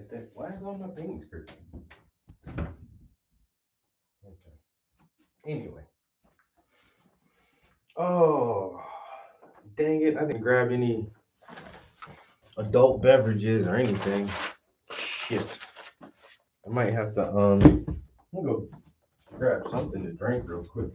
is that? Why is all my paintings crooked? Okay. Anyway. Oh, dang it! I didn't grab any adult beverages or anything. Shit. I might have to I'm gonna go grab something to drink real quick.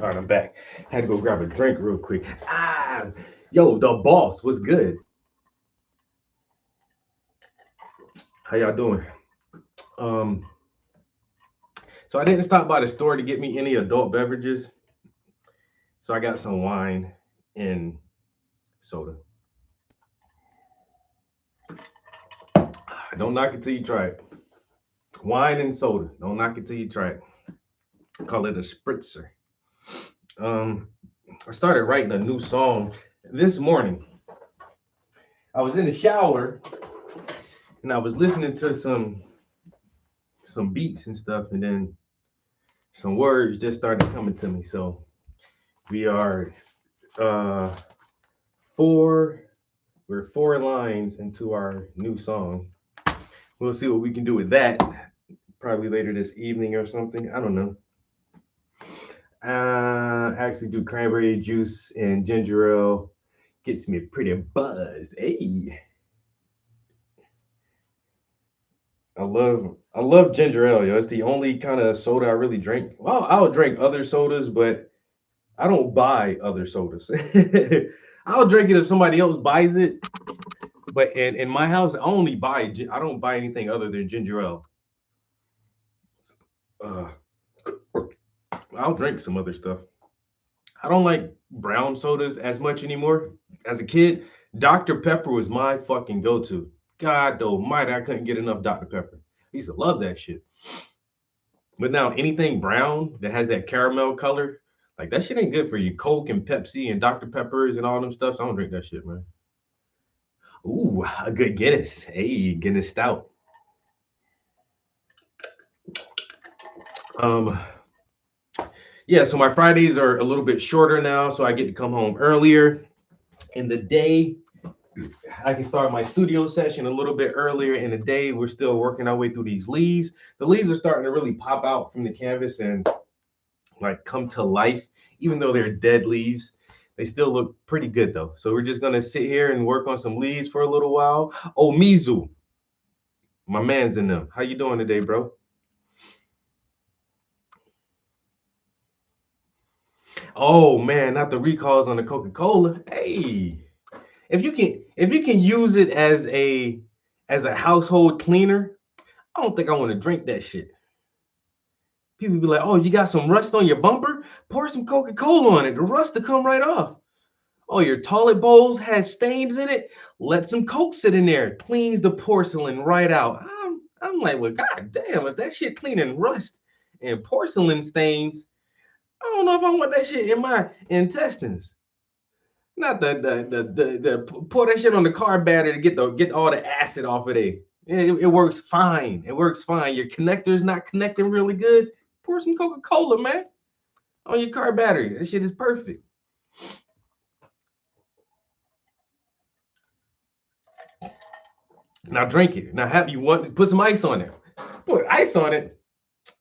All right, I'm back. Had to go grab a drink real quick. Yo, the boss was good. How y'all doing? Um, so I didn't stop by the store to get me any adult beverages. So I got some wine and soda. Don't knock it till you try it. Wine and soda. Don't knock it till you try it. Call it a spritzer. Um, I started writing a new song this morning. I was in the shower and I was listening to some beats and stuff, and then some words just started coming to me. So we are uh four we're 4 lines into our new song. We'll see what we can do with that. Probably later this evening or something. I don't know. Actually do cranberry juice and ginger ale. Gets me pretty buzzed. Hey. I love ginger ale, yo. It's the only kind of soda I really drink. Well, I'll drink other sodas, but I don't buy other sodas. I'll drink it if somebody else buys it. But in my house, I don't buy anything other than ginger ale. Uh, I'll drink some other stuff. I don't like brown sodas as much anymore. As a kid, Dr. Pepper was my fucking go-to. God almighty, I couldn't get enough Dr. Pepper. I used to love that shit. But now anything brown that has that caramel color, like that shit ain't good for you. Coke and Pepsi and Dr. Peppers and all them stuff. So I don't drink that shit, man. Ooh, a good Guinness. Hey, Guinness stout. Um, yeah, so my Fridays are a little bit shorter now, so I get to come home earlier in the day. I can start my studio session a little bit earlier in the day. We're still working our way through these leaves. The leaves are starting to really pop out from the canvas and like come to life, even though they're dead leaves. They still look pretty good though. So we're just gonna sit here and work on some leaves for a little while. Oh, Mizu, my man's in them. How you doing today, bro? Oh man, not the recalls on the Coca-Cola. Hey, if you can use it as a household cleaner, I don't think I want to drink that shit. People be like, "Oh, you got some rust on your bumper? Pour some Coca-Cola on it. The rust to come right off." Oh, your toilet bowls has stains in it? Let some Coke sit in there. Cleans the porcelain right out. I'm like, well, god damn, if that shit cleaning rust and porcelain stains, I don't know if I want that shit in my intestines. Not the pour that shit on the car battery to get all the acid off of there. It works fine. It works fine. Your connector's not connecting really good. Pour some Coca-Cola, man, on your car battery. That shit is perfect. Now drink it. Now have you want put some ice on it. Put ice on it,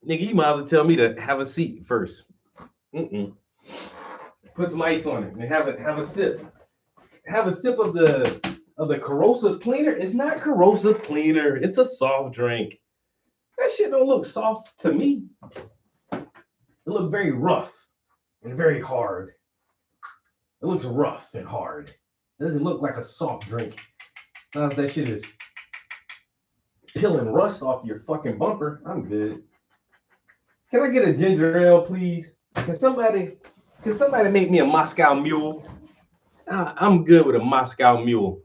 nigga. You might as well tell me to have a seat first. Mm-mm. Put some ice on it and have a sip. Have a sip of the corrosive cleaner. It's not corrosive cleaner. It's a soft drink. That shit don't look soft to me. It looks very rough and very hard. It looks rough and hard. It doesn't look like a soft drink. Now if that shit is peeling rust off your fucking bumper, I'm good. Can I get a ginger ale, please? Can somebody make me a Moscow Mule? I'm good with a Moscow Mule.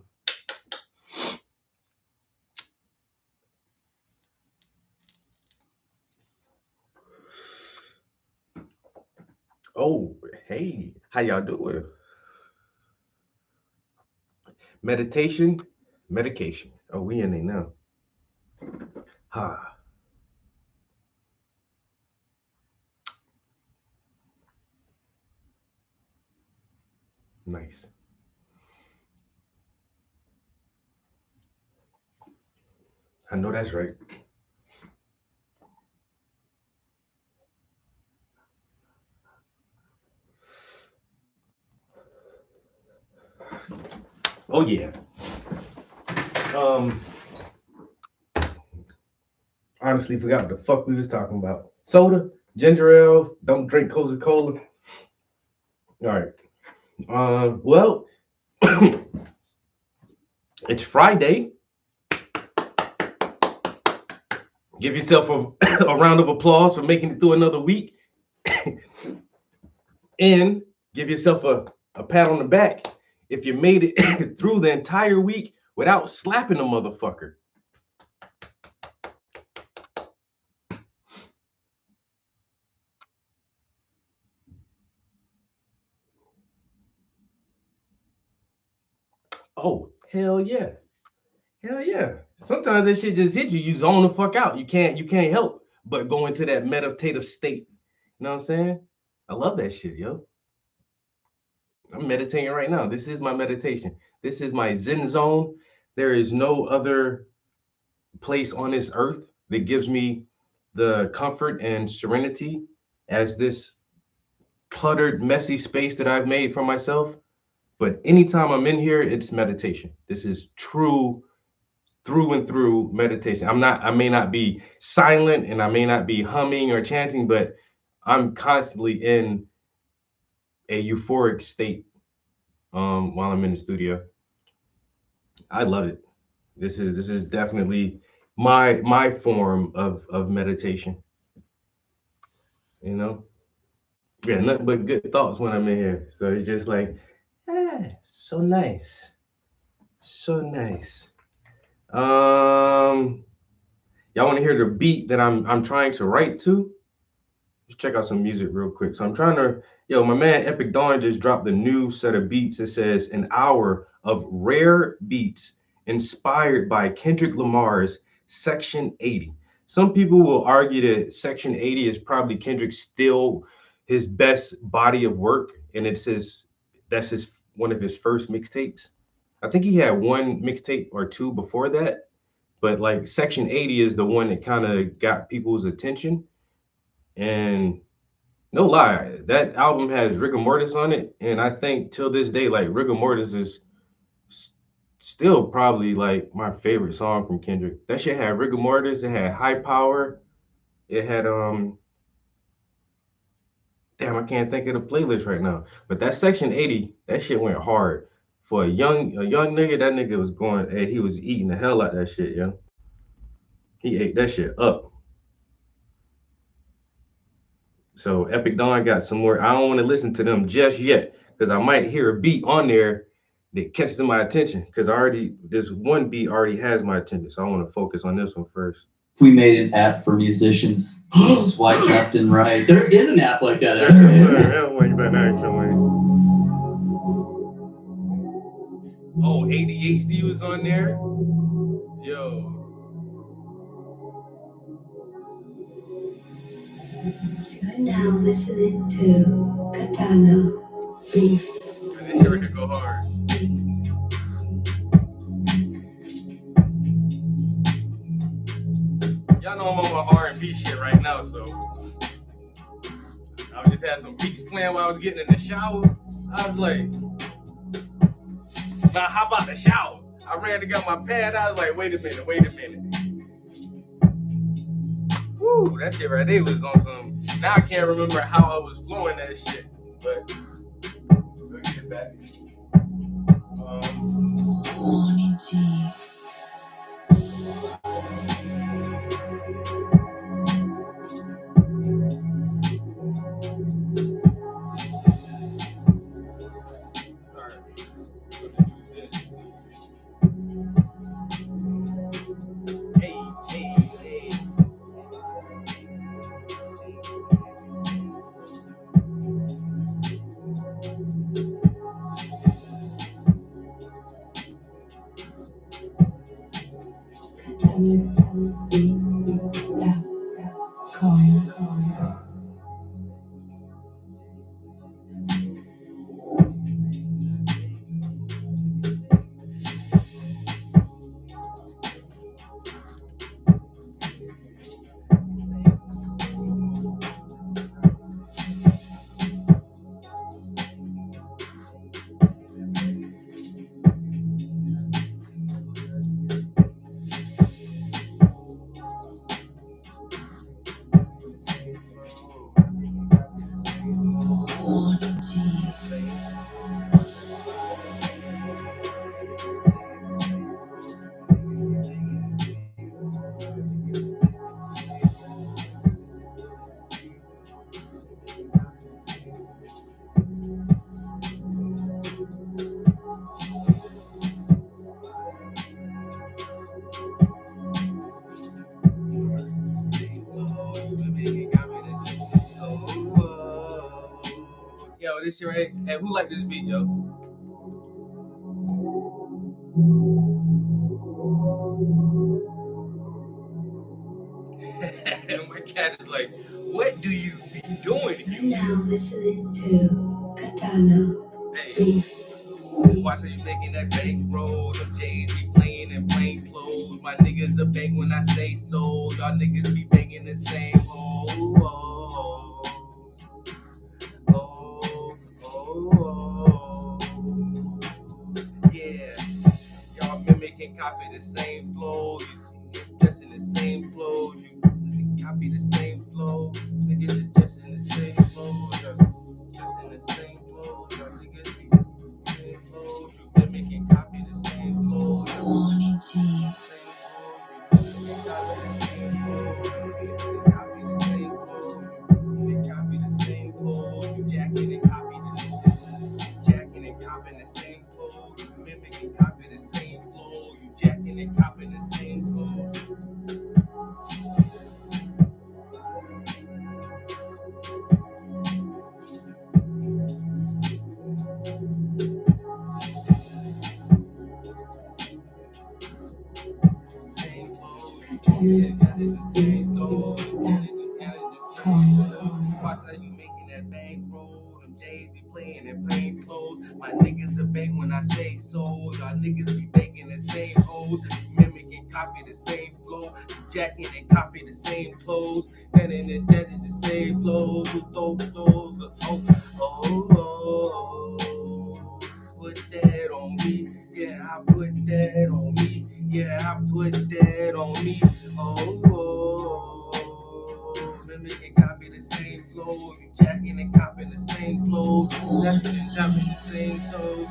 Oh, hey, how y'all doing? Meditation, medication. Oh, we in there now. Ha, nice. I know that's right. Oh yeah. Um, honestly forgot what the fuck we was talking about. Soda, ginger ale. Don't drink Coca Cola. All right. Well, it's Friday. Give yourself a round of applause for making it through another week, and give yourself a pat on the back if you made it through the entire week without slapping a motherfucker. Oh, hell yeah. Hell yeah. Sometimes that shit just hits you. You zone the fuck out. You can't help but go into that meditative state. You know what I'm saying? I love that shit, yo. I'm meditating right now. This is my meditation. This is my Zen zone. There is no other place on this earth that gives me the comfort and serenity as this cluttered, messy space that I've made for myself. But anytime I'm in here, it's meditation. This is true through and through meditation. I may not be silent and I may not be humming or chanting, but I'm constantly in a euphoric state while I'm in the studio. I love it. This is definitely my form of meditation. You know, yeah, nothing but good thoughts when I'm in here. So it's just like, so nice, so nice. Um, y'all want to hear the beat that I'm trying to write to? Let's check out some music real quick. So I'm trying to, yo, my man Epic Dawn just dropped a new set of beats. It says an hour of rare beats inspired by Kendrick Lamar's Section 80. Some people will argue that Section 80 is probably Kendrick's still his best body of work, and that's his one of his first mixtapes. I think he had one mixtape or two before that, but like Section 80 is the one that kind of got people's attention. And no lie, that album has rigor mortis on it, and I think till this day, like rigor mortis is s- still probably like my favorite song from Kendrick. That shit had rigor mortis, it had high power, it had damn, I can't think of the playlist right now. But that Section 80, that shit went hard. For a young nigga, that nigga was going, hey, he was eating the hell out that shit, yo. He ate that shit up. So Epic Dawn got some more. I don't want to listen to them just yet because I might hear a beat on there that catches my attention. Because I already this one beat already has my attention, so I want to focus on this one first. We made an app for musicians. You swipe left and right. There is an app like that. I don't like that actually. Oh, ADHD was on there. Yo, You're now listening to Katana Brief. this shit could go hard. Y'all know I'm on my R&B shit right now, so I just had some beats playing while I was getting in the shower. I was like, now how about the shower? I ran to get my pad. I was like, wait a minute. Woo, that shit right there was on some. Now I can't remember how I was flowing that shit, but we'll get it back. Morning tea. Yo, this shit right. Hey, who like this beat, yo? My cat is like, what do you be doing? You're now listening to Katana Hey, Beef. watch how you making that bank roll. Them J's be playing in plain clothes. My niggas a bang when I say so. Y'all niggas be banging the same hoes. Oh, oh, oh. Yeah, y'all mimic and copy the same flow. You dress in the same clothes. You copy the same flow. Niggas is dressed in the same clothes. Dressed in the same clothes. Y'all niggas be the same clothes. You mimic and copy the same clothes. Lonnie T. Watch how you making that bang roll. Them J's be playing in plain clothes. My niggas a bang when I say so. Y'all niggas be banging the same hoes. Mimic and copy the same flow. Jacking and copy the same clothes. That is the same flows. With those oh. Put that on me. Yeah, I put that on me. Yeah, I put that on me. Oh. Mimic and copy the same flow. You jacking and copying the same clothes. Jacking and copying the same clothes.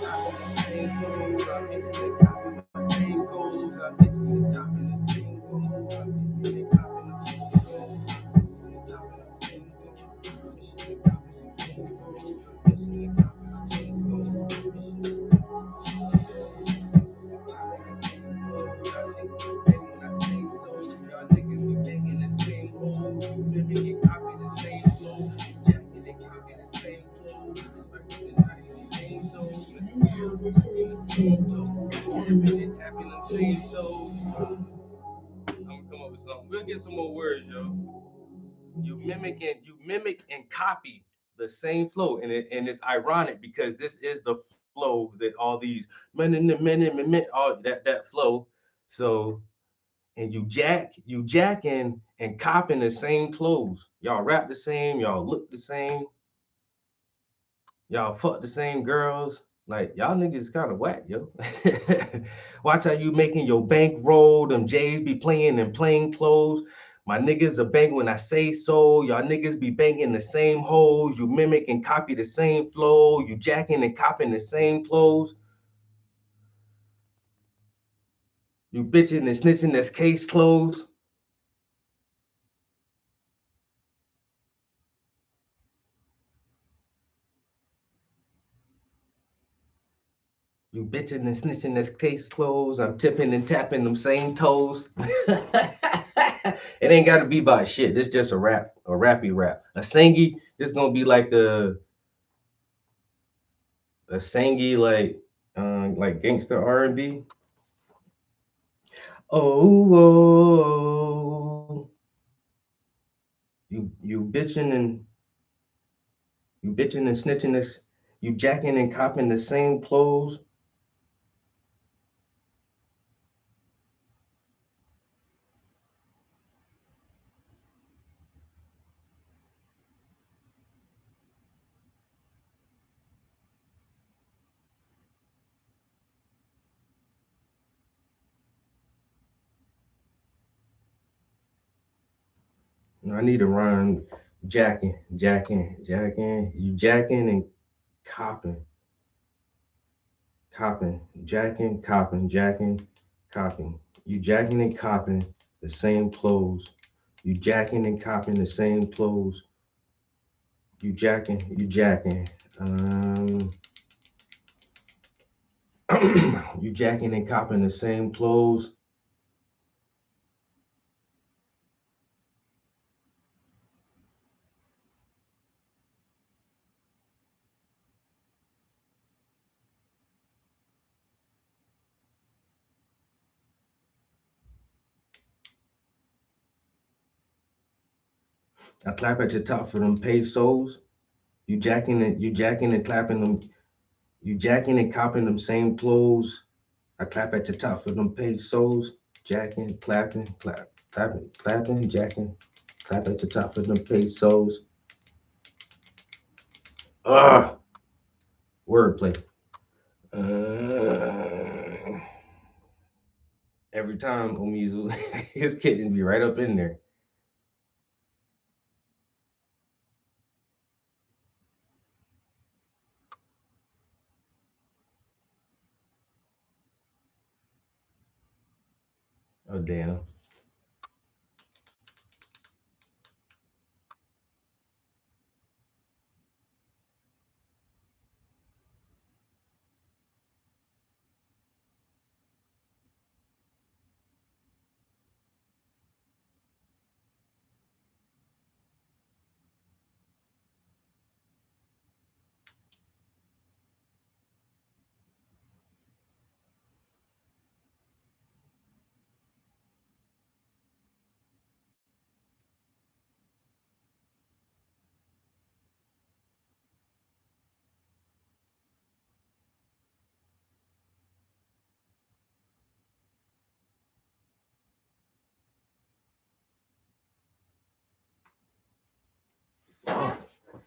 Copying the same clothes. I'm mixing and copying my same goals. I'm mixing and copying the same goals. I'm mixing and copying the same goals. I'm mixing and copying the same goals. I'm mixing and copying the same goals. I'm mixing and copying the same goals. I'm mixing and You're now listening to Katana Beef. I'm gonna come up with something. We'll get some more words, yo. You mimic and copy the same flow, and it's ironic because this is the flow that all these men all that flow. So and you jacking and copping the same clothes. Y'all rap the same, y'all look the same, y'all fuck the same girls. Like y'all niggas kind of whack, yo. Watch how you making your bank roll. Them J's be playing in plain clothes. My niggas are bang when I say so. Y'all niggas be banging the same hoes. You mimic and copy the same flow. You jacking and copping the same clothes. You bitching and snitching that's case closed. You bitching and snitching that's case closed. I'm tipping and tapping them same toes. It ain't gotta be about shit. This just a rap, a rappy rap. A sangy, this gonna be like a sangy like gangster R&B. Oh, you bitching and snitching this, you jacking and copping the same clothes. I need to run jacking. You jacking and copping, jacking. You jacking and copping the same clothes. You jacking and copping the same clothes. You jacking. Um, you jacking and copping the same clothes. I clap at your top for them paid souls. You jacking and clapping them. You jacking and copping them same clothes. I clap at your top for them paid souls. Jacking, clapping, clapping, clapping, jacking. Clap at the top for them paid souls. Ah, wordplay. Uh, every time Omizu, his kitten be right up in there. Oh damn.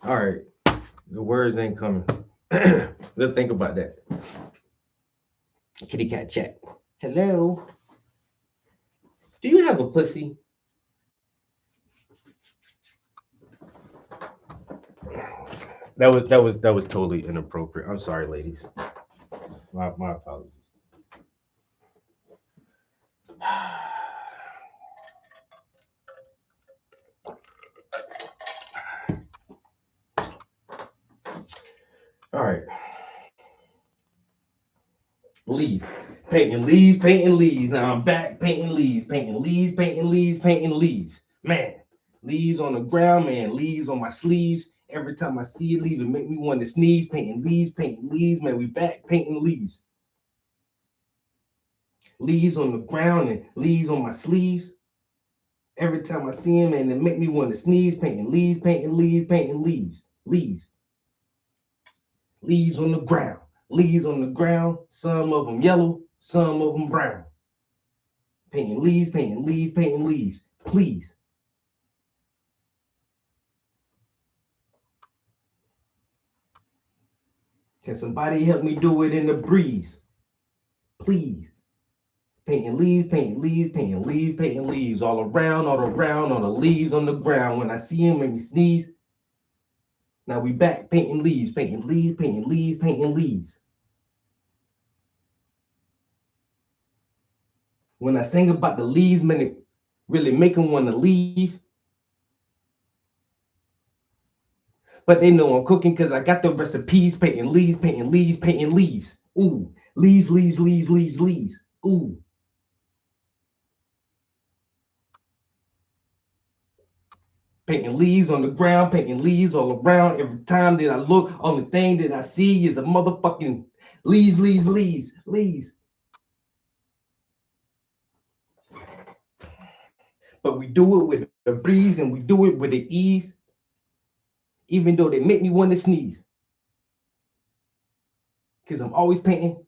All right, the words ain't coming. Let's think about that. Kitty cat chat. Hello. Do you have a pussy? That was totally inappropriate. I'm sorry, ladies. My apologies. All right. Leaves. Painting leaves, painting leaves. Now I'm back painting leaves, painting leaves, painting leaves, painting leaves. Man, leaves on the ground, man, leaves on my sleeves. Every time I see a leaf, it make me want to sneeze. Painting leaves, man. We back painting leaves. Leaves on the ground and leaves on my sleeves. Every time I see them, man, it make me want to sneeze. Painting leaves, painting leaves, painting leaves. Leaves. Leaves on the ground. Leaves on the ground. Some of them yellow, some of them brown. Painting leaves, painting leaves, painting leaves. Please. Can somebody help me do it in the breeze? Please. Painting leaves, painting leaves, painting leaves, painting leaves. All around, all the leaves on the ground. When I see them, make me sneeze. Now we back painting leaves, painting leaves, painting leaves, painting leaves. When I sing about the leaves, man, it really make them want to leave. But they know I'm cooking because I got the recipes. Painting leaves, painting leaves, painting leaves. Ooh, leaves, leaves, leaves, leaves, leaves. Ooh. Painting leaves on the ground, painting leaves all around. Every time that I look, only thing that I see is a motherfucking leaves, leaves, leaves, leaves. But we do it with the breeze and we do it with the ease, even though they make me want to sneeze. Because I'm always painting.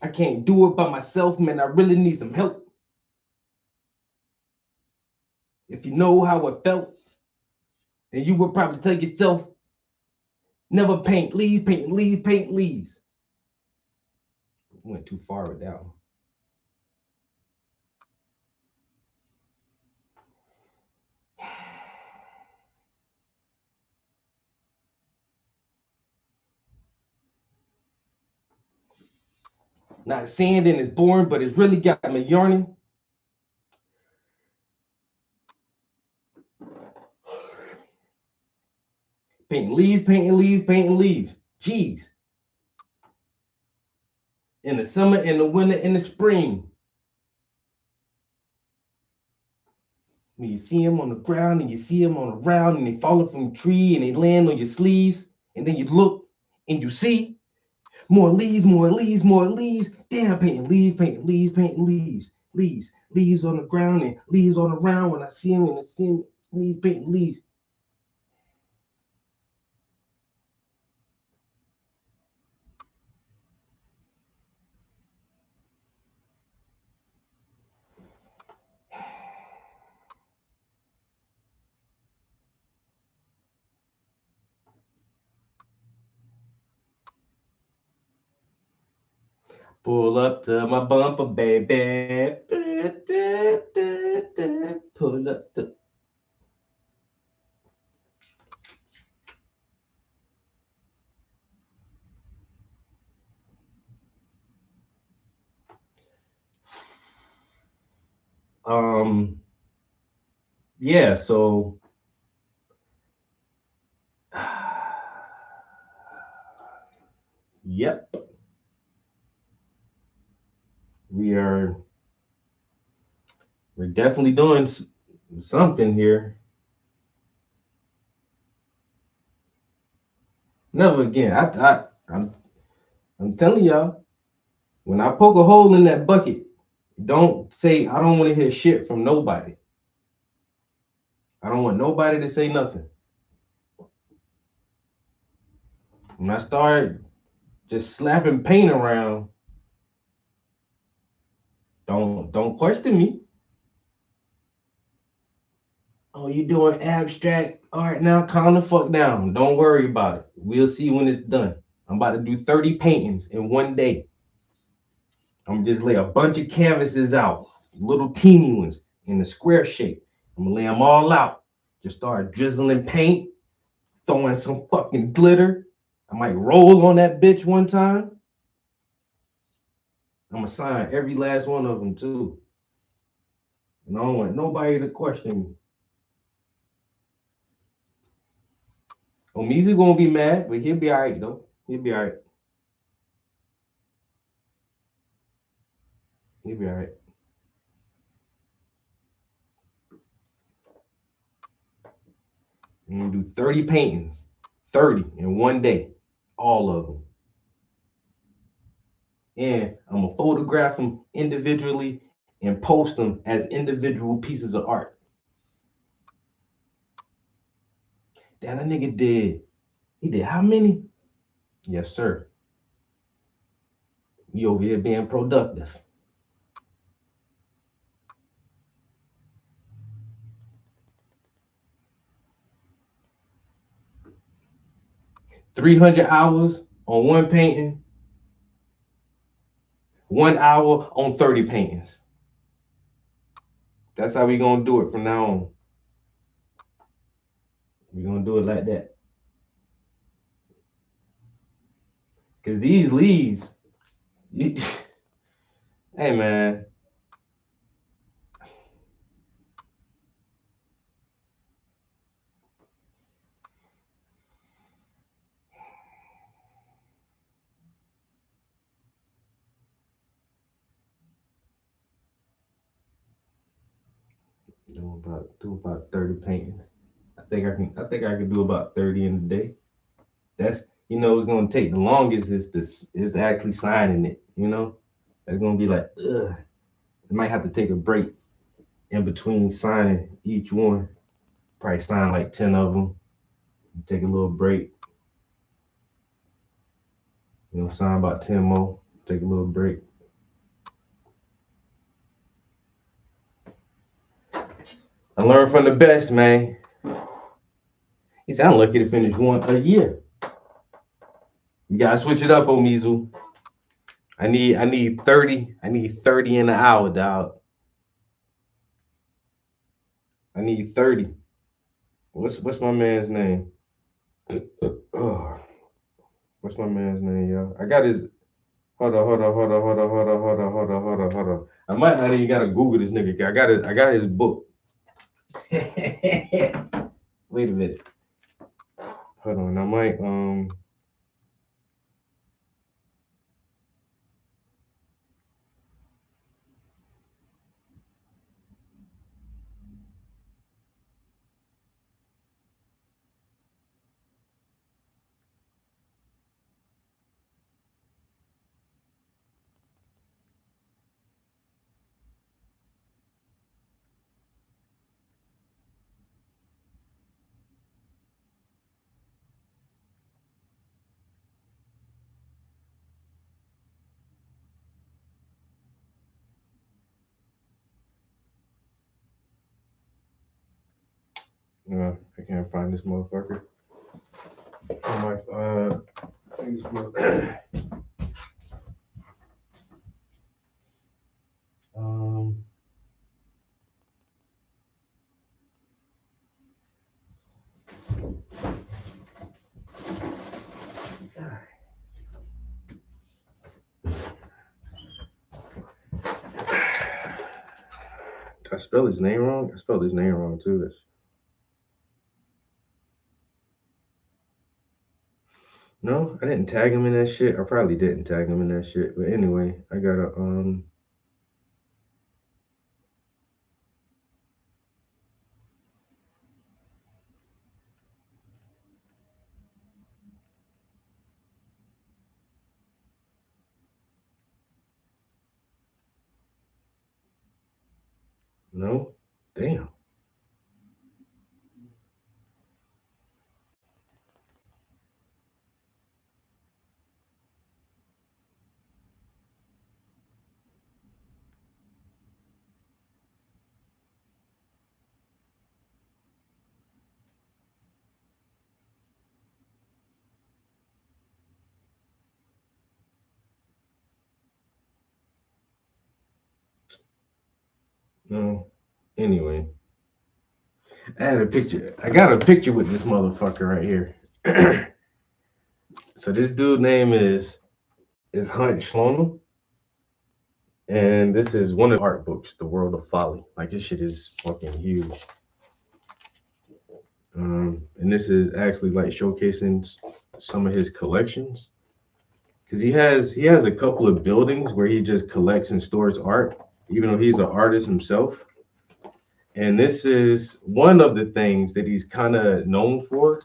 I can't do it by myself, man. I really need some help. If you know how it felt, then you would probably tell yourself, never paint leaves, paint leaves, paint leaves. Went too far with that one. Not saying that it's boring, but it's really got me yarning. Painting leaves, painting leaves, painting leaves. Jeez. In the summer, in the winter, in the spring. When you see them on the ground and you see them on the ground and they falling from the tree and they land on your sleeves, and then you look and you see more leaves, more leaves, more leaves. Damn, painting leaves, painting leaves, painting leaves, leaves, leaves on the ground and leaves on the ground. When I see them and I see them, leaves, painting leaves. Pull up to my bumper, baby. Pull up to. Yeah, so yep, we're definitely doing something here. Never again. I'm telling y'all, when I poke a hole in that bucket, don't say I don't want to hear shit from nobody. I don't want nobody to say nothing. When I start just slapping paint around, don't question me. Oh, you doing abstract art now? Calm the fuck down. Don't worry about it. We'll see when it's done. I'm about to do 30 paintings in one day. I'm gonna just lay a bunch of canvases out, little teeny ones in the square shape. I'm gonna lay them all out. Just start drizzling paint, throwing some fucking glitter. I might roll on that bitch one time. I'm gonna sign every last one of them too. And I don't want nobody to question me. Omizu gonna be mad, but he'll be all right though. He'll be all right. He'll be all right. I'm gonna do 30 paintings, 30 in one day, all of them. And I'm gonna photograph them individually and post them as individual pieces of art. Damn, that nigga did. He did how many? Yes, sir. You over here being productive. $300 on one painting, 1 hour on 30 paintings. That's how we gonna do it from now on. We're gonna do it like that. Cause these leaves, hey man, do about 30 paintings. I think I can do about 30 in a day. That's it's gonna take the longest is actually signing it, It's gonna be like, ugh. I might have to take a break in between signing each one. Probably sign like 10 of them. Take a little break. Sign about 10 more. Take a little break. I learned from the best, man. He said, I'm lucky to finish one a year. You gotta switch it up, Omizu. I need 30. I need 30 in an hour, dog. I need 30. What's my man's name? Oh, what's my man's name, y'all? I got his. Hold on. I might not even gotta Google this nigga. I got his book. Wait a minute. Hold on. I might I can't find this motherfucker on my Facebook. um, Did I spell his name wrong? I spelled his name wrong too. No, I didn't tag him in that shit. I probably didn't tag him in that shit. But anyway, I gotta no. Damn. No. Anyway. I had a picture. I got a picture with this motherfucker right here. So this dude name is Hunt Schlonel, and this is one of the art books, The World of Folly. Like this shit is fucking huge. And this is actually like showcasing some of his collections because he has a couple of buildings where he just collects and stores art, even though he's an artist himself. And this is one of the things that he's kind of known for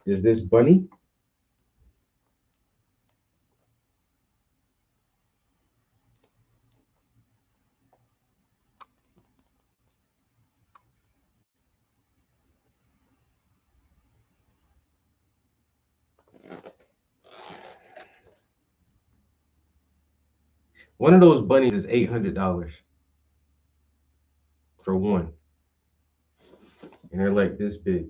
is this bunny. One of those bunnies is $800 for one, and they're like this big.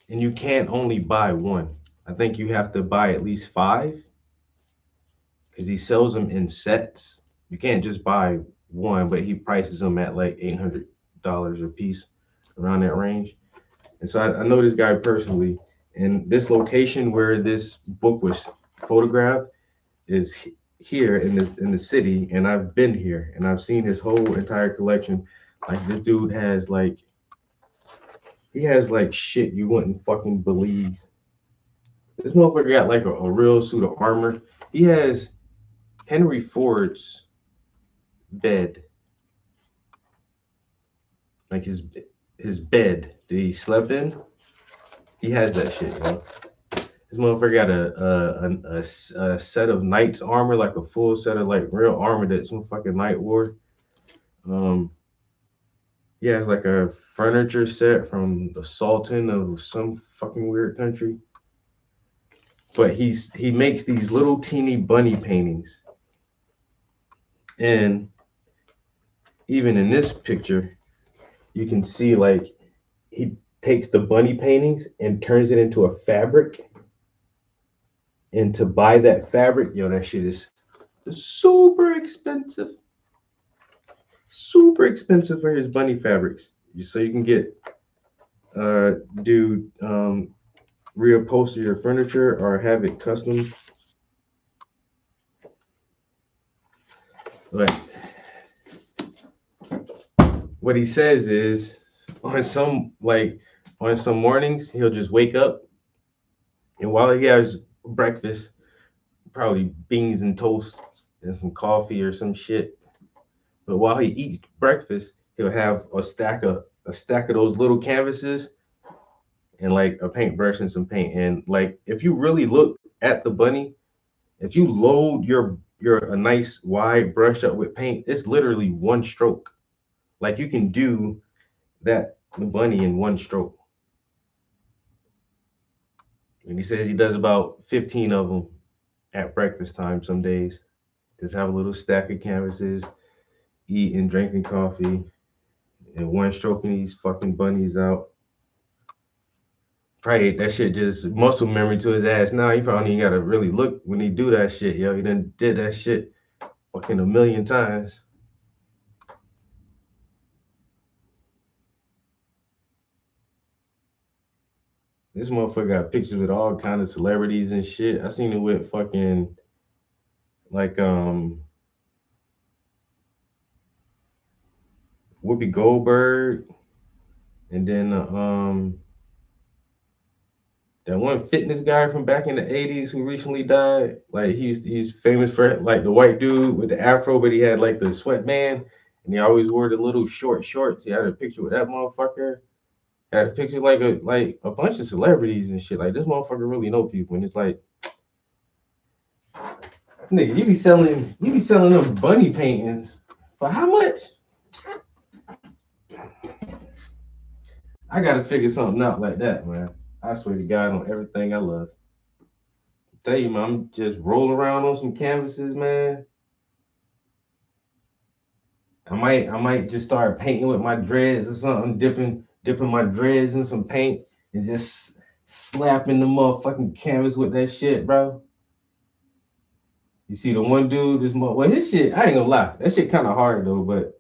And you can't only buy one. I think you have to buy at least five because he sells them in sets. You can't just buy one, but he prices them at like $800 a piece, around that range. And so I know this guy personally, and this location where this book was photographed is here in the city, and I've been here and I've seen his whole entire collection. Like this dude has like he has like shit you wouldn't fucking believe. This motherfucker got like a real suit of armor. He has Henry Ford's bed, like his bed that he slept in. He has that shit, yo. This motherfucker got a set of knight's armor, like a full set of like real armor that some fucking knight wore. Um, he has like a furniture set from the Sultan of some fucking weird country. But he makes these little teeny bunny paintings, and even in this picture, you can see like he takes the bunny paintings and turns it into a fabric. And to buy that fabric, yo, that shit is super expensive. Super expensive for his bunny fabrics. So you can get do reupholster your furniture or have it custom. But what he says is on some mornings he'll just wake up and while he has breakfast, probably beans and toast and some coffee or some shit. But while he eats breakfast, he'll have a stack of those little canvases and like a paintbrush and some paint. And like if you really look at the bunny, if you load your a nice wide brush up with paint, it's literally one stroke. Like you can do that the bunny in one stroke. And he says he does about 15 of them at breakfast time some days. Just have a little stack of canvases, eat and drinking coffee. and one stroking these fucking bunnies out. Probably that shit just muscle memory to his ass. Now he probably ain't gotta really look when he do that shit, yo. He done did that shit fucking a million times. This motherfucker got pictures with all kind of celebrities and shit. I seen it with fucking like Whoopi Goldberg, and then that one fitness guy from back in the 80s who recently died. Like he's famous for like the white dude with the afro, but he had like the sweatband and he always wore the little short shorts. He had a picture with that motherfucker. Had a picture like a bunch of celebrities and shit. Like this motherfucker really know people, and it's like, nigga, you be selling them bunny paintings for how much? I gotta figure something out like that, man. I swear to God on everything I love. Tell you, man, I'm just rolling around on some canvases, man. I might just start painting with my dreads or something, dipping my dreads in some paint and just slapping the motherfucking canvas with that shit, bro. You see the one dude, well, his shit, I ain't gonna lie, that shit kind of hard though, but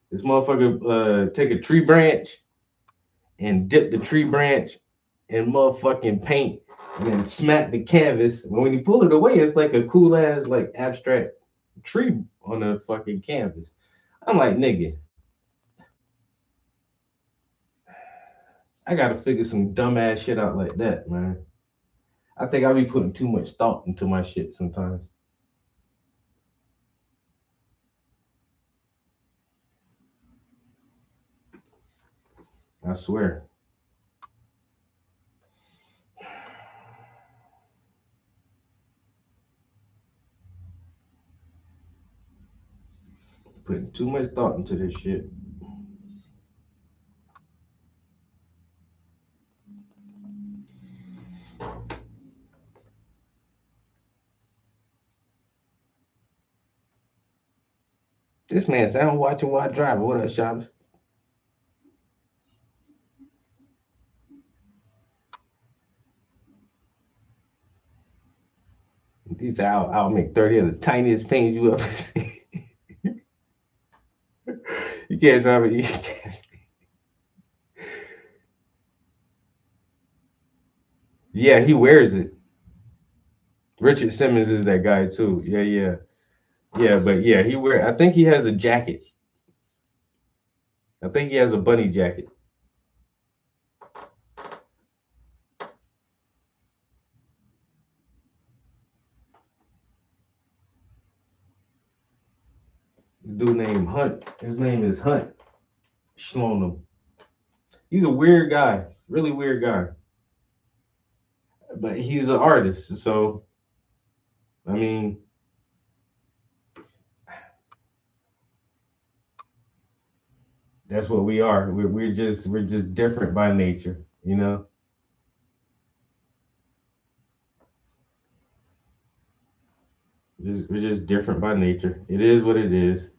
this motherfucker take a tree branch and dip the tree branch in motherfucking paint and then smack the canvas. And when you pull it away, it's like a cool ass like abstract tree on the fucking canvas. I'm like, nigga, I gotta figure some dumbass shit out like that, man. I think I be putting too much thought into my shit sometimes. I swear. Putting too much thought into this shit. This man said, I'm watching while driving. What up, Shabbos? These I'll make 30 of the tiniest paintings you ever see. You can't drive it. You can't. Yeah, he wears it. Richard Simmons is that guy too. Yeah, but yeah, I think he has a jacket. I think he has a bunny jacket. Dude named Hunt. His name is Hunt Schlonem. He's a weird guy, really weird guy. But he's an artist, so I mean, that's what we are. We're just different by nature, you know. We're just different by nature. It is what it is.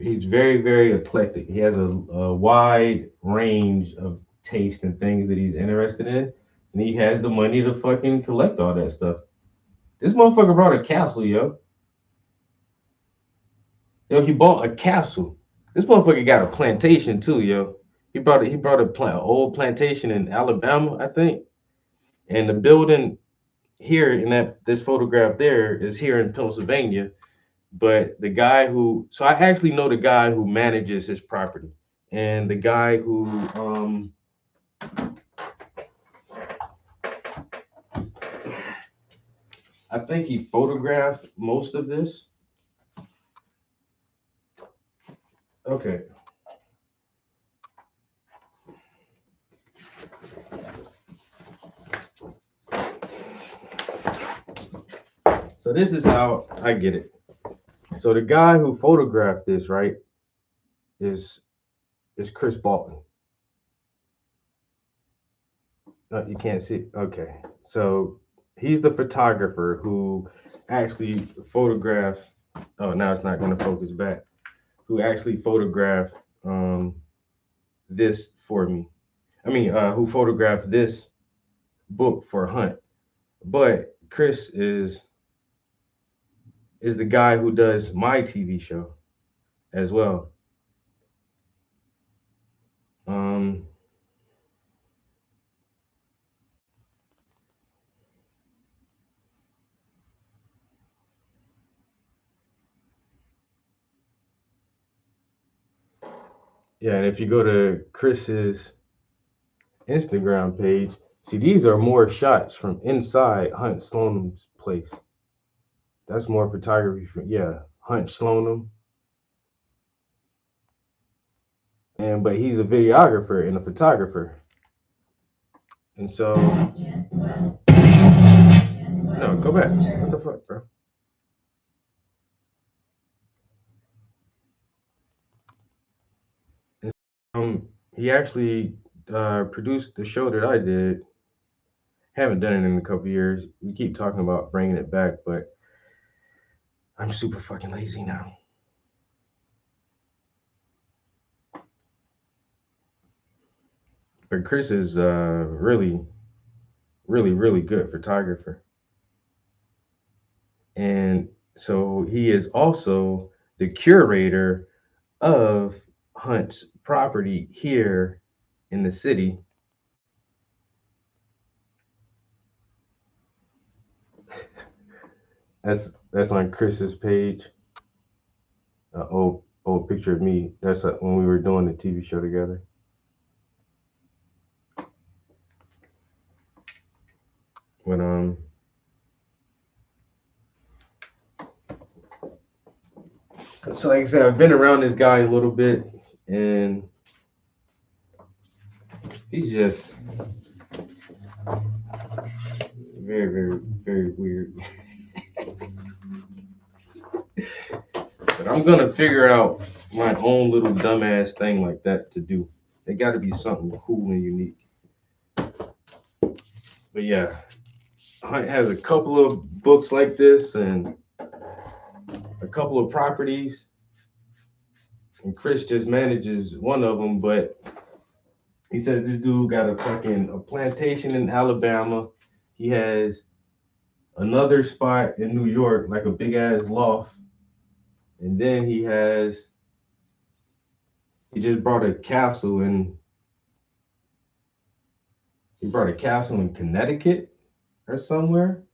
He's very, very eclectic. He has a wide range of taste and things that he's interested in, and he has the money to fucking collect all that stuff. This motherfucker brought a castle, yo. Yo, he bought a castle. This motherfucker got a plantation too, yo. He brought old plantation in Alabama, I think. And the building here in this photograph there is here in Pennsylvania. But the guy so I actually know the guy who manages his property, and the guy who I think he photographed most of this. Okay. So this is how I get it. So the guy who photographed this, right, is Chris Bolton. No, you can't see. Okay. So he's the photographer who actually photographed. Oh, now it's not going to focus back. who actually photographed this for me. I mean, who photographed this book for Hunt. But Chris is the guy who does my TV show as well. Um, yeah, and if you go to Chris's Instagram page, see these are more shots from inside Hunt Sloan's place. That's more photography from yeah, Hunt Sloan, and but he's a videographer and a photographer, and so no, go back. What the fuck, bro? He actually produced the show that I did. Haven't done it in a couple years. We keep talking about bringing it back, but I'm super fucking lazy now. But Chris is really, really, really good photographer, and so he is also the curator of Hunt's property here in the city. That's on Chris's page. Old picture of me. That's when we were doing the TV show together. But so like I said, I've been around this guy a little bit, and he's just very, very, very weird. But I'm gonna figure out my own little dumbass thing like that to do. It got to be something cool and unique. But yeah, Hunt has a couple of books like this and a couple of properties, and Chris just manages one of them. But he says this dude got a plantation in Alabama. He has another spot in New York, like a big ass loft, and then he just brought a castle in. He brought a castle in Connecticut or somewhere.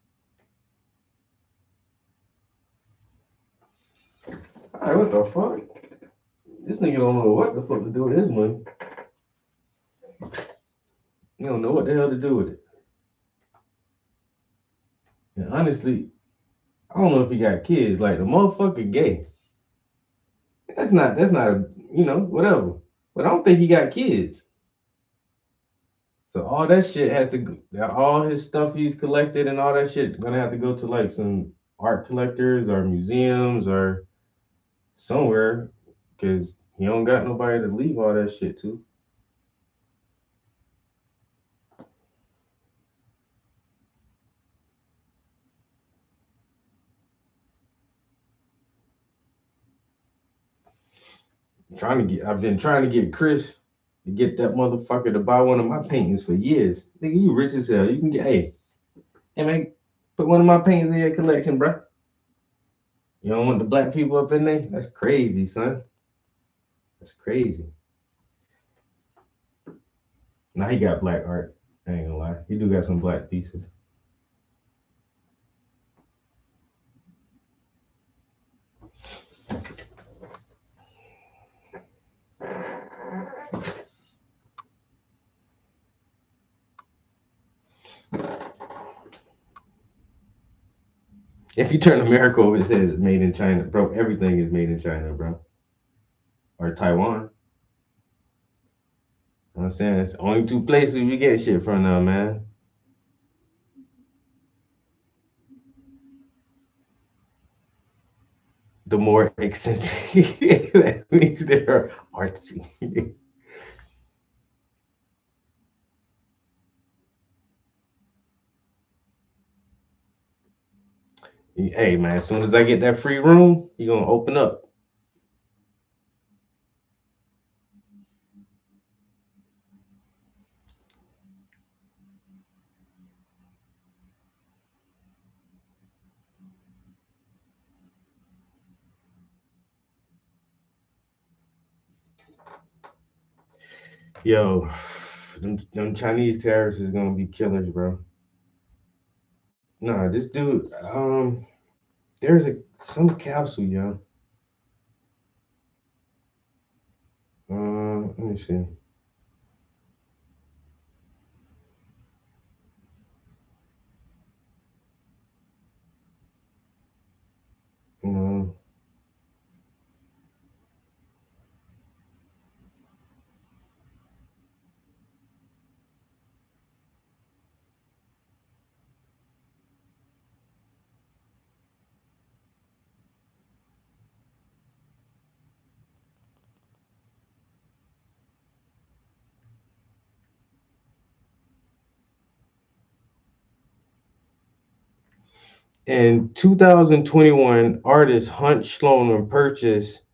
All right, what the fuck? This nigga don't know what the fuck to do with his money. He don't know what the hell to do with it. And honestly, I don't know if he got kids. Like the motherfucker gay. That's not a whatever. But I don't think he got kids. So all that shit has to go, all his stuff he's collected and all that shit gonna have to go to like some art collectors or museums or somewhere because he don't got nobody to leave all that shit to. I've been trying to get Chris to get that motherfucker to buy one of my paintings for years. Nigga, you rich as hell. You can get hey man, put one of my paintings in your collection, bro. You don't want the black people up in there? That's crazy, son. That's crazy. Now he got black art. I ain't gonna lie. He do got some black pieces. If you turn America over, it says made in China, bro. Everything is made in China, bro. Or Taiwan. You know what I'm saying? It's only two places we get shit from now, man. The more eccentric, that means they're artsy. Hey man, as soon as I get that free room, he gonna open up. Yo, them Chinese terrorists is gonna be killers, bro. Nah, this dude, there's some capsule, yo. Let me see. You in 2021, artist Hunt Sloan purchased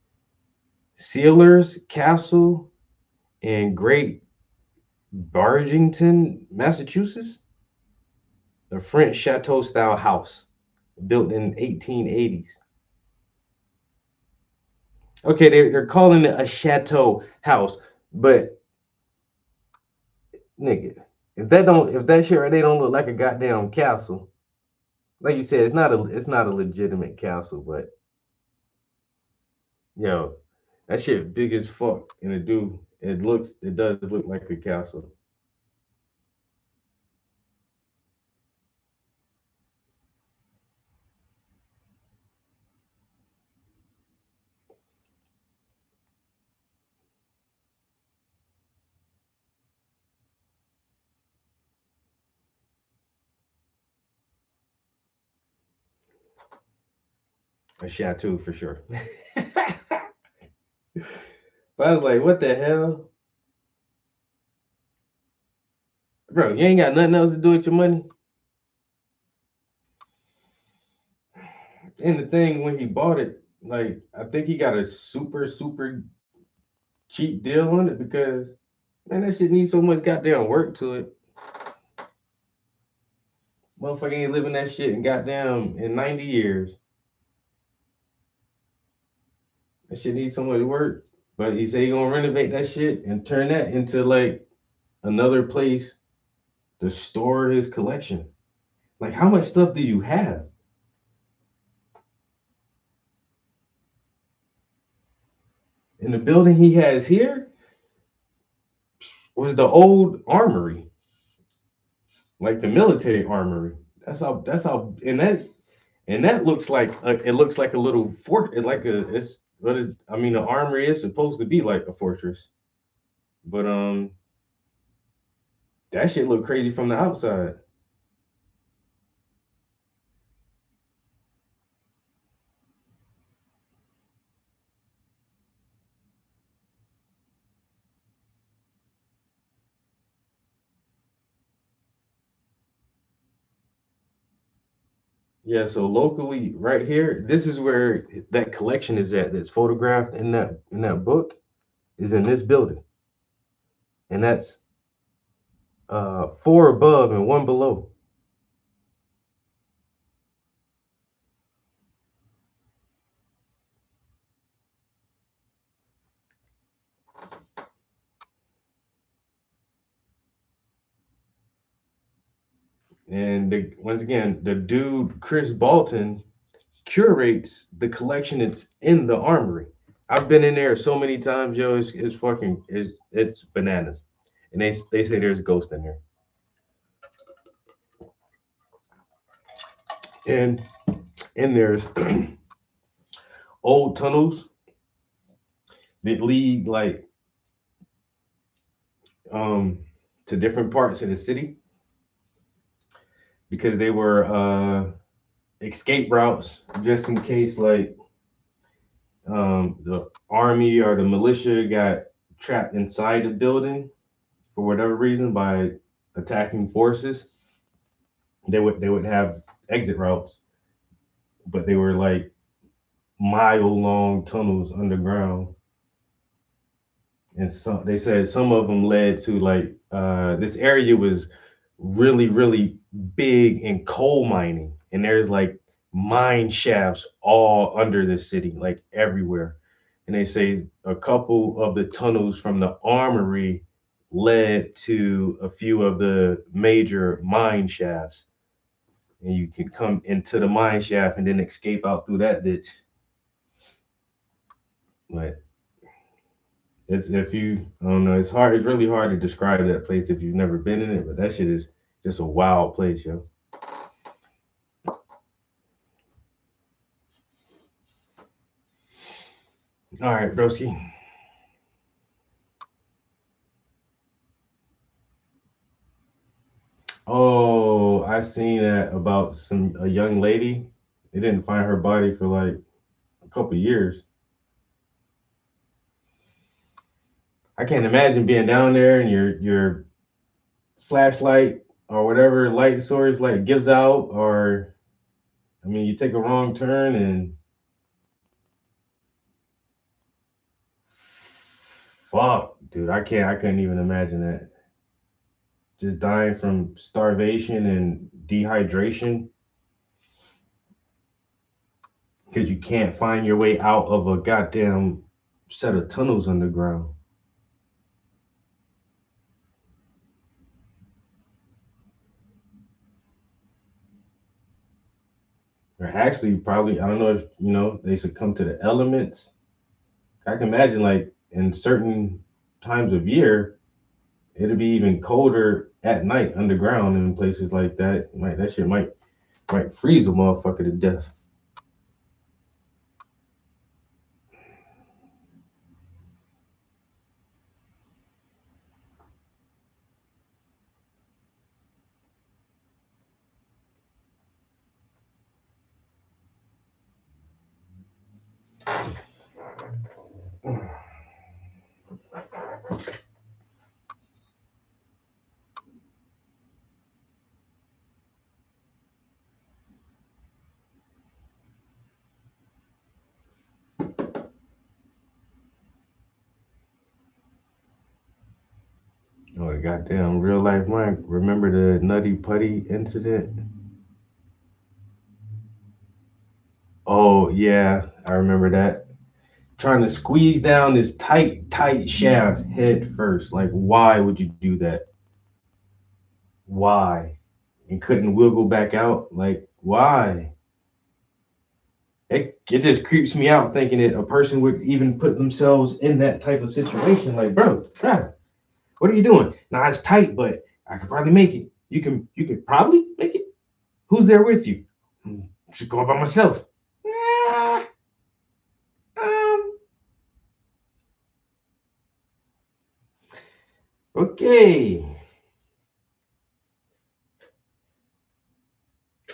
Sealer's Castle in Great Barrington, Massachusetts, a French chateau style house built in 1880s. Okay, they're calling it a chateau house, but nigga, if that shit right, they don't look like a goddamn castle. Like you said, it's not a legitimate castle, but yo, that shit big as fuck, and it does look like a castle. A chateau for sure. But I was like, what the hell, bro? You ain't got nothing else to do with your money. And the thing when he bought it, like I think he got a super cheap deal on it because man, that shit needs so much goddamn work to it. Motherfucker ain't living that shit in goddamn in 90 years. That shit needs so much work. But he said he gonna renovate that shit and turn that into like another place to store his collection. Like how much stuff do you have? And the building he has here was the old armory, like the military armory. That's how and that looks like a little fort, like a it's what is I mean the armory is supposed to be like a fortress, but that shit look crazy from the outside. Yeah, so locally, right here, this is where that collection is at. That's photographed in that book is in this building, and that's four above and one below. And once again, the dude Chris Bolton curates the collection that's in the armory. I've been in there so many times, yo. It's fucking it's bananas, and they say there's a ghost in there, and there's old tunnels that lead like um to different parts of the city because they were escape routes just in case like the army or the militia got trapped inside the building for whatever reason by attacking forces. They would have exit routes, but they were like mile long tunnels underground, and some they said some of them led to like this area was really big in coal mining, and there's like mine shafts all under the city, like everywhere. And they say a couple of the tunnels from the armory led to a few of the major mine shafts. And you can come into the mine shaft and then escape out through that ditch. But it's if you I don't know, it's really hard to describe that place if you've never been in it, but that shit is just a wild place, yo. All right, broski. Oh, I seen that about a young lady. They didn't find her body for like a couple years. I can't imagine being down there and your flashlight or whatever light source like gives out, or I mean you take a wrong turn and fuck, dude, I couldn't even imagine that. Just dying from starvation and dehydration because you can't find your way out of a goddamn set of tunnels underground. Or actually, probably, I don't know if they succumb to the elements. I can imagine, like in certain times of year, it'll be even colder at night underground in places like that. That shit might freeze a motherfucker to death. Oh, goddamn real life Mike. Remember the Nutty Putty incident? Oh yeah, I remember that. Trying to squeeze down this tight shaft head first. Like, why would you do that? Why? And couldn't wiggle back out? Like, why? It just creeps me out thinking that a person would even put themselves in that type of situation. Like, bro, what are you doing? Nah, it's tight, but I could probably make it. You can probably make it. Who's there with you? Just going by myself. Nah, um, okay.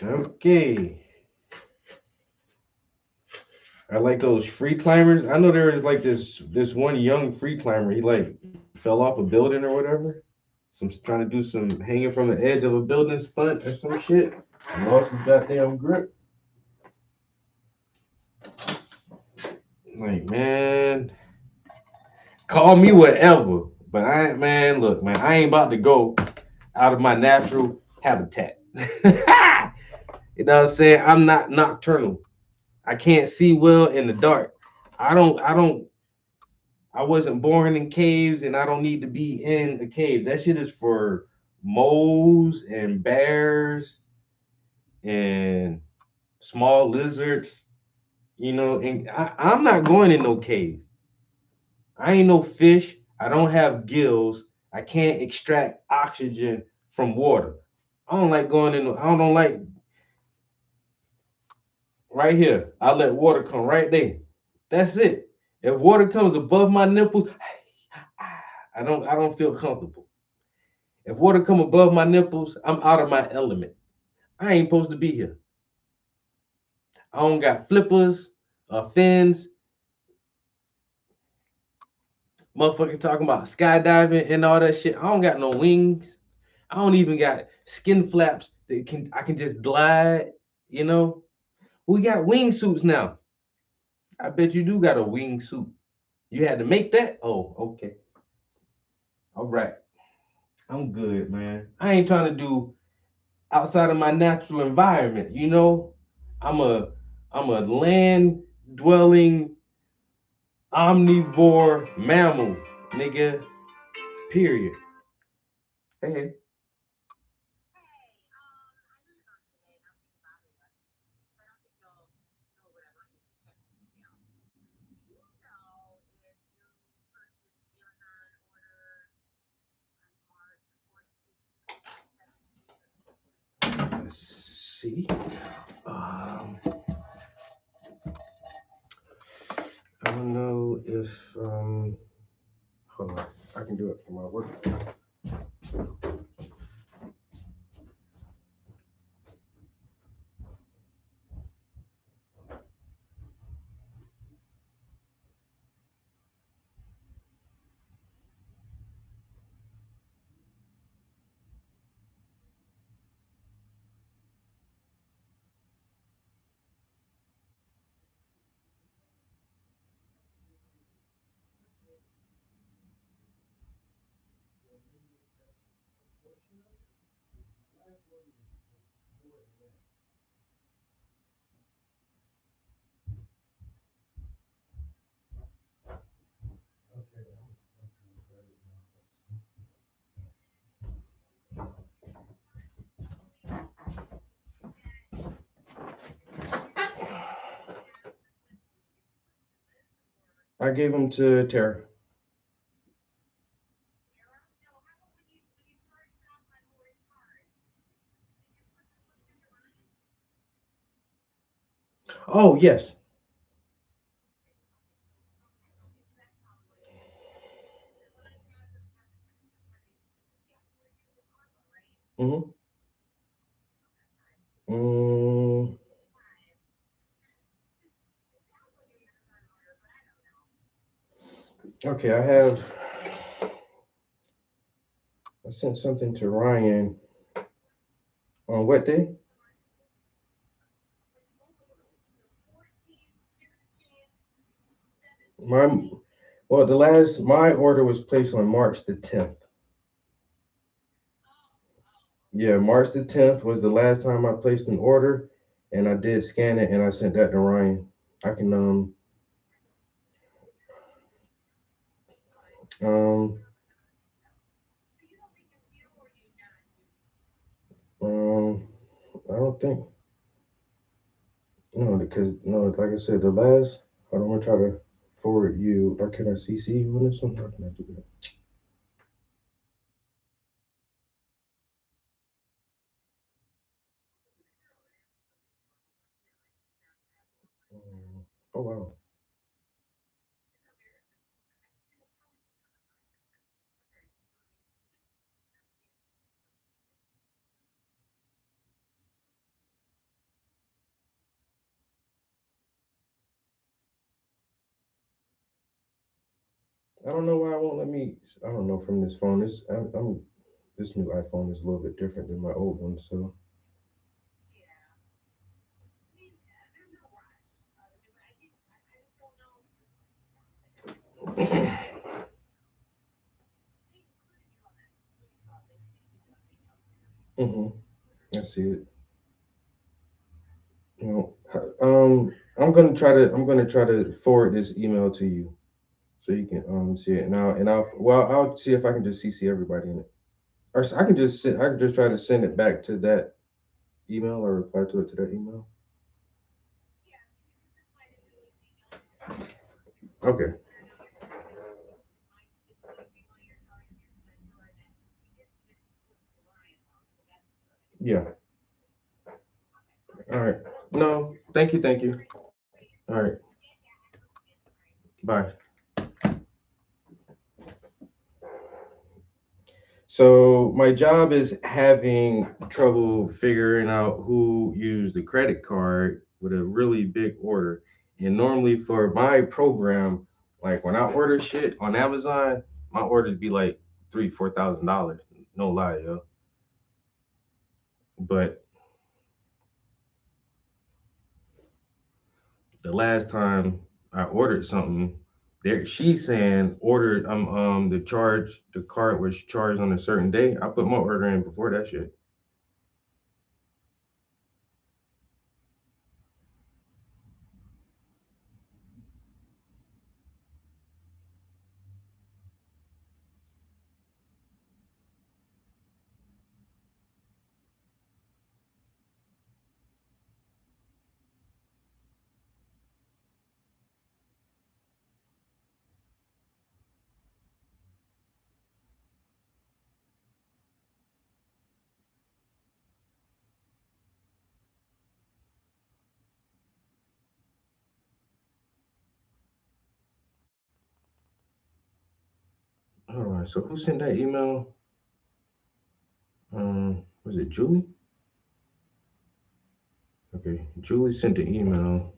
Okay. I like those free climbers. I know there is like this one young free climber. He like fell off a building or whatever. Some trying to do some hanging from the edge of a building stunt or some shit. And lost his goddamn grip. Like, man, call me whatever. But man, look, man, I ain't about to go out of my natural habitat. You know what I'm saying? I'm not nocturnal. I can't see well in the dark. I wasn't born in caves and I don't need to be in a cave. That shit is for moles and bears and small lizards, and I'm not going in no cave. I ain't no fish. I don't have gills. I can't extract oxygen from water. I don't like going in. I don't like right here. I let water come right there. That's it. If water comes above my nipples, I don't feel comfortable. If water come above my nipples, I'm out of my element. I ain't supposed to be here. I don't got flippers, fins. Motherfuckers talking about skydiving and all that shit. I don't got no wings. I don't even got skin flaps that I can just glide. You know, we got wingsuits now. I bet you do got a wingsuit. You had to make that. Oh, okay. All right. I'm good, man. I ain't trying to do outside of my natural environment. I'm a I'm a land dwelling omnivore mammal, nigga. Period. Hey, hey. Let's see. Um, I don't know if hold on. I can do it for my work. I gave them to Tara. Oh yes. Mm-hmm. Mm, okay, I sent something to Ryan on what day? My well, my order was placed on March the 10th. Yeah, March the 10th was the last time I placed an order, and I did scan it and I sent that to Ryan. I can um um I don't think no because no like I said the last I don't want to try to forward you or can I CC you on this one? How can I do that? Oh wow. I don't know why I won't let me. I don't know from this phone. This new iPhone is a little bit different than my old one, so. hmm I see it. You know, I'm gonna try to forward this email to you so you can see it now, and I'll see if I can just CC everybody in it, or I can just try to send it back to that email or reply to it to that email. Okay. Yeah. All right. No. Thank you. Thank you. All right. Bye. So my job is having trouble figuring out who used a credit card with a really big order. And normally for my program, like when I order shit on Amazon, my orders be like $3,000, $4,000. No lie, yo. But the last time I ordered something, there she's saying ordered the card was charged on a certain day. I put my order in before that shit. So who sent that email? Was it Julie? Okay, Julie sent the email.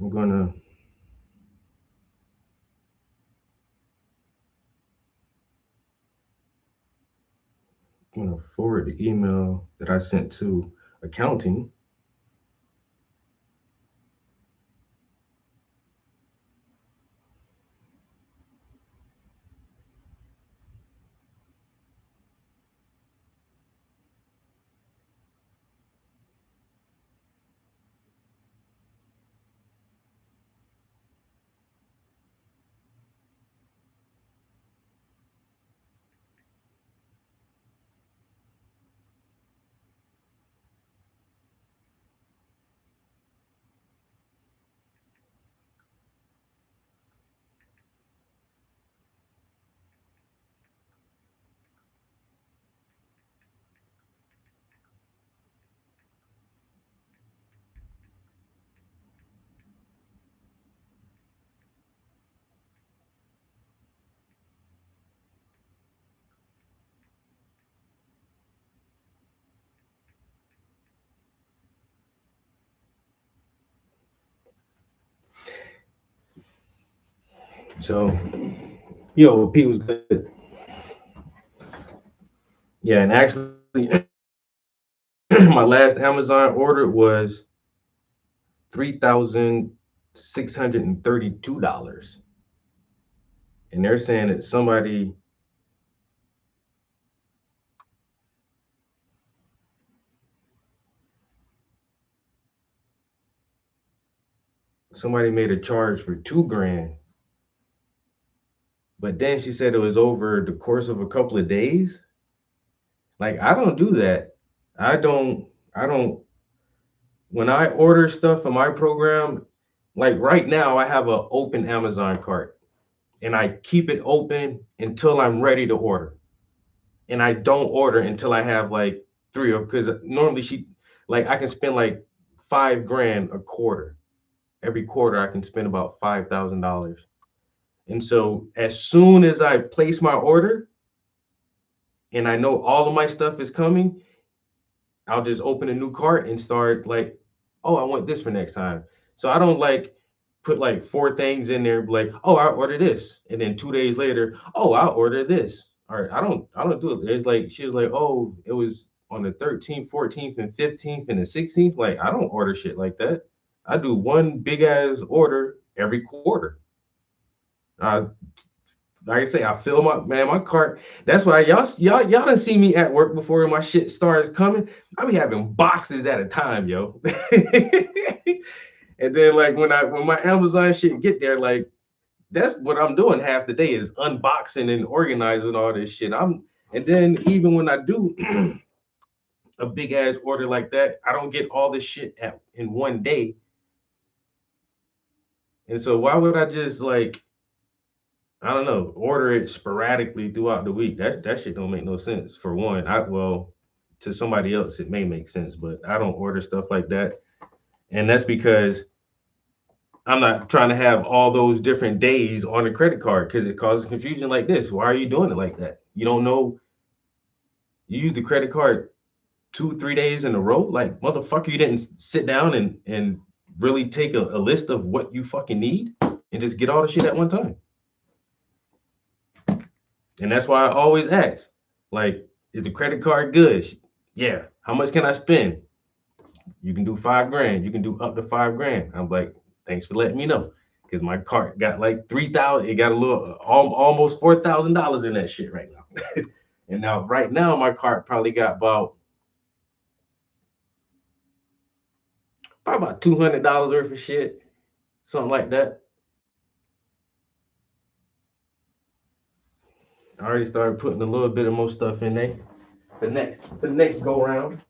I'm gonna forward the email that I sent to accounting. So, yo, P was good. Yeah, and actually, my last Amazon order was $3,632, and they're saying that somebody made a charge for 2 grand, but then she said it was over the course of a couple of days. Like I don't do that. I don't. I don't. When I order stuff for my program, like right now, I have an open Amazon cart, and I keep it open until I'm ready to order. And I don't order until I have like three of because normally like I can spend like 5 grand a quarter. Every quarter I can spend about $5,000. And so as soon as I place my order and I know all of my stuff is coming, I'll just open a new cart and start like, oh, I want this for next time. So I don't like put like four things in there, like, oh, I order this, and then 2 days later, oh, I'll order this. All right, I don't do it. It's like she was like, oh, it was on the 13th, 14th, and 15th, and the 16th. Like I don't order shit like that. I do one big ass order every quarter. Uh, like I say, I fill my cart. That's why y'all done see me at work before my shit starts coming. I be having boxes at a time, yo. And then like when my Amazon shit get there, like that's what I'm doing half the day is unboxing and organizing all this shit. And then even when I do a big ass order like that, I don't get all this shit in one day. And so why would I just like I don't know, order it sporadically throughout the week? That shit don't make no sense. For one, to somebody else it may make sense, but I don't order stuff like that. And that's because I'm not trying to have all those different days on a credit card because it causes confusion like this. Why are you doing it like that? You don't know you use the credit card 2, 3 days in a row. Like motherfucker, you didn't sit down and really take a list of what you fucking need and just get all the shit at one time. And that's why I always ask, like, is the credit card good? Yeah. How much can I spend? You can do 5 grand. You can do up to 5 grand. I'm like, thanks for letting me know. Because my cart got like 3,000. It got a little almost $4,000 in that shit right now. And now right now my cart probably got probably about $200 worth of shit. Something like that. I already started putting a little bit of more stuff in there. The next go round.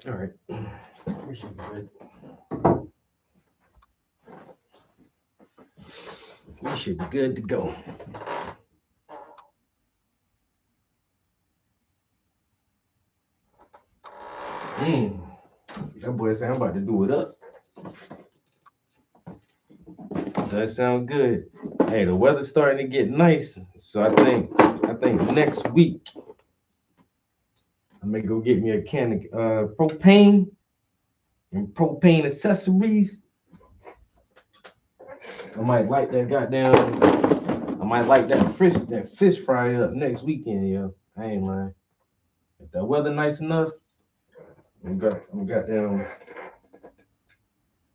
All right. We should be good. We should be good to go. That boy said I'm about to do it up. That sound good. Hey, the weather's starting to get nice, so I think next week I'm gonna go get me a can of propane and propane accessories. I might light that fish fry up next weekend, yo. I ain't lying. If that weather nice enough, I'm goddamn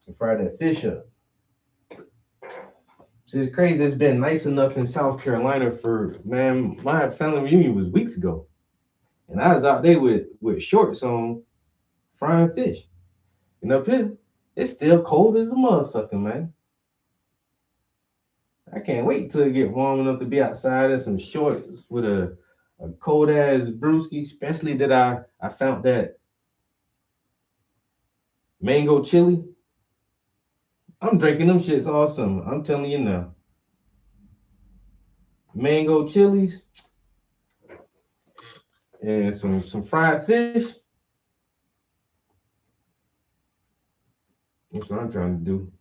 to fry that fish up. It's crazy. It's been nice enough in South Carolina for, man, my family reunion was weeks ago. And I was out there with shorts on frying fish. And up here, it's still cold as a motherfucker, man. I can't wait till it get warm enough to be outside in some shorts with a cold ass brewski, especially that I found that mango chili. I'm drinking them shits all summer. I'm telling you now. Mango chilies and some fried fish. That's what I'm trying to do.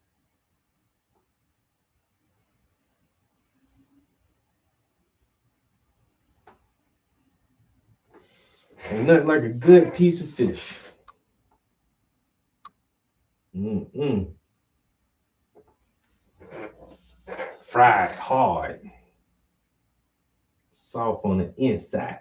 Ain't nothing like a good piece of fish. Mm-mm. Fried hard. Soft on the inside.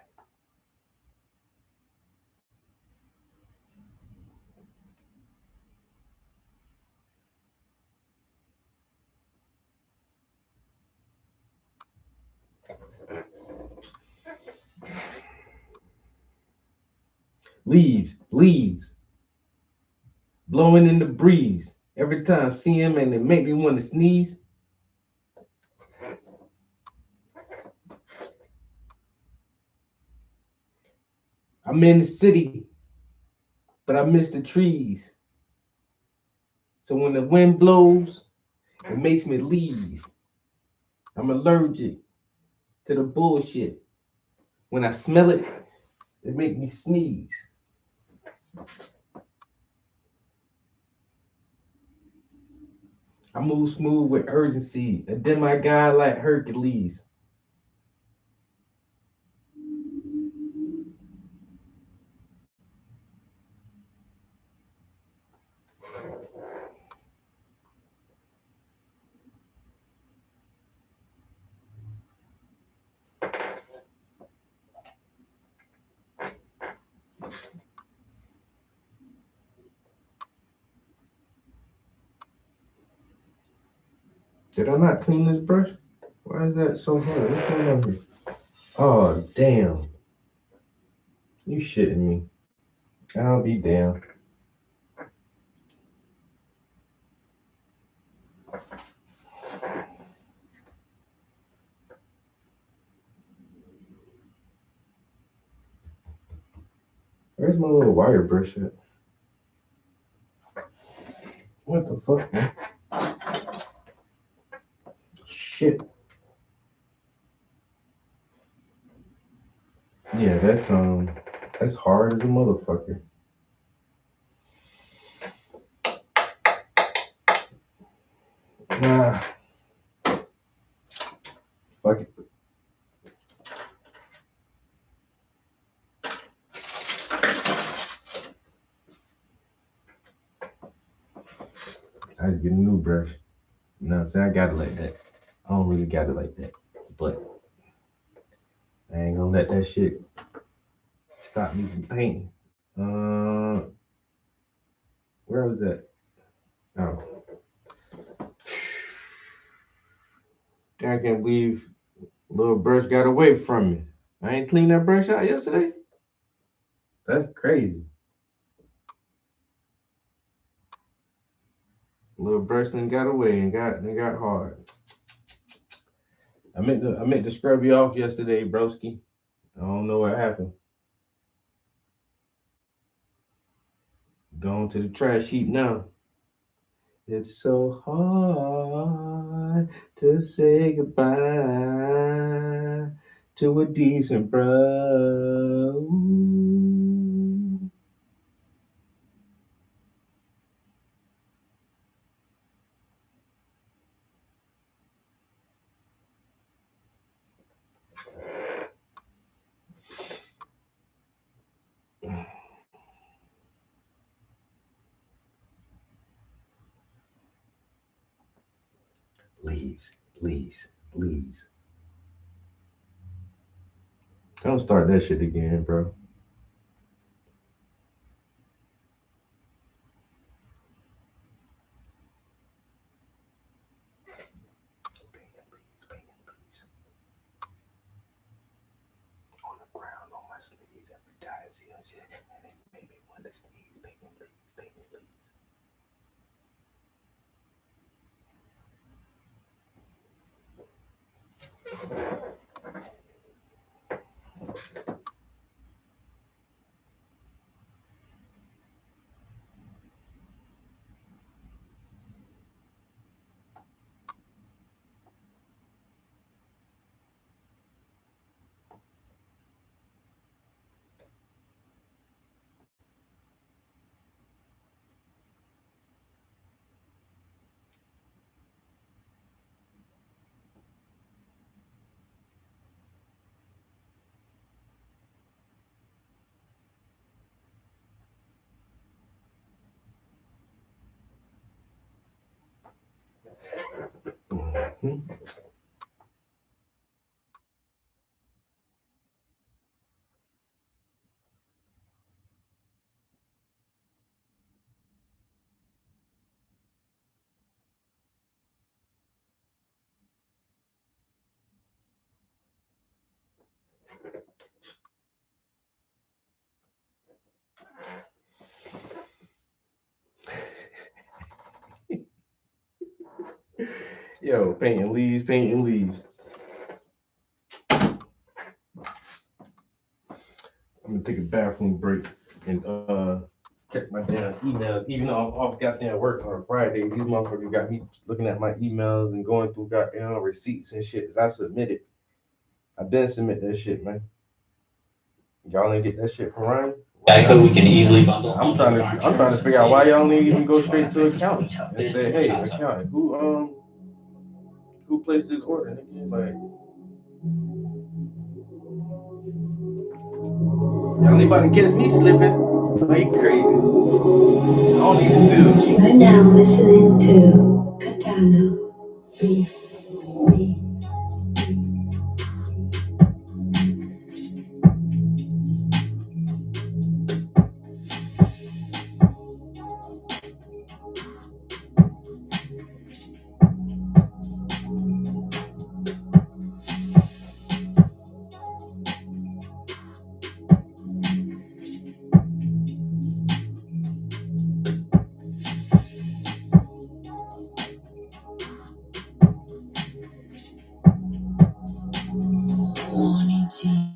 Leaves blowing in the breeze. Every time I see him and it make me want to sneeze. I'm in the city, but I miss the trees. So when the wind blows, it makes me leave. I'm allergic to the bullshit. When I smell it, it makes me sneeze. I move smooth with urgency, a demigod like Hercules. Did I not clean this brush? Why is that so hard? What's going on here? Oh, damn. You shitting me. I'll be damned. Where's my little wire brush at? What the fuck, man? Shit. Yeah, that's hard as a motherfucker. Nah. Fuck it. I just get a new brush. You know what I'm saying? I got it like that. I don't really got it like that. But I ain't gonna let that shit stop me from painting. Where was that? Oh. I can't believe little brush got away from me. I ain't cleaned that brush out yesterday. That's crazy. Little brush then got away and got hard. I meant to scrub you off yesterday, broski. I don't know what happened. Going to the trash heap now. It's so hard to say goodbye to a decent bro. Leaves. Don't start that shit again, bro. On the ground, on my sleeves, advertising and shit. And it made me want to sneeze. Painting leaves. Mhm. Yo, painting leaves. I'm gonna take a bathroom break and check my damn emails. Even though I'm off goddamn work on a Friday, these motherfuckers got me looking at my emails and going through goddamn receipts and shit that I submitted. I didn't submit that shit, man. Y'all didn't get that shit from Ryan? Geico, we can easily bundle. I'm trying to figure out why y'all didn't even go straight to accountant and say, hey, accountant, who placed this order? Nigga? Like, y'all ain't about to catch me slipping. Like crazy. I don't even do. You're now listening to Katana. Breathe. Morning tea.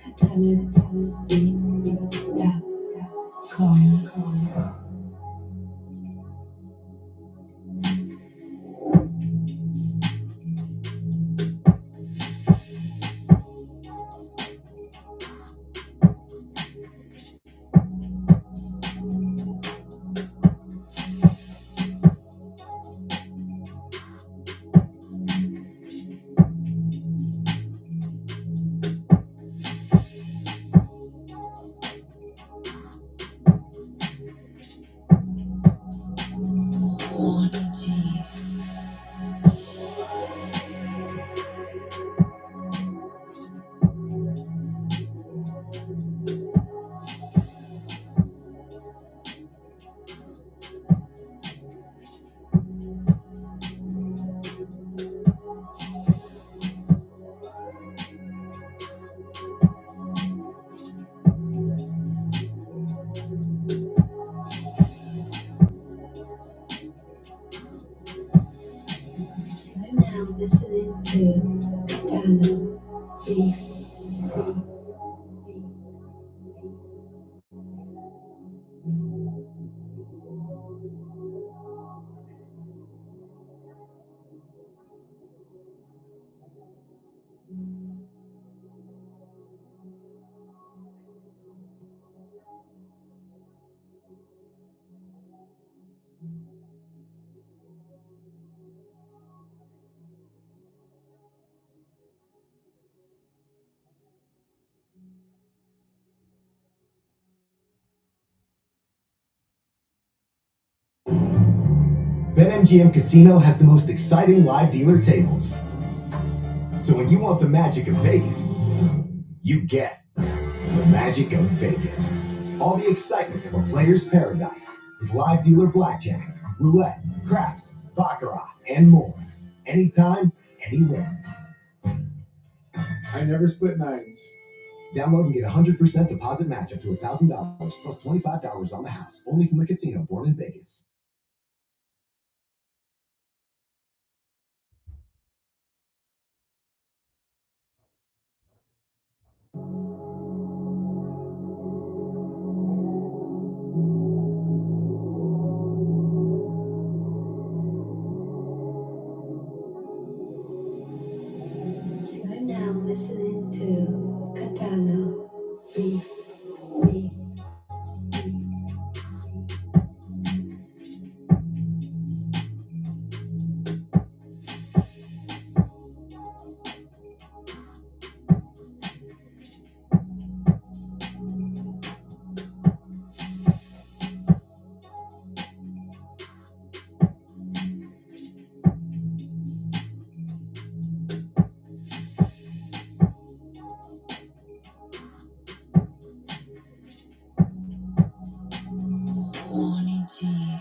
Katana.com. to Katana Beef. BetMGM Casino has the most exciting live dealer tables. So when you want the magic of Vegas, you get the magic of Vegas. All the excitement of a player's paradise with live dealer blackjack, roulette, craps, baccarat, and more. Anytime, anywhere. I never split nines. Download and get 100% deposit match up to $1,000 plus $25 on the house. Only from the casino born in Vegas. You're now listening to Katana Beef. Lonnie G.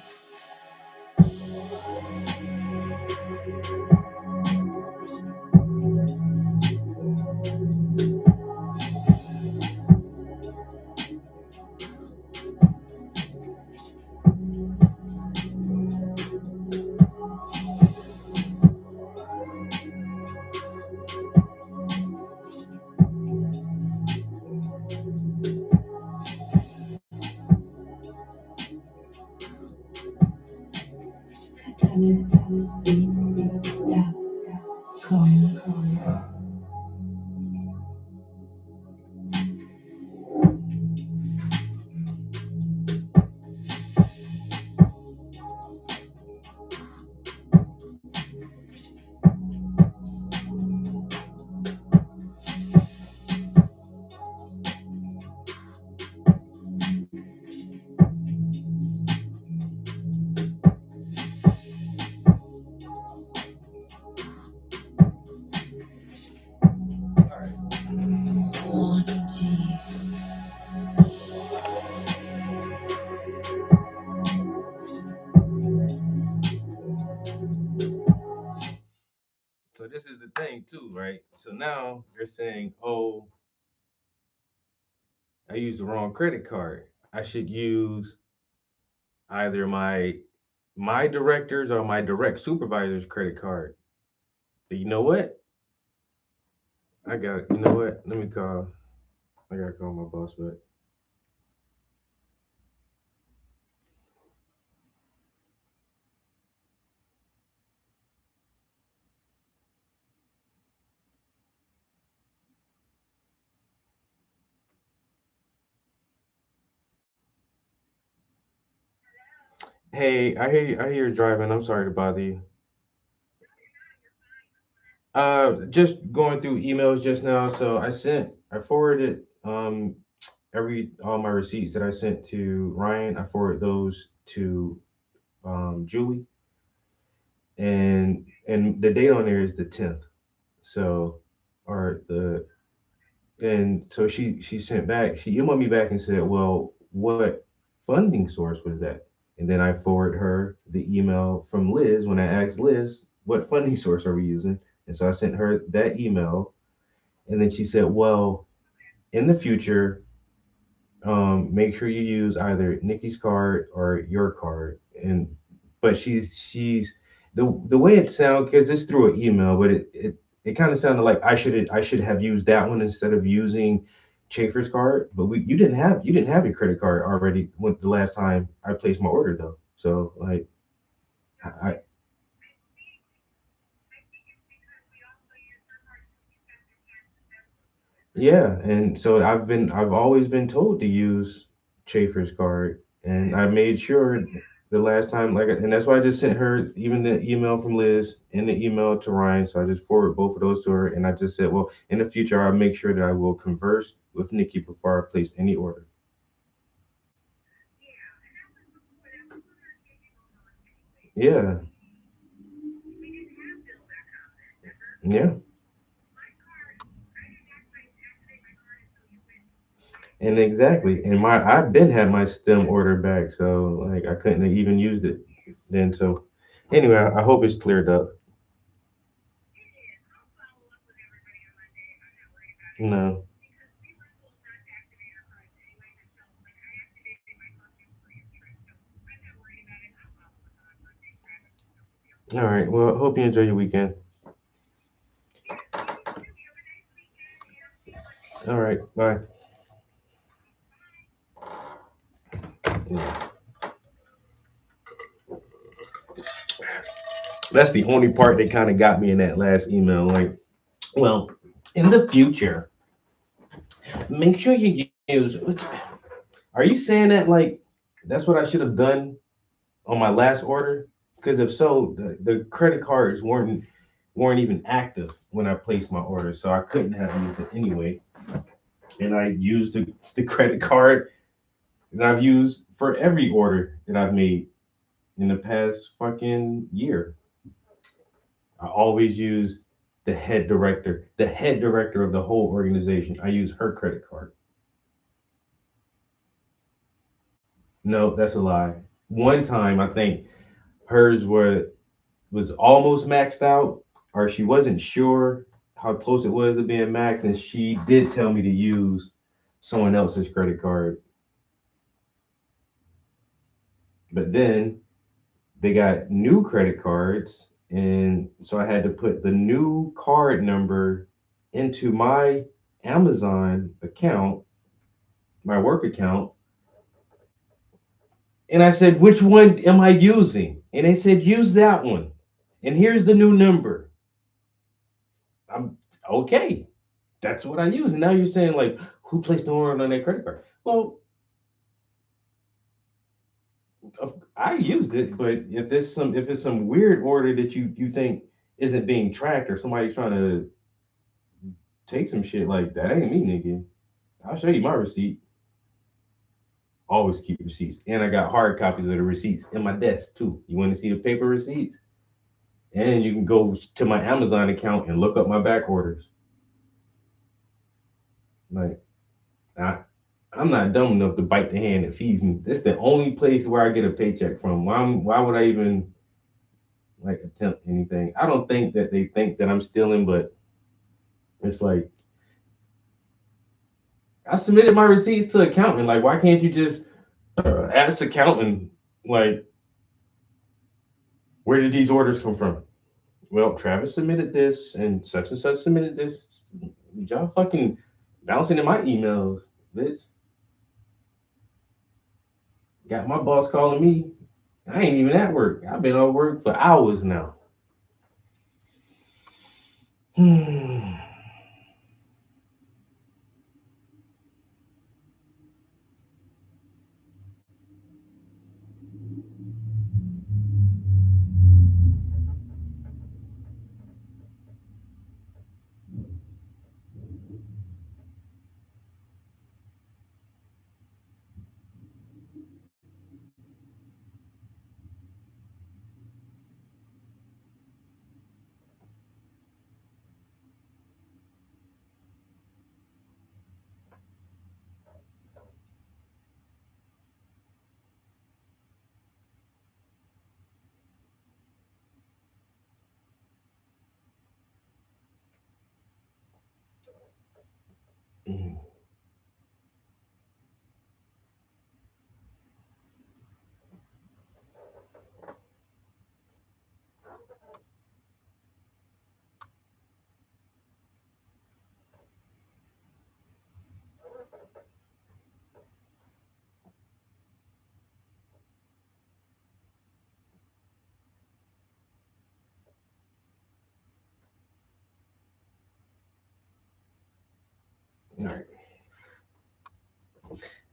KatanaBeef.com. Lonnie G. So this is the thing too, right? So now you're saying, oh, I used the wrong credit card. I should use either my director's or my direct supervisor's credit card. But you know what? You know what? Let me call. I gotta call my boss back. Hey, I hear you're driving. I'm sorry to bother you. Just going through emails just now. So I forwarded all my receipts that I sent to Ryan. I forwarded those to Julie, and the date on there is the 10th. So, or the and so she sent back. She emailed me back and said, "Well, what funding source was that?" And then I forwarded her the email from Liz when I asked Liz, "What funding source are we using?" And so I sent her that email, and then she said, "Well, in the future, make sure you use either Nikki's card or your card." And but she's the way it sounds because it's through an email, but it kind of sounded like I should have used that one instead of using Chafer's card. But you didn't have your credit card already when the last time I placed my order though. So like I yeah, and so I've always been told to use Chafer's card, and I made sure the last time and that's why I just sent her even the email from Liz and the email to Ryan. So I just forwarded both of those to her, and I just said, well, in the future I'll make sure that I will converse with Nikki before I place any order. Yeah, yeah, and exactly, and I've been had my stem order back, so like I couldn't have even used it then. So anyway, I hope it's cleared up. No. All right. Well, hope you enjoy your weekend. All right. Bye. Yeah. That's the only part that kind of got me in that last email. Like, well, in the future, make sure you use. Are you saying that like that's what I should have done on my last order? Because if so, the credit cards weren't even active when I placed my order, so I couldn't have used it anyway. And I used the credit card that I've used for every order that I've made in the past fucking year. I always use the head director of the whole organization. I use her credit card. No, that's a lie. One time, I think hers was almost maxed out, or she wasn't sure how close it was to being maxed, and she did tell me to use someone else's credit card. But then they got new credit cards, and so I had to put the new card number into my Amazon account, my work account, and I said, which one am I using? And they said, use that one, and here's the new number. I'm okay, that's what I use. And now you're saying like, who placed the order on that credit card? Well, I used it, but if it's some weird order that you think isn't being tracked, or somebody's trying to take some shit, like that ain't me, nigga. I'll show you my receipt. Always keep receipts. And I got hard copies of the receipts in my desk too. You want to see the paper receipts? And you can go to my Amazon account and look up my back orders. Like I I'm not dumb enough to bite the hand that feeds me. This is the only place where I get a paycheck from. Why would I even like attempt anything? I don't think that they think that I'm stealing, but it's like I submitted my receipts to accountant. Like, why can't you just ask accountant like where did these orders come from? Well, Travis submitted this and such submitted this. Y'all fucking bouncing in my emails, bitch. Got my boss calling me. I ain't even at work. I've been on work for hours now. Hmm.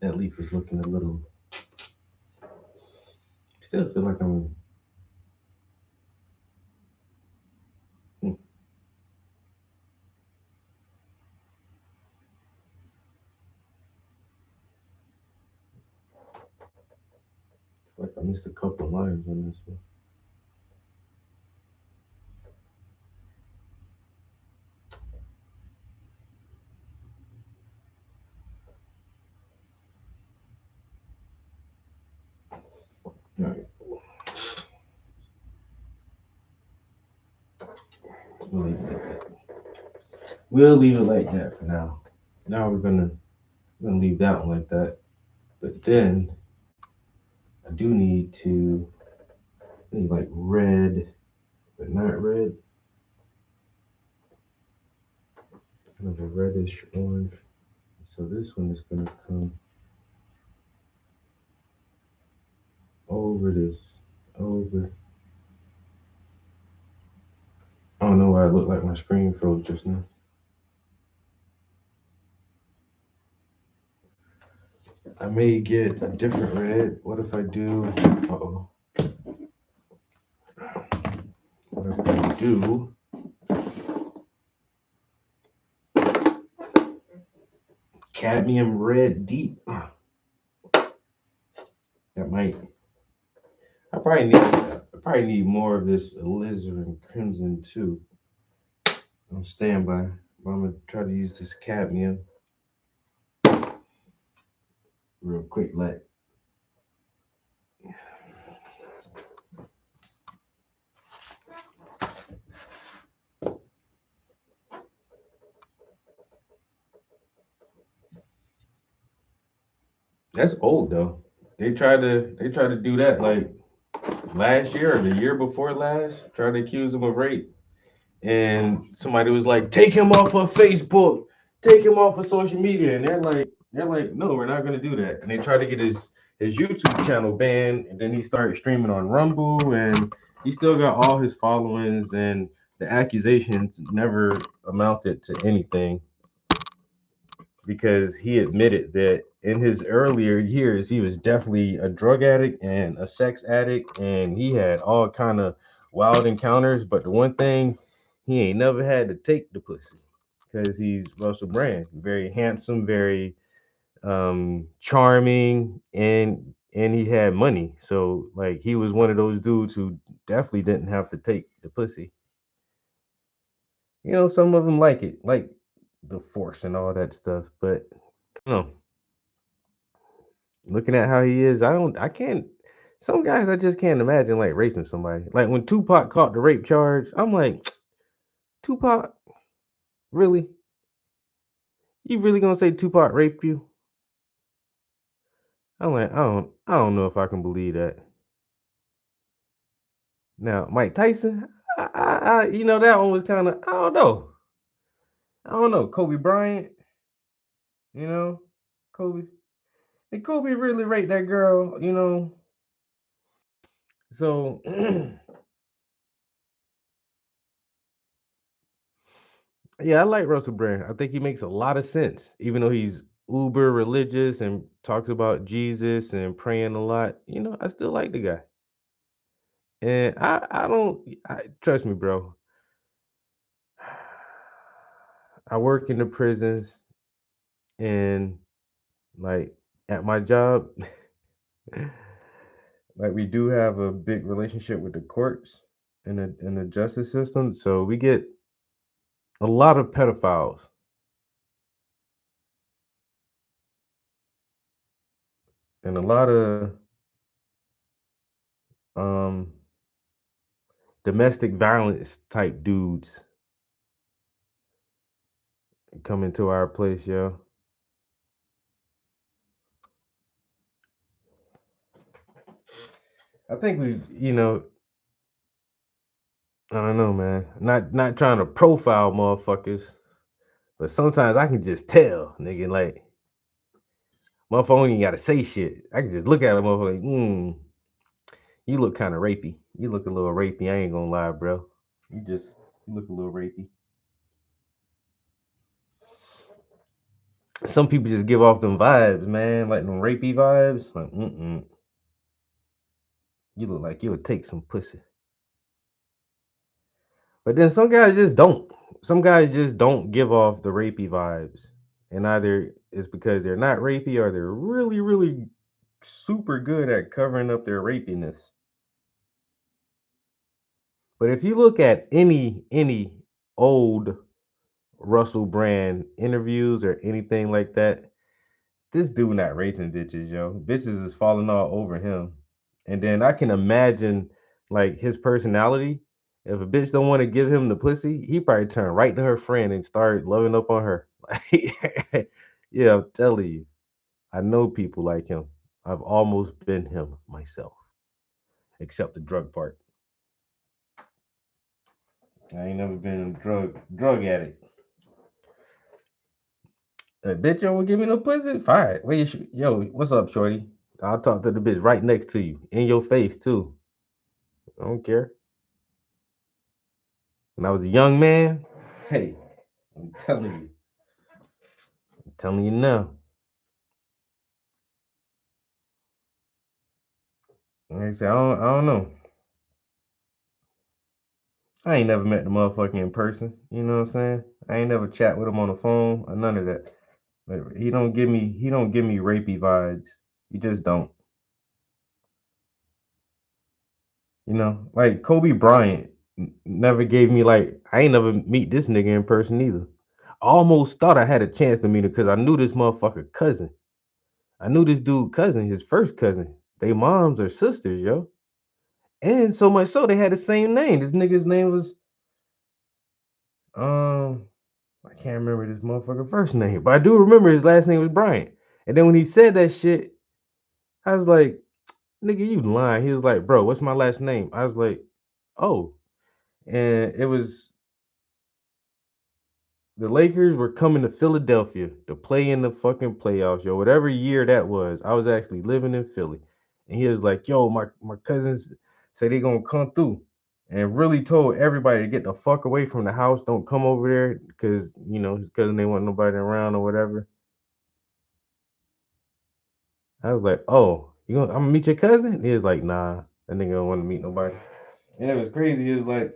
That leaf is looking a little. Still feel like I'm. Hmm, like I missed a couple of lines on this one. All right. We'll leave it like that. We'll leave it like that for now. Now we're gonna leave that one like that. But then I do need like red, but not red. Kind of a reddish orange. So this one is gonna come over this, over. I don't know why it looked like my screen froze just now. I may get a different red. What if I do? Uh-oh. What if I do cadmium red deep? That might. I probably need more of this alizarin crimson too. On standby. But I'm gonna try to use this cadmium real quick. Like that's old though. They tried to do that like last year or the year before last. Tried to accuse him of rape, and somebody was like, "Take him off of Facebook, take him off of social media," and they're like, "No, we're not gonna do that." And they tried to get his YouTube channel banned, and then he started streaming on Rumble, and he still got all his followings, and the accusations never amounted to anything because he admitted that in his earlier years he was definitely a drug addict and a sex addict, and he had all kind of wild encounters. But the one thing, he ain't never had to take the pussy because he's Russell Brand, very handsome, very charming, and he had money. So like he was one of those dudes who definitely didn't have to take the pussy. Some of them like it, like the force and all that stuff, but no. Looking at how he is, I can't. Some guys I just can't imagine like raping somebody. Like when Tupac caught the rape charge, I'm like, Tupac, really? You really gonna say Tupac raped you? I'm like, I don't know if I can believe that. Now, Mike Tyson, that one was kind of, I don't know. Kobe Bryant, you know, Kobe. Did Kobe really rape that girl? So yeah, I like Russell Brand. I think he makes a lot of sense, even though he's uber religious and talks about Jesus and praying a lot. I still like the guy, and I don't trust me, bro. I work in the prisons, and like at my job, like we do have a big relationship with the courts and the justice system, so we get a lot of pedophiles and a lot of um domestic violence type dudes come into our place, yo. I think I don't know, man. Not trying to profile motherfuckers, but sometimes I can just tell, nigga, like motherfucker ain't gotta say shit. I can just look at a motherfucker like, you look kind of rapey. You look a little rapey. I ain't gonna lie, bro. You look a little rapey. some people just give off them vibes, man, like them rapey vibes. Like, you look like you would take some pussy. But then some guys just don't. Some guys just don't give off the rapey vibes. And either it's because they're not rapey or they're really, really super good at covering up their rapiness. But if you look at any old Russell Brand interviews or anything like that, this dude not raping bitches, yo. Bitches is falling all over him. And then I can imagine like his personality. If a bitch don't want to give him the pussy, he probably turn right to her friend and start loving up on her. Like, yeah, I'm telling you. I know people like him. I've almost been him myself, except the drug part. I ain't never been a drug addict. Bitch, yo, will give me no pussy? Fine. Where you yo, what's up, shorty? I'll talk to the bitch right next to you, in your face too. I don't care. When I was a young man, hey, I'm telling you now. Like I said, I don't know. I ain't never met the motherfucker in person. You know what I'm saying? I ain't never chat with him on the phone or none of that. But he don't give me rapey vibes. He just don't. You know, like Kobe Bryant never gave me like I ain't never meet this nigga in person either. I almost thought I had a chance to meet him because I knew this motherfucker cousin. I knew this dude cousin, his first cousin. They moms are sisters, yo. And so much so they had the same name. This nigga's name was um I can't remember this motherfucker first name, but I do remember his last name was Bryant. And then when he said that shit, I was like, nigga, you lying. He was like, bro, what's my last name? I was like, oh. And it was the Lakers were coming to Philadelphia to play in the fucking playoffs, yo. Whatever year that was, I was actually living in Philly. And he was like, yo, my cousins say they gonna come through. And really told everybody to get the fuck away from the house. Don't come over there because, you know, his cousin they want nobody around or whatever. I was like, oh, I'm gonna meet your cousin? He was like, nah, that nigga don't want to meet nobody. And it was crazy. He was like,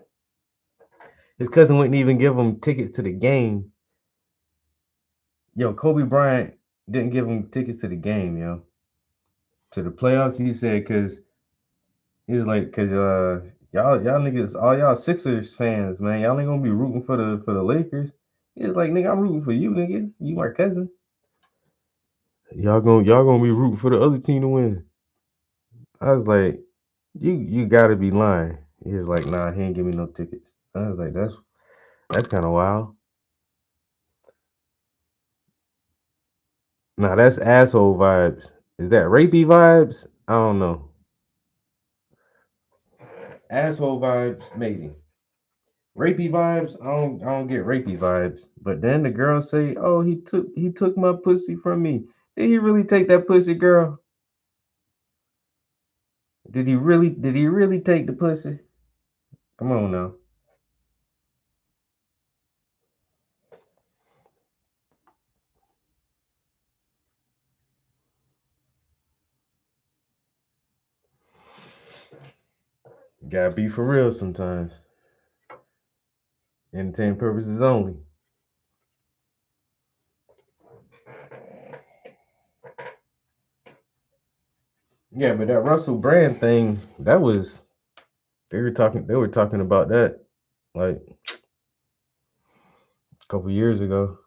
his cousin wouldn't even give him tickets to the game. Yo, Kobe Bryant didn't give him tickets to the game, yo. To the playoffs, he said, cause he's like, cause y'all niggas, all y'all Sixers fans, man, y'all ain't gonna be rooting for the Lakers. He's like, nigga, I'm rooting for you, nigga. You my cousin. Y'all gonna be rooting for the other team to win. I was like, you gotta be lying. He was like, nah, he ain't give me no tickets. I was like, that's kind of wild. Nah, that's asshole vibes. Is that rapey vibes? I don't know. Asshole vibes, maybe. Rapey vibes, I don't get rapey vibes. But then the girl say, "Oh, he took my pussy from me." Did he really take that pussy, girl? Did he really take the pussy? Come on now. You gotta be for real sometimes. Entertainment purposes only. Yeah, but that Russell Brand thing, that was they were talking about that like a couple years ago.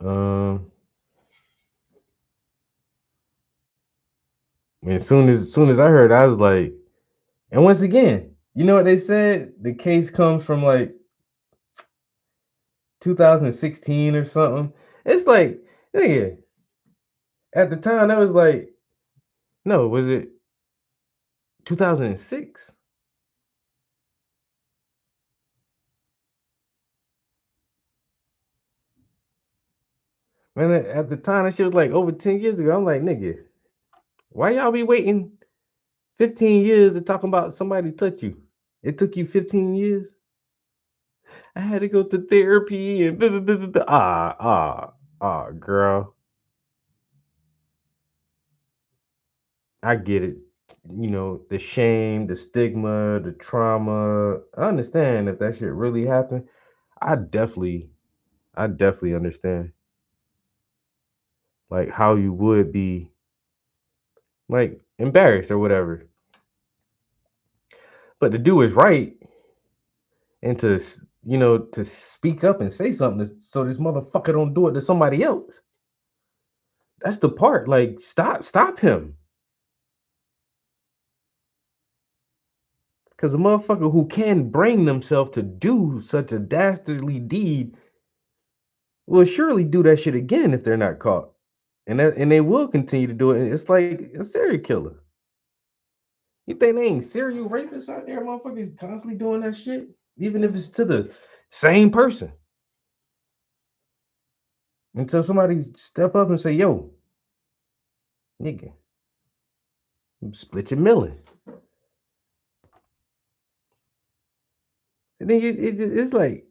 Um and as soon as I heard, I was like, and once again, you know what they said? The case comes from like 2016 or something. It's like, nigga, at the time that was like, no, was it 2006? Man, at the time that shit was like over 10 years ago. I'm like, nigga, why y'all be waiting 15 years to talk about somebody touch you? It took you 15 years? I had to go to therapy and girl. I get it. You know, the shame, the stigma, the trauma. I understand if that shit really happened. I definitely, I definitely understand. Like how you would be like embarrassed or whatever. But to do is right and to to speak up and say something so this motherfucker don't do it to somebody else. That's the part. Like stop him. Because a motherfucker who can bring themselves to do such a dastardly deed will surely do that shit again if they're not caught. And they will continue to do it. It's like a serial killer. You think they ain't serial rapists out there, motherfuckers constantly doing that shit? Even if it's to the same person. Until somebody step up and say, yo, nigga, split your million. And then it's like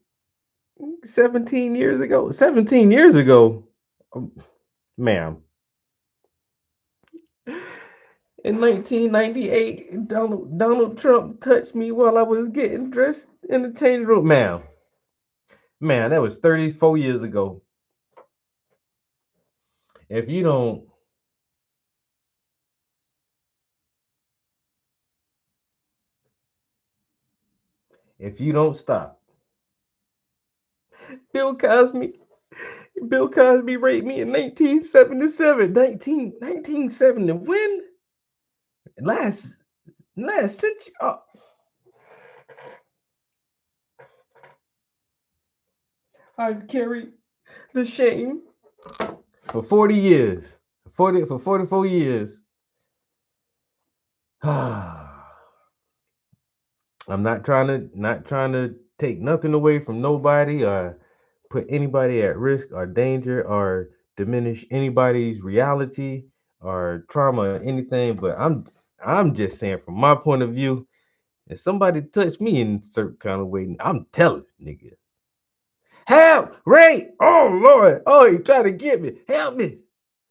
17 years ago. 17 years ago, um, ma'am. In 1998, Donald Trump touched me while I was getting dressed in the change room. Ma'am, man, that was 34 years ago. If you don't, if you don't stop, Bill Cosby, Bill Cosby raped me in 1977. 1970. When? Last century. Oh, I carried the shame for 40 years. 44 years. I'm not trying to take nothing away from nobody or put anybody at risk or danger or diminish anybody's reality or trauma or anything, but I'm just saying from my point of view, if somebody touch me in a certain kind of way, I'm telling nigga. Help! Ray! Oh Lord! Oh, he tried to get me. Help me!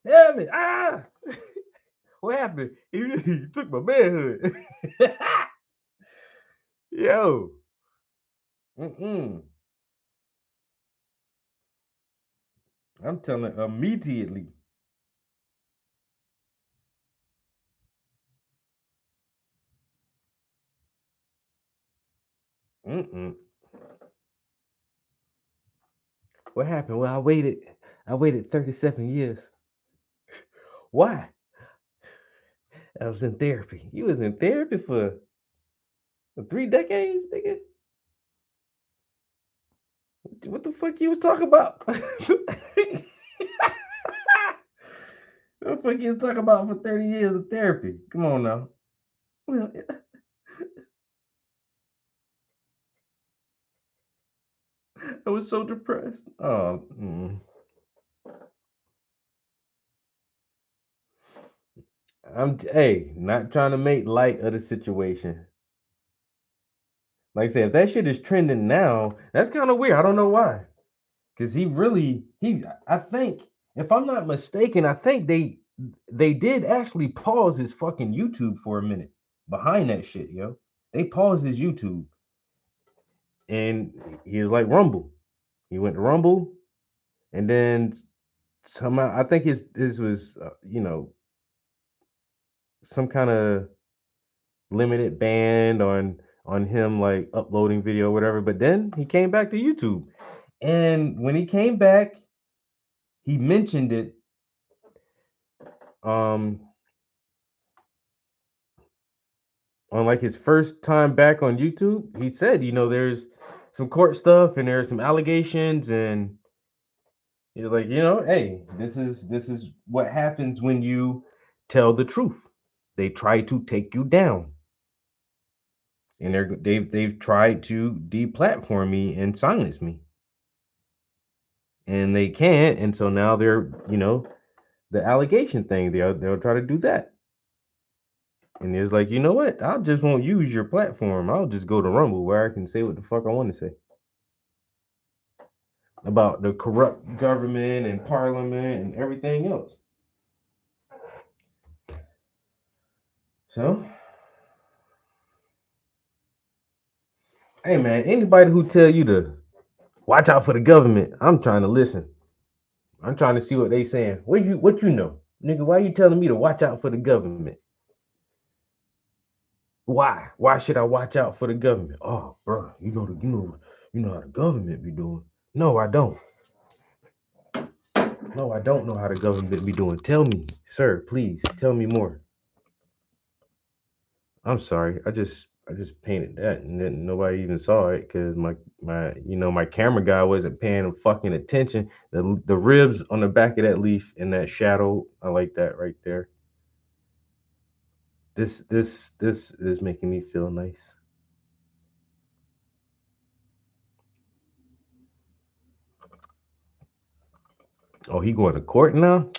Help me! Ah! What happened? He took my manhood. Yo. Mm-mm. I'm telling immediately. Mm-mm. What happened? Well, I waited 37 years. Why? I was in therapy. You was in therapy for 3 decades, nigga? What the fuck you was talking about? What the fuck you was talking about for 30 years of therapy? Come on now. Well, I was so depressed. Oh, hey, not trying to make light of the situation. Like I said, if that shit is trending now, that's kind of weird. I don't know why. Cause I think, if I'm not mistaken, I think they did actually pause his fucking YouTube for a minute behind that shit, yo. They paused his YouTube and he was like Rumble. He went to Rumble and then somehow I think his was some kind of limited ban on him like uploading video or whatever. But then he came back to YouTube, and when he came back, he mentioned it. Um, on like his first time back on YouTube, he said, there's some court stuff and there's some allegations, and he was like, hey, this is what happens when you tell the truth. They try to take you down, and they've tried to deplatform me and silence me, and they can't, and so now they're the allegation thing. They'll try to do that. And it's like, you know what? I just won't use your platform. I'll just go to Rumble where I can say what the fuck I want to say. about the corrupt government and parliament and everything else. So, hey man, anybody who tell you to watch out for the government, I'm trying to listen. I'm trying to see what they saying. What you know? Nigga, why you telling me to watch out for the government? Why? Why should I watch out for the government? Oh, bro, you know how the government be doing. No, I don't. No, I don't know how the government be doing. Tell me, sir, please tell me more. I'm sorry. I just painted that and then nobody even saw it because my camera guy wasn't paying fucking attention. The ribs on the back of that leaf and that shadow, I like that right there. This is making me feel nice. Oh, he going to court now?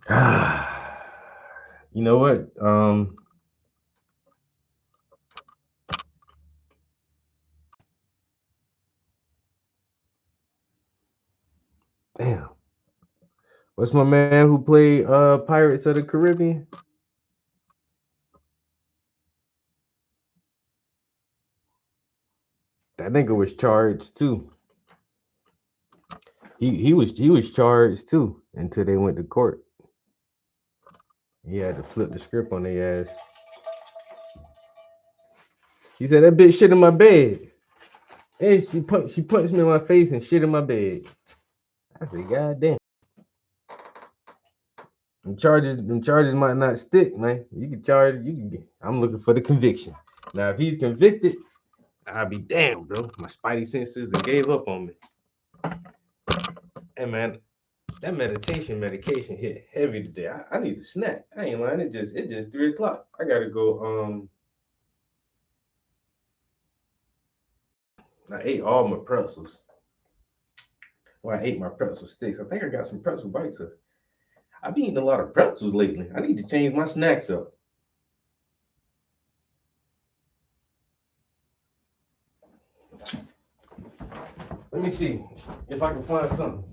Ah, you know what? Damn. What's my man who played Pirates of the Caribbean? That nigga was charged too. He was charged too until they went to court. He had to flip the script on their ass. She said that bitch shit in my bed. Hey, she punched me in my face and shit in my bed. I said, God damn. Them charges might not stick, man. You can charge. You can get. I'm looking for the conviction. Now, if he's convicted, I'll be damned, bro. My spidey senses that gave up on me. Hey, man, that medication hit heavy today. I need a snack. I ain't lying. It just 3 o'clock. I gotta go. I ate all my pretzels. Well, I ate my pretzel sticks. I think I got some pretzel bites. I've been eating a lot of pretzels lately. I need to change my snacks up. Let me see if I can find something.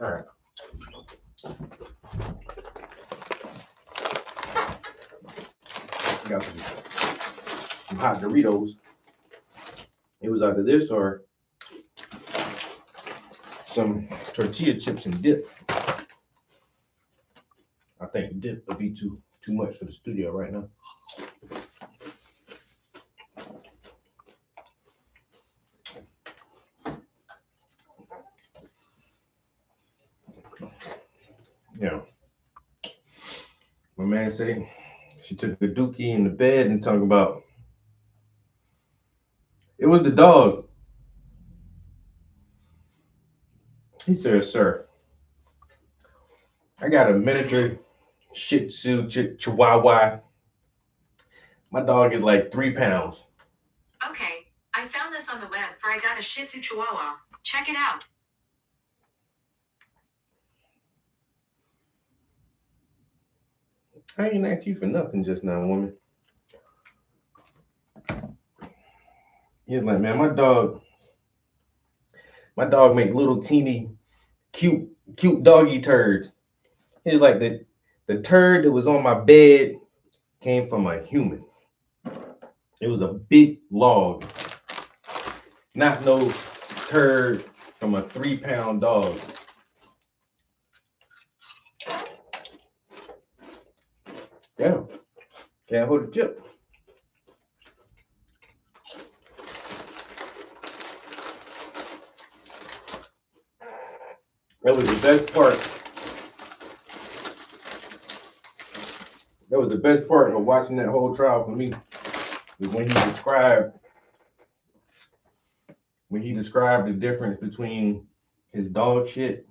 All right. I got some hot Doritos. It was either this or some tortilla chips and dip. I think dip would be too much for the studio right now. Yeah. My man said she took the dookie in the bed and talk about it was the dog. He said, "Sir, I got a miniature Shih Tzu Chihuahua. My dog is like 3 pounds." Okay, I found this on the web for I got a Shih Tzu Chihuahua. Check it out. I ain't asked you for nothing just now, woman. He's like, man, my dog make little teeny cute doggy turds. It's like the turd that was on my bed came from a human. It was a big log, not no turd from a 3-pound dog. Damn, can't hold a chip. That was the best part. That was the best part of watching that whole trial for me. Was when he described the difference between his dog shit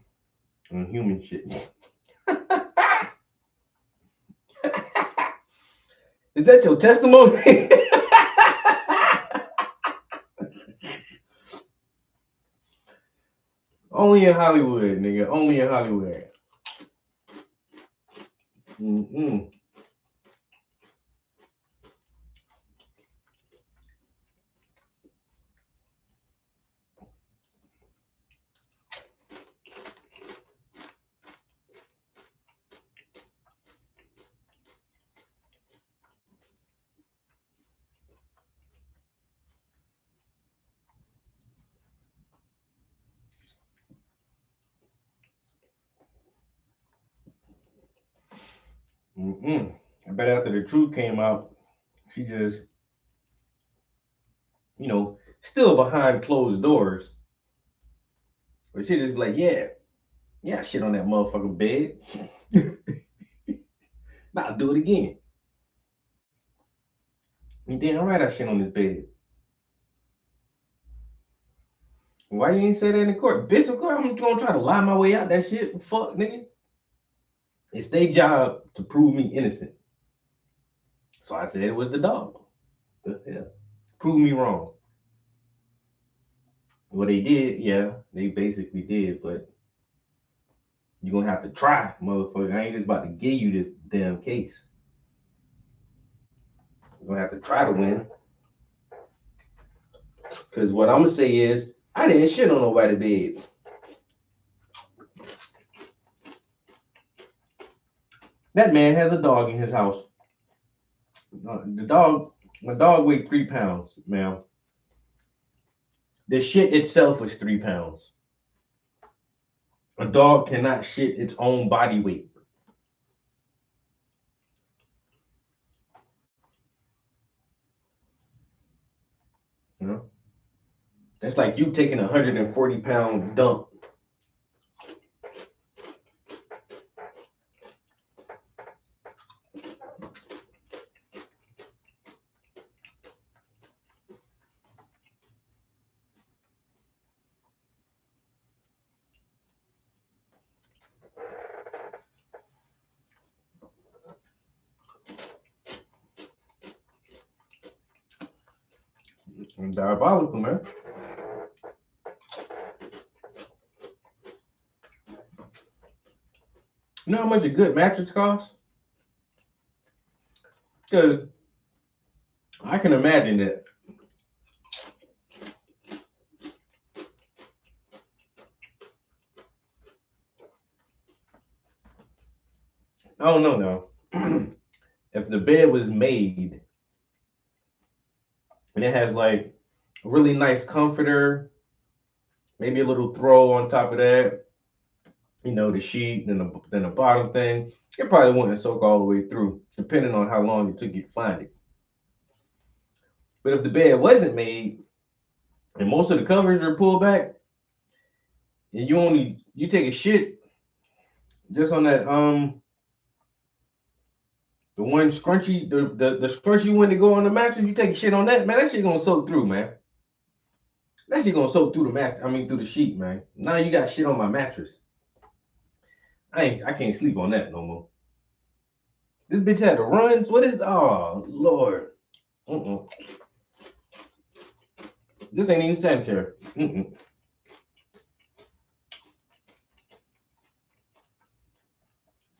and human shit. Is that your testimony? Only in Hollywood, nigga. Only in Hollywood. Mm-mm. Mm-mm. I bet after the truth came out, she just, still behind closed doors. But she just like, yeah, shit on that motherfucking bed. Now I'll do it again. You damn right I shit on this bed. Why you ain't say that in the court? Bitch, of course I'm gonna try to lie my way out that shit. Fuck, nigga. It's their job to prove me innocent. So I said it was the dog. The hell? Prove me wrong. Well, they did, yeah. They basically did, but you're gonna have to try, motherfucker. I ain't just about to give you this damn case. You're gonna have to try to win. Because what I'm gonna say is, I didn't shit on nobody's bed. That man has a dog in his house. My dog weighed 3 pounds, ma'am. The shit itself was 3 pounds. A dog cannot shit its own body weight. You know? That's like you taking a 140-pound dump. It's diabolical, man. You know how much a good mattress costs? Because I can imagine that. I don't know now. If the bed was made and it has like a really nice comforter, maybe a little throw on top of that, the sheet, then the bottom thing, it probably wouldn't soak all the way through, depending on how long it took you to find it. But if the bed wasn't made and most of the covers are pulled back, and you take a shit just on that the one scrunchy, the scrunchy one to go on the mattress, you take a shit on that, man, that shit gonna soak through, man. That shit gonna soak through the mattress, through the sheet, man. Now you got shit on my mattress. I can't sleep on that no more. This bitch had the runs. What is? Oh Lord. This ain't even sanitary. You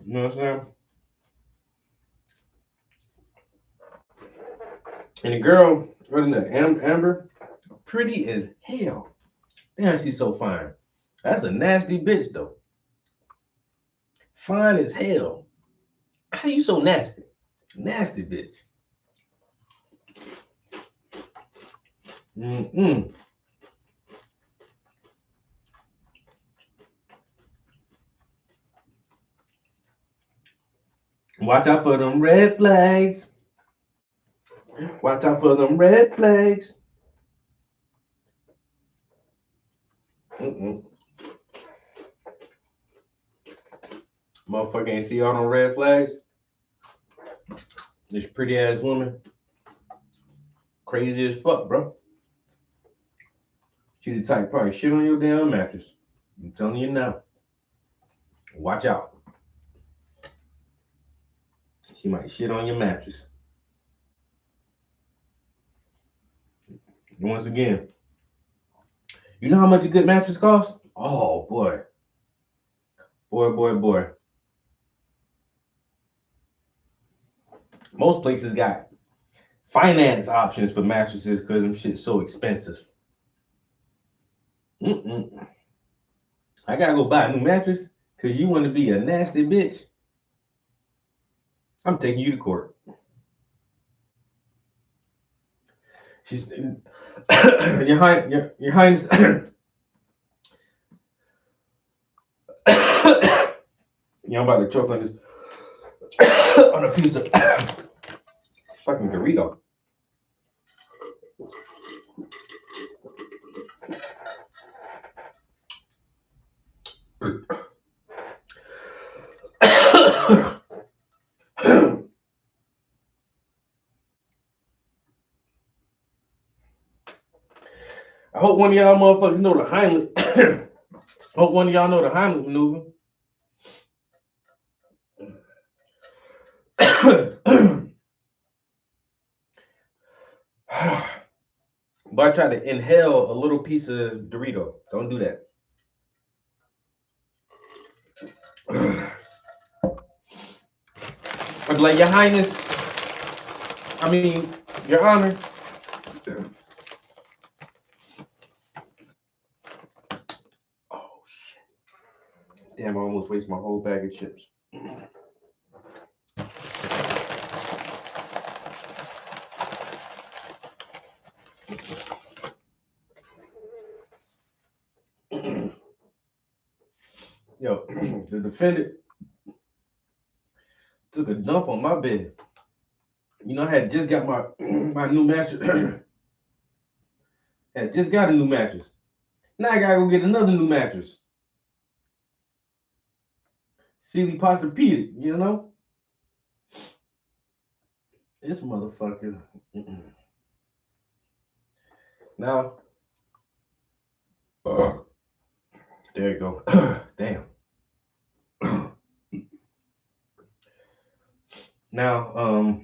know what I'm saying? And the girl, wasn't that Amber? Pretty as hell. Damn, she's so fine. That's a nasty bitch though. Fine as hell. How you so nasty? Nasty bitch. Mm-mm. Watch out for them red flags. Watch out for them red flags. Mm-mm. Motherfucker ain't see all them red flags. This pretty ass woman. Crazy as fuck, bro. She the type probably shit on your damn mattress. I'm telling you now. Watch out. She might shit on your mattress. Once again, you know how much a good mattress costs? Oh boy. Boy. Most places got finance options for mattresses because them shit's so expensive. Mm-mm. I gotta go buy a new mattress because you want to be a nasty bitch. I'm taking you to court. She's your highness. I'm about to choke on this on a piece of fucking Dorito. I hope one of y'all motherfuckers know the Heimlich. Hope one of y'all know the Heimlich maneuver. But I try to inhale a little piece of Dorito. Don't do that. I'd be like, Your Highness, Your Honor. Oh, shit. Damn, I almost wasted my whole bag of chips. Yo, the defendant took a dump on my bed. You know, I had just got my new mattress. Had just got a new mattress. Now I gotta go get another new mattress. Silly Posturepedic, you know? This motherfucker. Now, there you go. Damn. Now,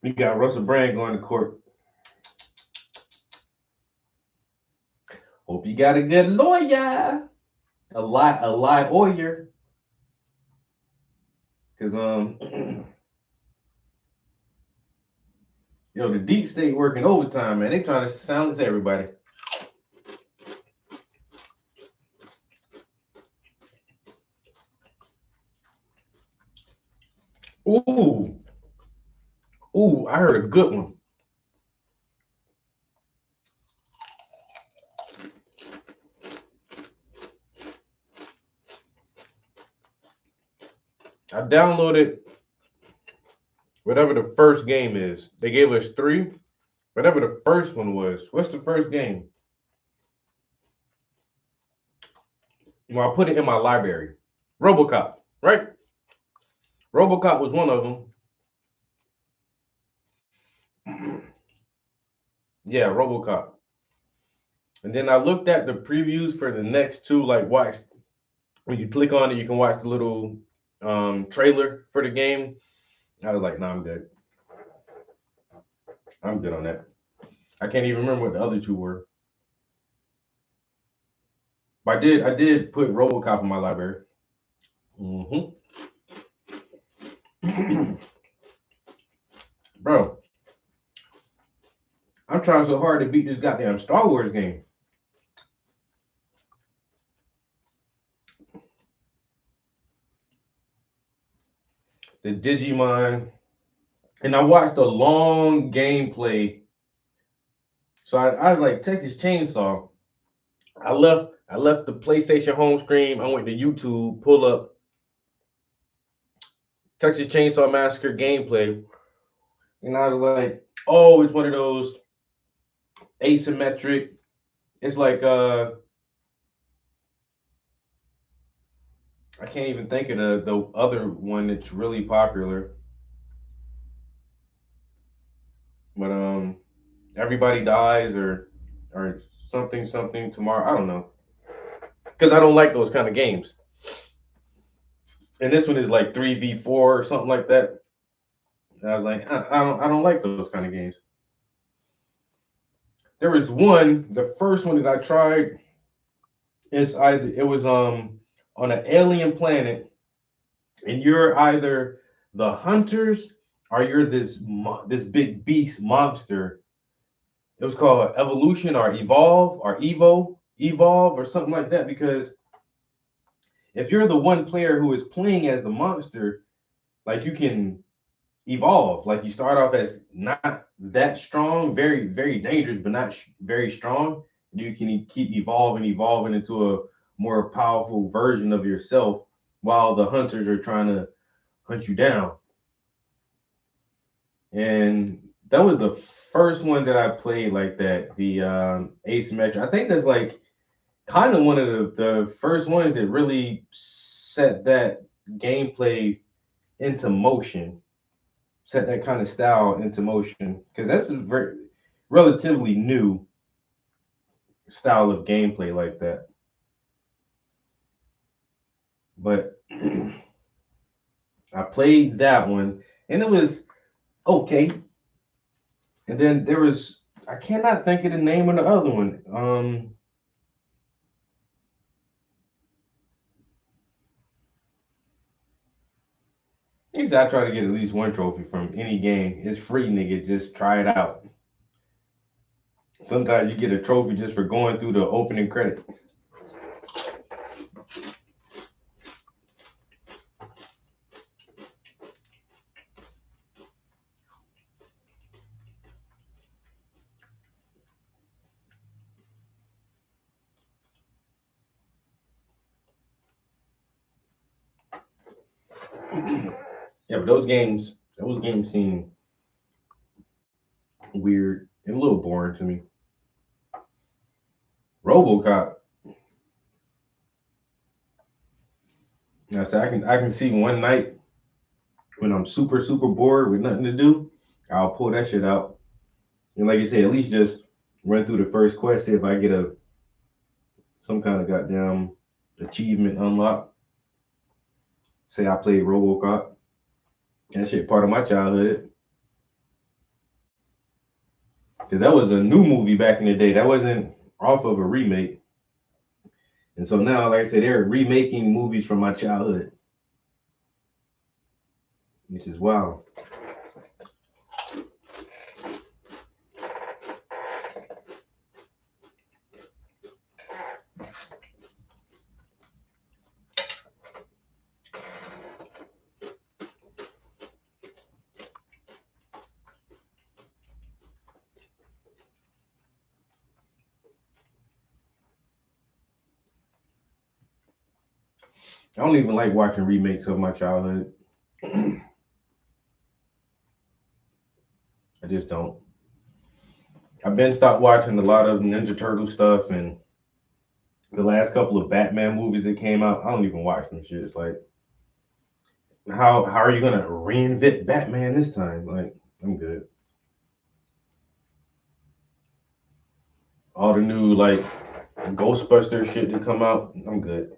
we got Russell Brand going to court. Hope you got a good lawyer. A lawyer. Cause yo, the deep state working overtime, man. They trying to silence everybody. Ooh, I heard a good one. I downloaded whatever the first game is. They gave us 3. Whatever the first one was. What's the first game? Well, I put it in my library. RoboCop, right? RoboCop was one of them. Yeah, RoboCop. And then I looked at the previews for the next 2, like watch. When you click on it, you can watch the little trailer for the game. I was like, nah, I'm good. I'm good on that. I can't even remember what the other 2 were. But I did put RoboCop in my library. Bro, I'm trying so hard to beat this goddamn Star Wars game. the Digimon, and I watched a long gameplay. So I like Texas Chainsaw. I left the PlayStation home screen. I went to YouTube, pull up Texas Chainsaw Massacre gameplay, and I was like, oh, it's one of those asymmetric. It's like I can't even think of the other one that's really popular. But everybody dies or something tomorrow. I don't know. Because I don't like those kind of games. And this one is like 3v4 or something like that. And I was like, I don't like those kind of games. There was one, the first one that I tried is either it was on an alien planet, and you're either the hunters or you're this big beast monster. It was called Evolution or Evolve or something like that. Because if you're the one player who is playing as the monster, like you can evolve. Like you start off as not that strong, very very dangerous, but not very strong. You can keep evolving into a more powerful version of yourself while the hunters are trying to hunt you down. And that was the first one that I played like that. The asymmetric. I think that's like kind of one of the first ones that really set that gameplay into motion, set that kind of style into motion, because that's a very relatively new style of gameplay like that. But I played that one and it was okay. And then there was I cannot think of the name of the other one. I try to get at least one trophy from any game. It's free, nigga. Just try it out. Sometimes you get a trophy just for going through the opening credit. Yeah, but those games seem weird and a little boring to me. RoboCop. I said I can see one night when I'm super bored with nothing to do, I'll pull that shit out. And like you say, at least just run through the first quest, see if I get a some kind of goddamn achievement unlocked. Say I played RoboCop. That shit part of my childhood. Cause that was a new movie back in the day. That wasn't off of a remake. And so now, like I said, they're remaking movies from my childhood, which is wild. I don't even like watching remakes of my childhood. I just don't. I've been stopped watching a lot of Ninja Turtle stuff and the last couple of Batman movies that came out. I don't even watch them shit. It's like, how are you gonna reinvent Batman this time? Like, I'm good. All the new like Ghostbuster shit that come out, I'm good.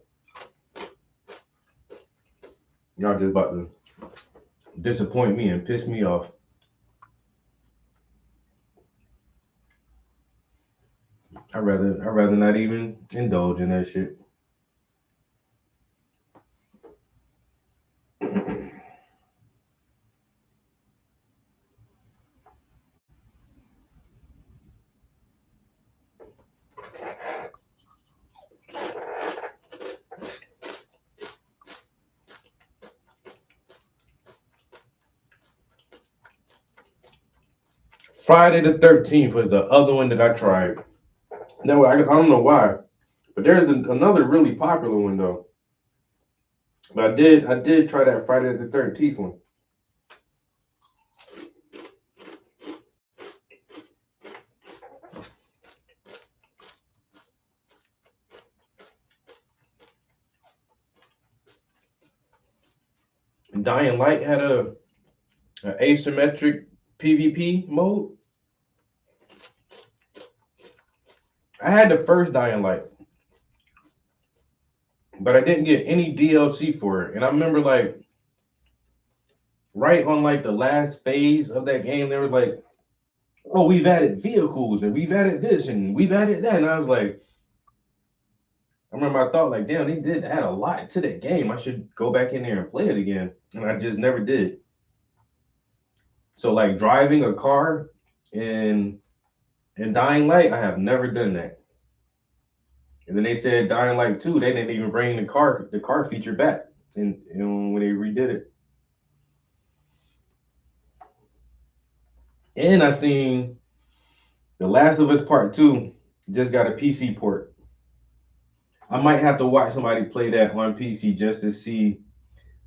Y'all just about to disappoint me and piss me off. I'd rather not even indulge in that shit. Friday the 13th was the other one that I tried. No, I don't know why, but there's another really popular one though. But I did try that Friday the 13th one. And Dying Light had a asymmetric PvP mode. I had the first Dying Light, but I didn't get any DLC for it. And I remember like right on like the last phase of that game, they were like, "Oh, we've added vehicles and we've added this and we've added that," and I was like, I remember I thought like, damn, they did add a lot to that game. I should go back in there and play it again, and I just never did. So like driving a car in Dying Light, I have never done that. And then they said Dying Light 2, they didn't even bring the car feature back and when they redid it. And I seen The Last of Us Part 2 just got a PC port. I might have to watch somebody play that on PC just to see.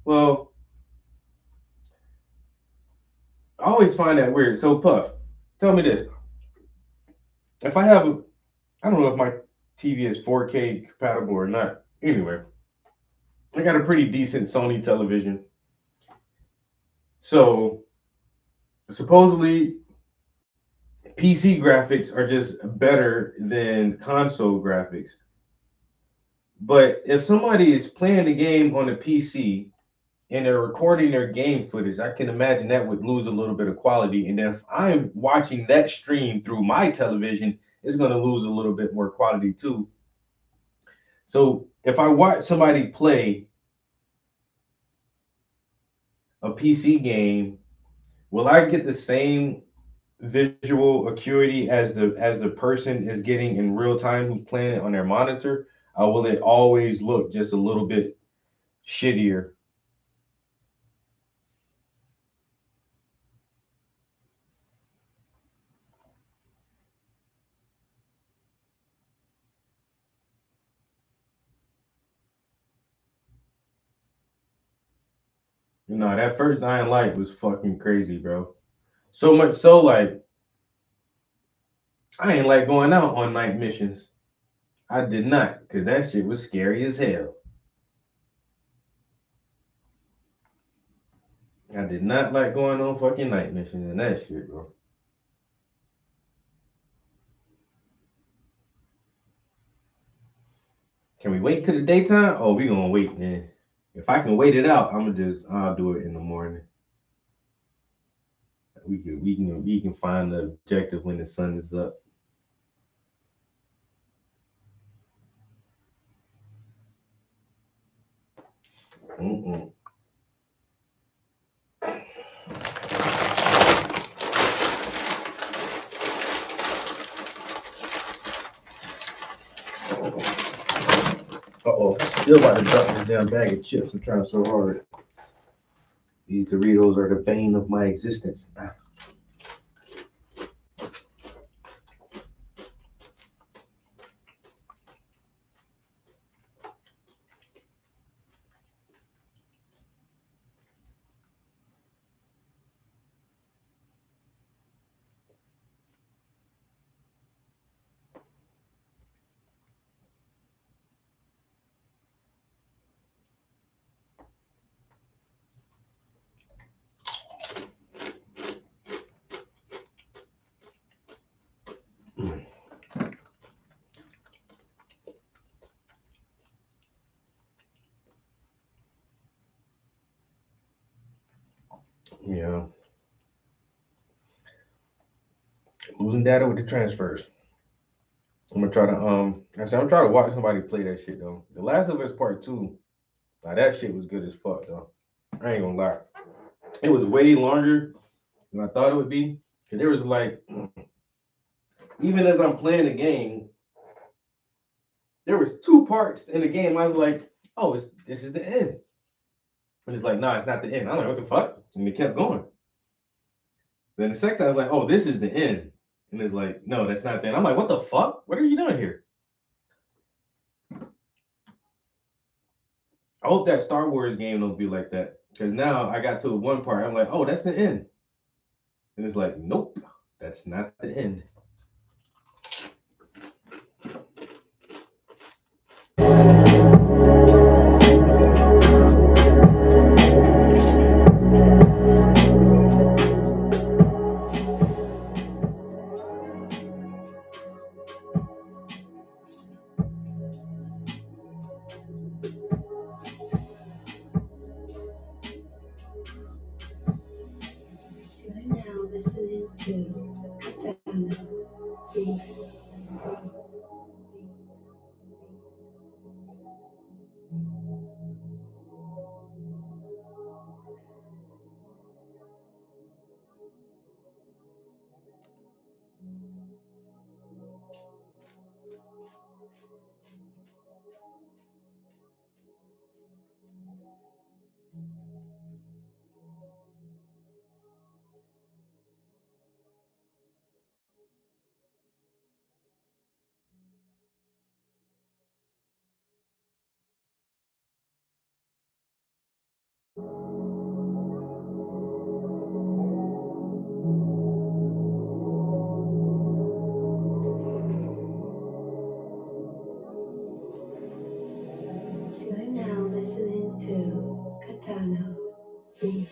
Well, I always find that weird. So Puff, tell me this. If I have I don't know if my TV is 4K compatible or not. Anyway, I got a pretty decent Sony television. So supposedly PC graphics are just better than console graphics. But if somebody is playing the game on a PC and they're recording their game footage, I can imagine that would lose a little bit of quality. And if I'm watching that stream through my television, it's going to lose a little bit more quality too. So if I watch somebody play a PC game, will I get the same visual acuity as the person is getting in real time who's playing it on their monitor? Or will it always look just a little bit shittier? You know, that first Dying Light was fucking crazy, bro. So much so, like, I ain't like going out on night missions. I did not, because that shit was scary as hell. I did not like going on fucking night missions and that shit, bro. Can we wait till the daytime? Oh, we gonna wait, man. If I can wait it out, I'll do it in the morning. We can find the objective when the sun is up. Mm-mm. Uh-oh, still about to drop this damn bag of chips. I'm trying so hard. These Doritos are the bane of my existence. Yeah. Losing data with the transfers. I'm gonna try to I'm trying to watch somebody play that shit though. The Last of Us Part 2, now that shit was good as fuck though. I ain't gonna lie. It was way longer than I thought it would be. Cause there was like, even as I'm playing the game, there was 2 parts in the game. I was like, oh, this is the end. And it's like, nah, it's not the end. I'm like, what the fuck? And it kept going. Then the second time I was like, oh, this is the end. And it's like, no, that's not the end. I'm like, what the fuck? What are you doing here? I hope that Star Wars game don't be like that. Because now I got to one part, I'm like, oh, that's the end. And it's like, nope, that's not the end. You're now listening to Katana Free. You're now listening to Katana Free.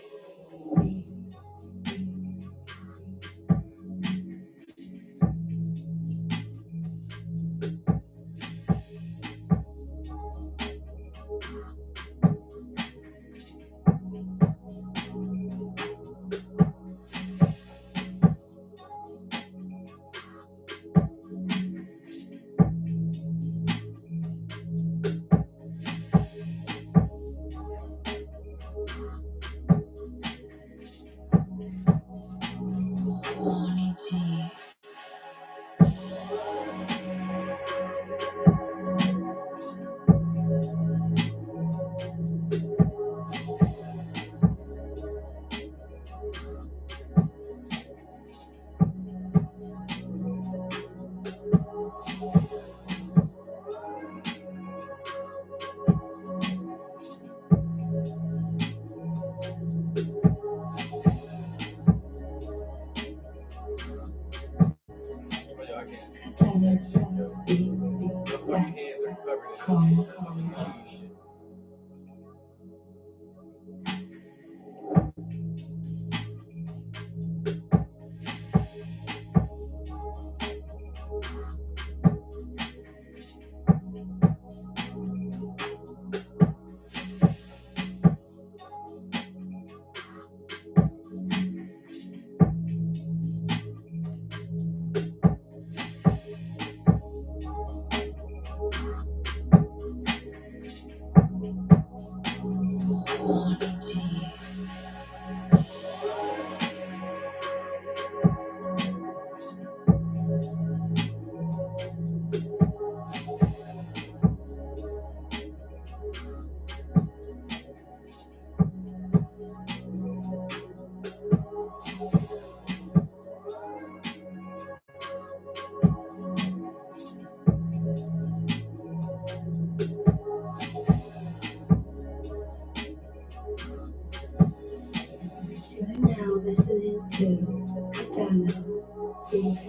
Katana Free.com. You're now listening to Katana Free.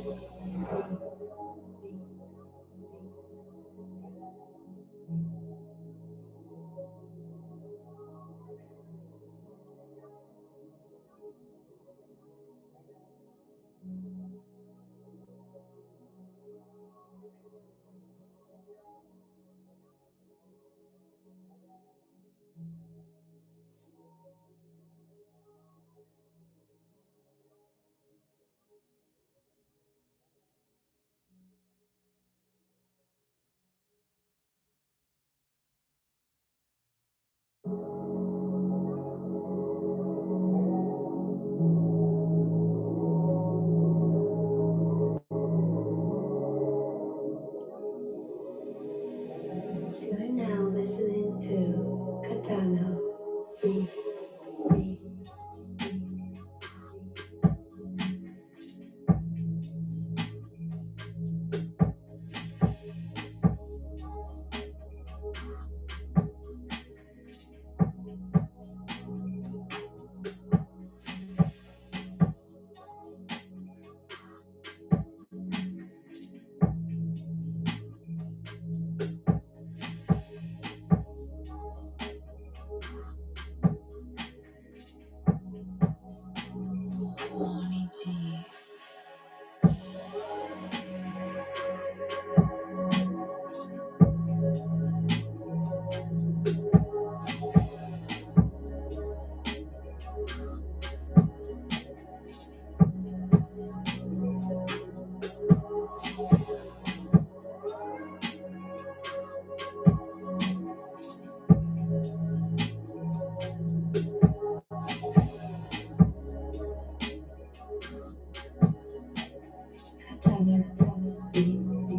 katanabeat.com.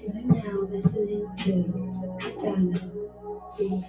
You're now listening to Katana Beat.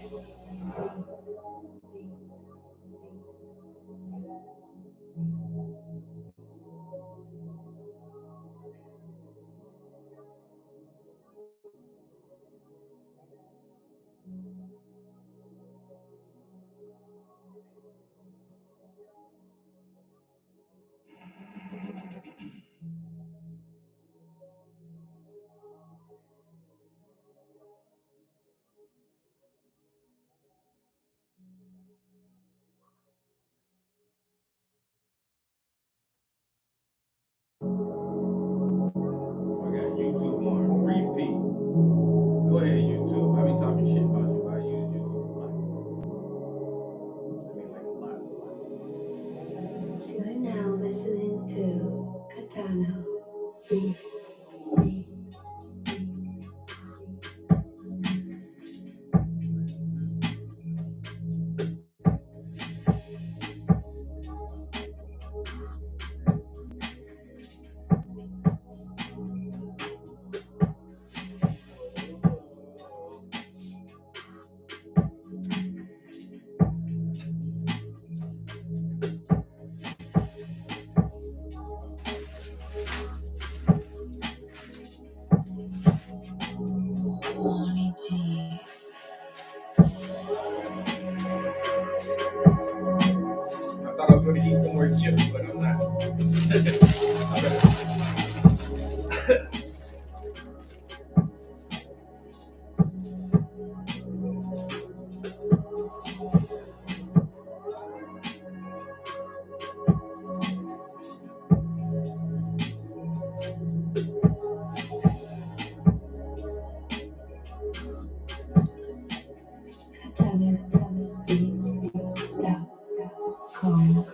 I got YouTube on repeat. Go ahead, YouTube. I be talking shit about you, but I use YouTube a lot. I mean, like a lot. You're now listening to Katana Beat. Lonnie G. I thought I was going to eat some more chips, but I'm not. I better- katanabeat.com.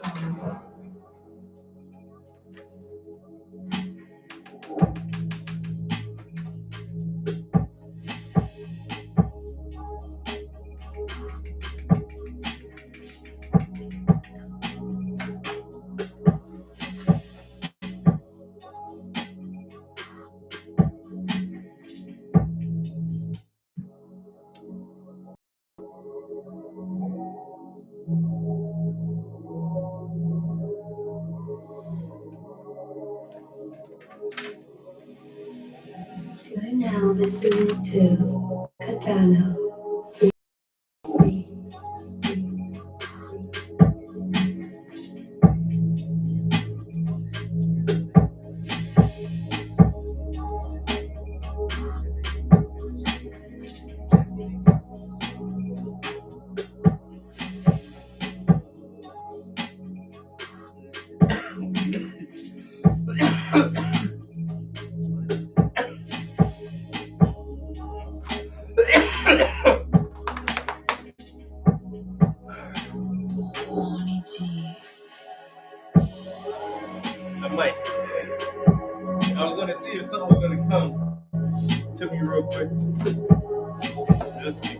You're now listening to Katana Beat. Lonnie G. I'm like, I was going to see if something was going to come to me real quick. Just see.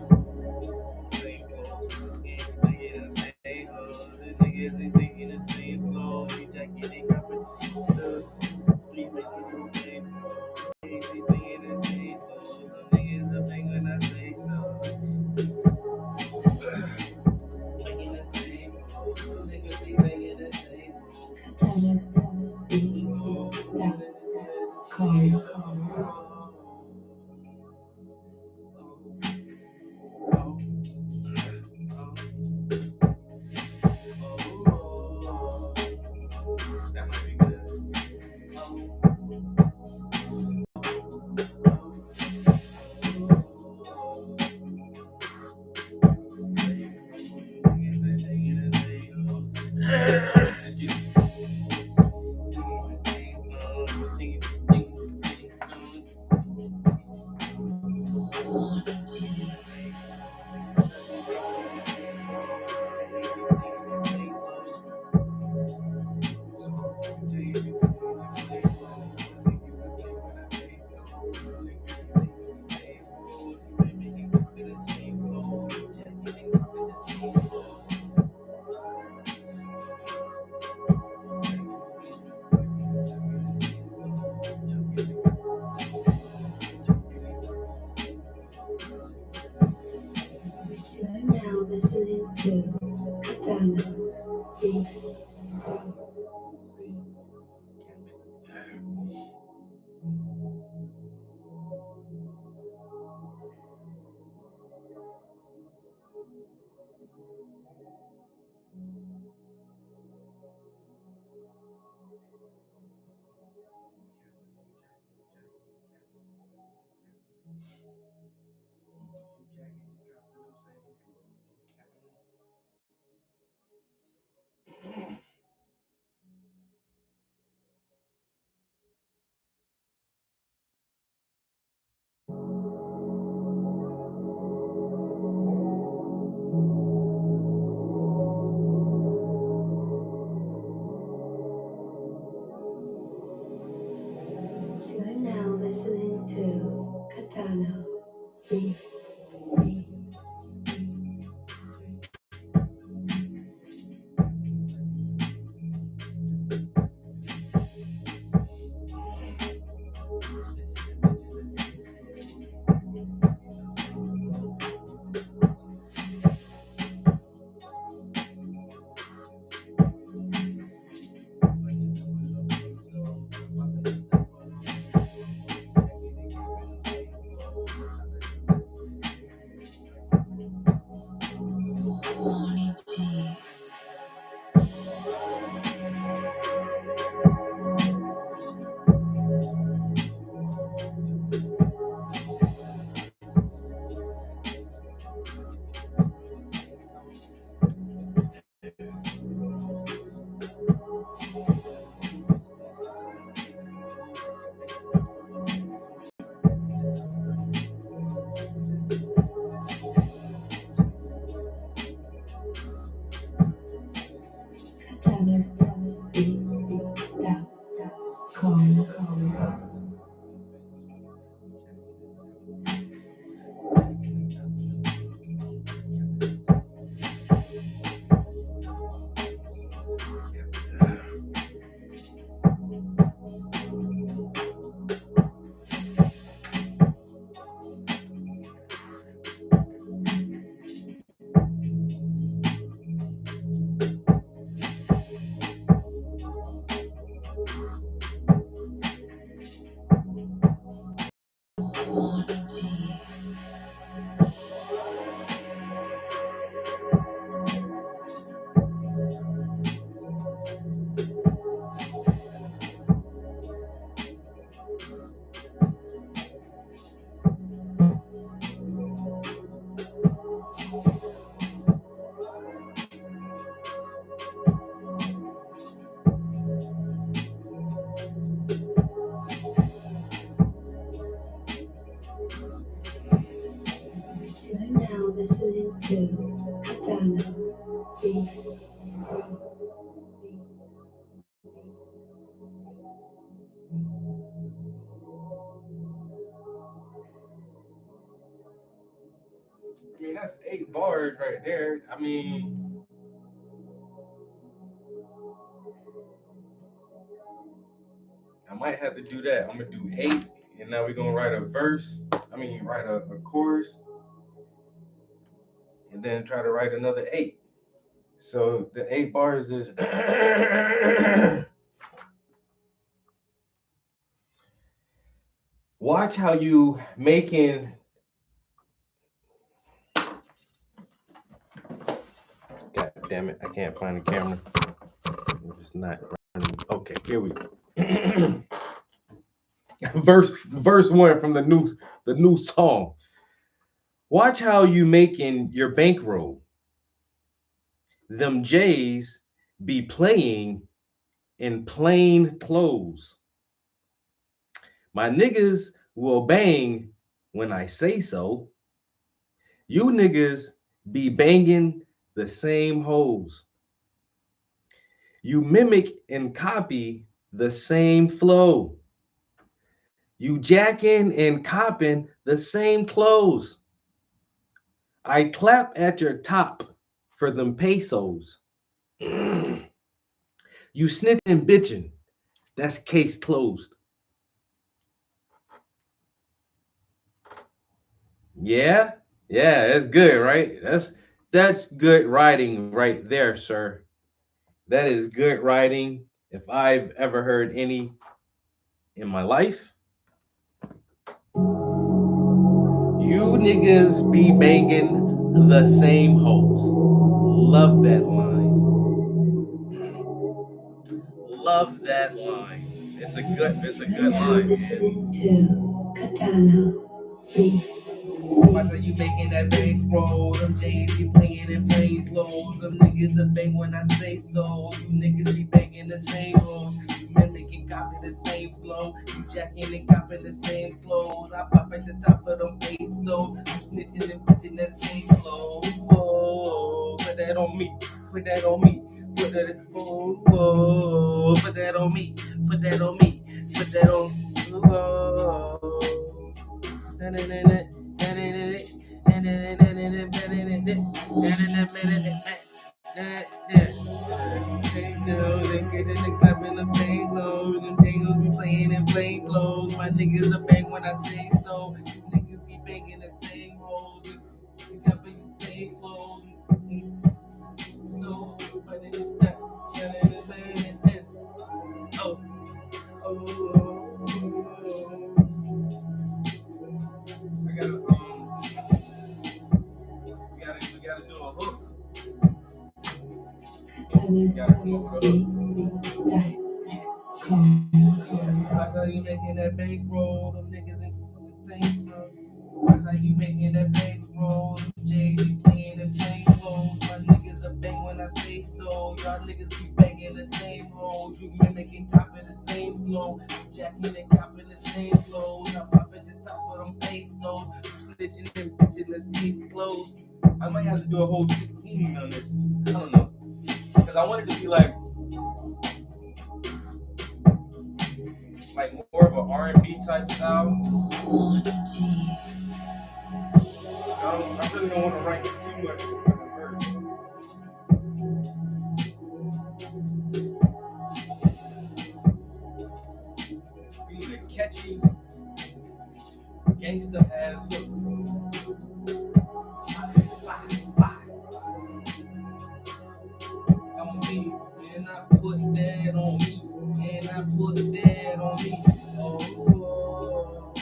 listening to Katana Beat. You're now listening to Katana Beat. KatanaBeat.com. You're now listening to Katana Beat. I mean, that's 8 bars right there. I mean, I might have to do that. I'm gonna do 8, and now we're gonna write a verse. Write a chorus, and then try to write another 8. So the 8 bars is watch how you making. God damn it! I can't find the camera. It's not running. Okay, here we go. verse 1 from the new song. Watch how you making your bankroll. Them J's be playing in plain clothes. My niggas will bang when I say so. You niggas be banging the same hoes. You mimic and copy the same flow. You jacking and copping the same clothes. I clap at your top for them pesos. You snitching bitching. That's case closed. Yeah, that's good, right? That's good writing right there, sir. That is good writing. If I've ever heard any in my life, you niggas be banging the same hoes. Love that line. Love that line. It's a You're good now line, man. listening to Katana Beat. Watch how you making that bank roll. Them J's be playing in plain clothes. Them niggas a bang when I say so. You niggas be banging the same hoes. You mimicking, copy the same flow. You jacking and copying the same clothes. I pop at the top of them pesos. You snitching and bitching that same flow. Whoa, put that on me. Put that on me. Put that, whoa, put that on me. Put that on me. Put that on. Whoa. My niggas a bang when I say so. You niggas be banging the same hoes. You jumping the same clothes. So, but it is that. Oh, I gotta we gotta do a hook. We gotta come up with a hook. That's how you making that bankroll. Them niggas ain't the same, bro. That's how you making that bankroll. Them J's be playing in plain clothes. My niggas a bang when I say so. Y'all niggas be banging the same hoes. You mimicking, copying the same flow. Jacking and copying the same flows. I pop at the top of them pesos. You snitching and bitching, this case closed. I might have to do a whole 16 on this. I don't know. Because I want it to be like more of an R&B type style. I really don't want to write too much first. We need a catchy gangsta ass hook. On me, and I put that on me, and I put that on me. Oh.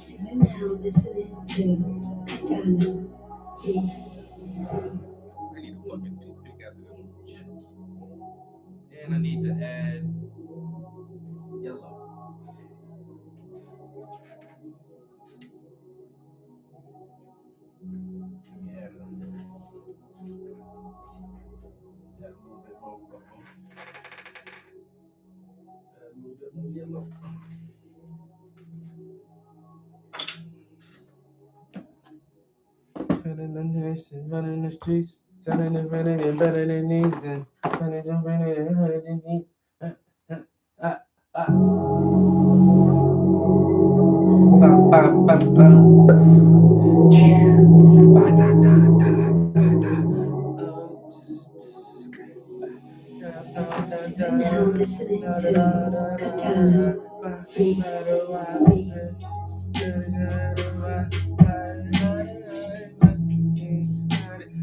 You're now listening to Katana Beat. I need a fucking toothpick after them chips. And I need to add yellow. Yeah. Add a little bit more purple. Add a little bit more yellow. Running the streets, selling it better than these, and running better than these. Bam, bam, bam, bam. Ba, da, da, da, da, da. You're now listening to Katana Beat.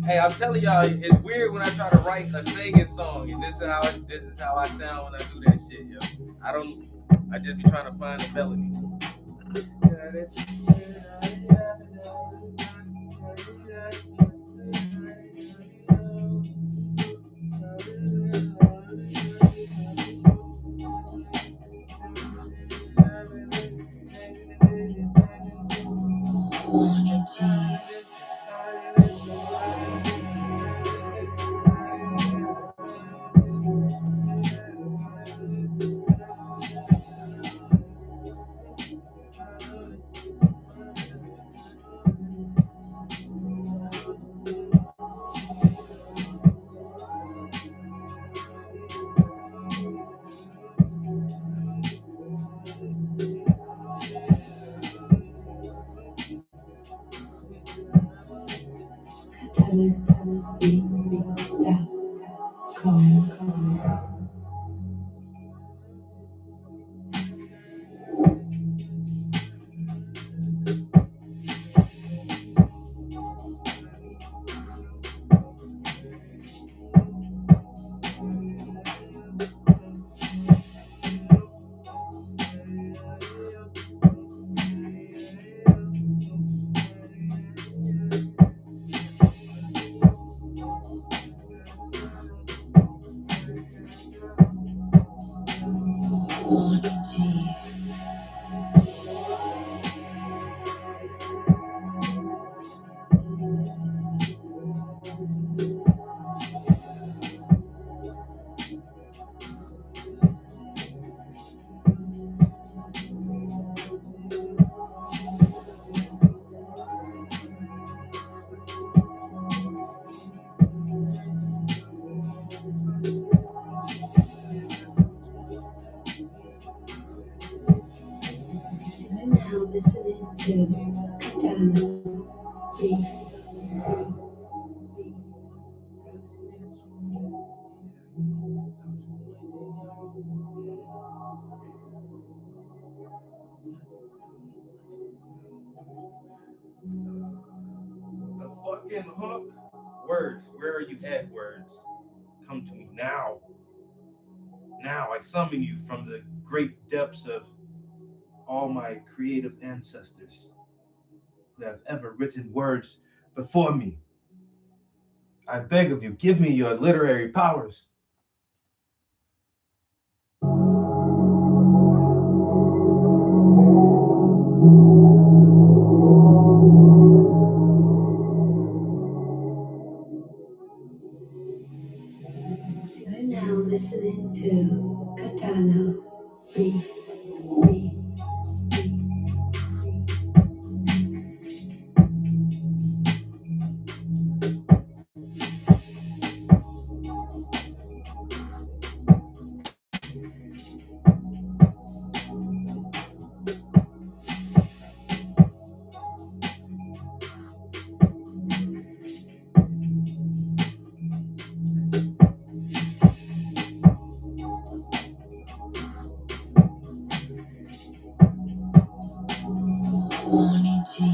Hey, I'm telling y'all, it's weird when I try to write a singing song, and this is how I sound when I do that shit, yo. I just be trying to find a melody. KatanaBeat.com. 2, Katana, 3, The fucking hook. Words, where are you at, words? Come to me now. Now I summon you from the great depths of all my creative ancestors who have ever written words before me. I beg of you, give me your literary powers. You're now listening to Katana, 3, 3. Onichi.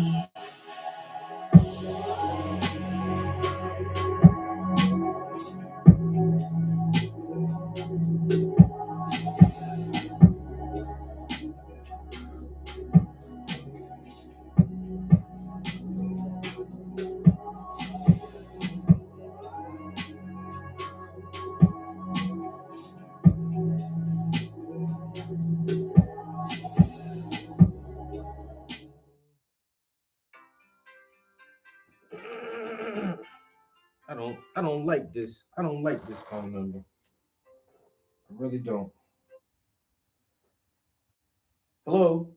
I don't like this. I don't like this phone number. I really don't. Hello?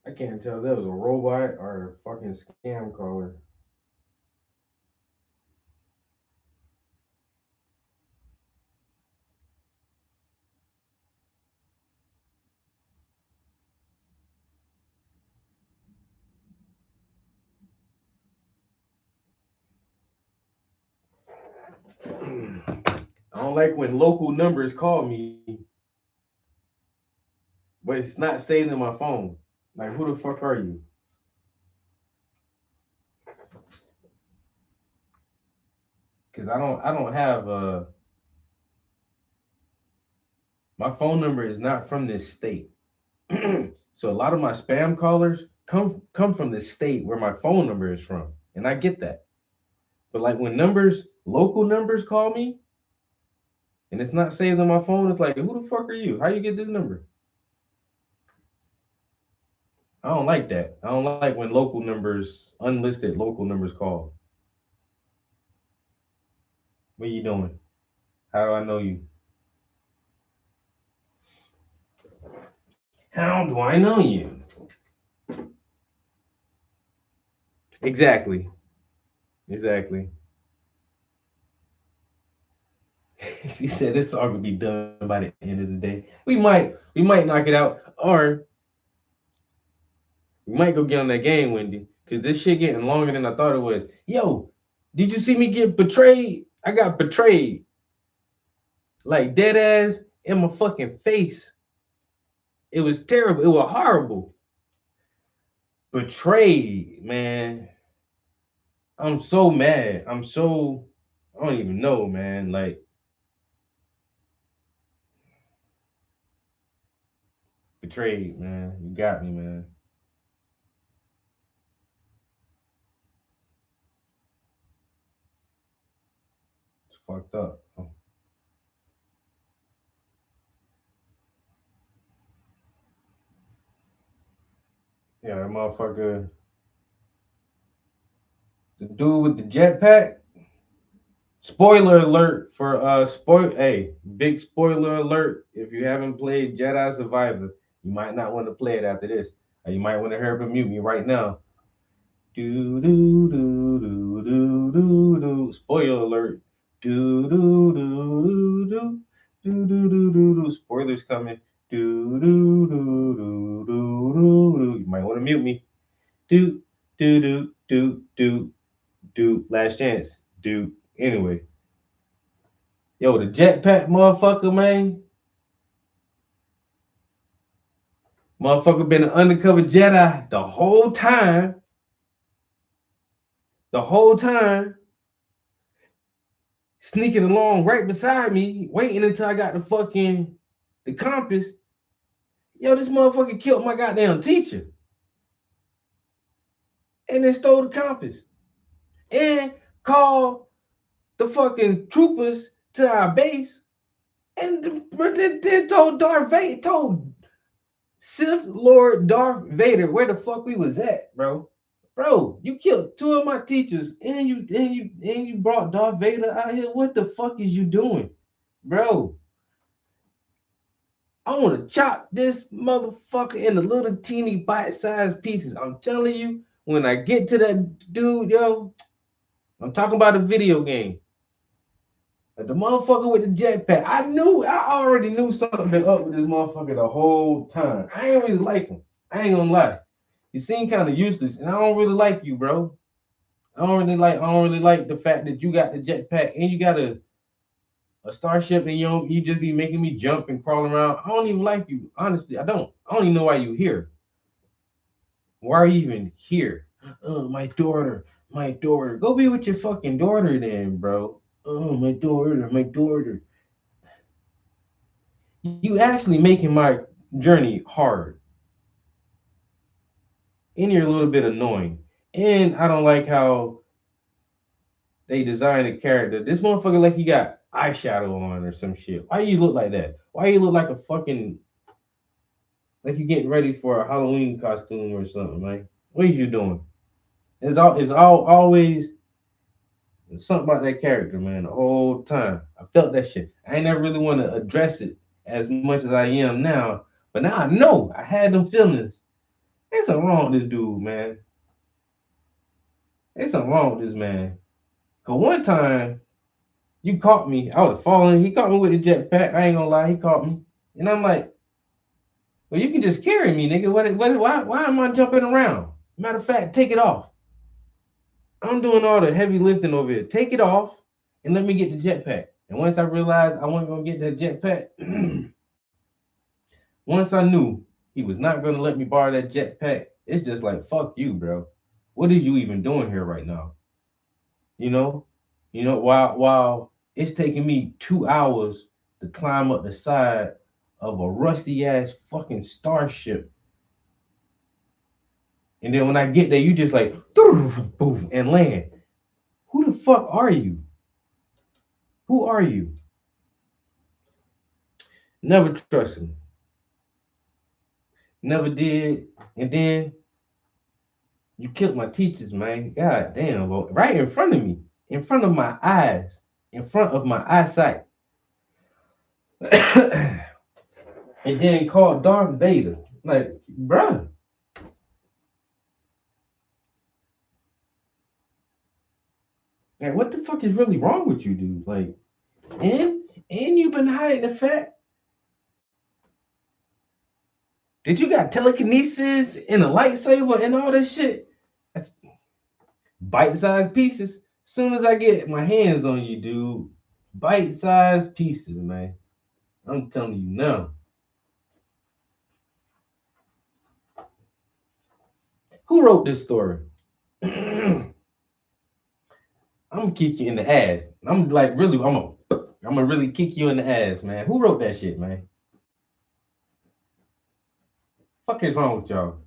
I can't tell if that was a robot or a fucking scam caller. I don't like when local numbers call me, but it's not saved in my phone. Like, who the fuck are you? Because I don't have my phone number is not from this state. So a lot of my spam callers come from the state where my phone number is from, and I get that. But like when local numbers call me, and it's not saved on my phone, it's like, who the fuck are you? How you get this number? I don't like that. I don't like when unlisted local numbers call. What are you doing? How do I know you? How do I know you? Exactly. Exactly. She said this song will be done by the end of the day. We might knock it out, or we might go get on that game, Wendy, because this shit getting longer than I thought it was. Yo, did you see me get betrayed? I got betrayed. Like dead ass in my fucking face. It was terrible. It was horrible. Betrayed, man. I'm so mad. I don't even know, man. Like, betrayed, man. You got me, man. It's fucked up. Yeah, that motherfucker, the dude with the jetpack. Spoiler alert for big spoiler alert. If you haven't played Jedi Survivor, you might not want to play it after this. Or you might want to hurry up and mute me right now. Do do do do do do do. Spoiler alert. Do do do do do do do do do. Spoilers coming. Do do do do do do do. You might want to mute me. Do do do do do do. Last chance. Do anyway. Yo, the jetpack motherfucker, man. Motherfucker been an undercover Jedi the whole time. The whole time. Sneaking along right beside me, waiting until I got the compass. Yo, this motherfucker killed my goddamn teacher. And then stole the compass. And called the fucking troopers to our base. And then told Sith Lord Darth Vader where the fuck we was at, bro. Bro, you killed two of my teachers and you brought Darth Vader out here. What the fuck is you doing? Bro, I want to chop this motherfucker into little teeny bite-sized pieces. I'm telling you, when I get to that dude, yo, I'm talking about a video game. The motherfucker with the jetpack. I already knew something been up with this motherfucker the whole time. I ain't really like him. I ain't gonna lie. You seem kind of useless, and I don't really like you, bro. I don't really like the fact that you got the jetpack and you got a starship and you just be making me jump and crawl around. I don't even like you. Honestly, I don't. I don't even know why you here. Why are you even here? Oh, my daughter. My daughter. Go be with your fucking daughter then, bro. Oh, my daughter, my daughter. You actually making my journey hard. And you're a little bit annoying. And I don't like how they designed a character. This motherfucker like he got eyeshadow on or some shit. Why you look like that? Why you look like a fucking like you're getting ready for a Halloween costume or something, man? What are you doing? It's always something about that character, man, the whole time. I felt that shit. I ain't never really want to address it as much as I am now. But now I know I had them feelings. There's something wrong with this dude, man. There's something wrong with this man. Cause one time you caught me, I was falling. He caught me with a jetpack. I ain't gonna lie, he caught me. And I'm like, well, you can just carry me, nigga. Why am I jumping around? Matter of fact, take it off. I'm doing all the heavy lifting over here. Take it off and let me get the jetpack. And once I realized I wasn't gonna get that jetpack, once I knew he was not gonna let me borrow that jetpack, it's just like fuck you, bro. What is you even doing here right now? You know, while it's taking me 2 hours to climb up the side of a rusty ass fucking starship. And then when I get there, you just like boom and land. Who the fuck are you? Who are you? Never trusted him. Never did. And then you killed my teachers, man. God damn, bro. Right in front of me. In front of my eyes. In front of my eyesight. And then called Darth Vader. Like, bruh. Like, what the fuck is really wrong with you, dude? Like, and you've been hiding the fact that you got telekinesis and a lightsaber and all that shit. That's bite-sized pieces. Soon as I get my hands on you, dude, bite-sized pieces, man. I'm telling you now. Who wrote this story? I'm gonna kick you in the ass. I'm like really, I'm gonna really kick you in the ass, man. Who wrote that shit, man? Fuck is wrong with y'all?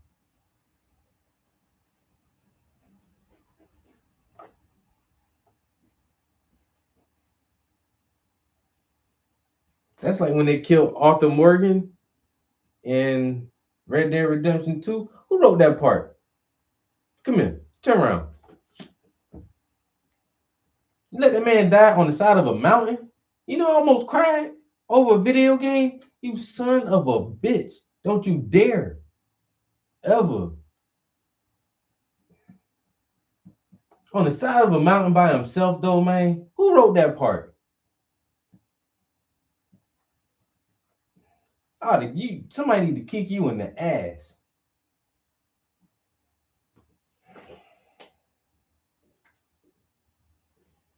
That's like when they killed Arthur Morgan in Red Dead Redemption 2. Who wrote that part? Come here, turn around. You let that man die on the side of a mountain? You know, I almost cried over a video game. You son of a bitch. Don't you dare ever on the side of a mountain by himself, though, man. Who wrote that part? Oh, somebody need to kick you in the ass.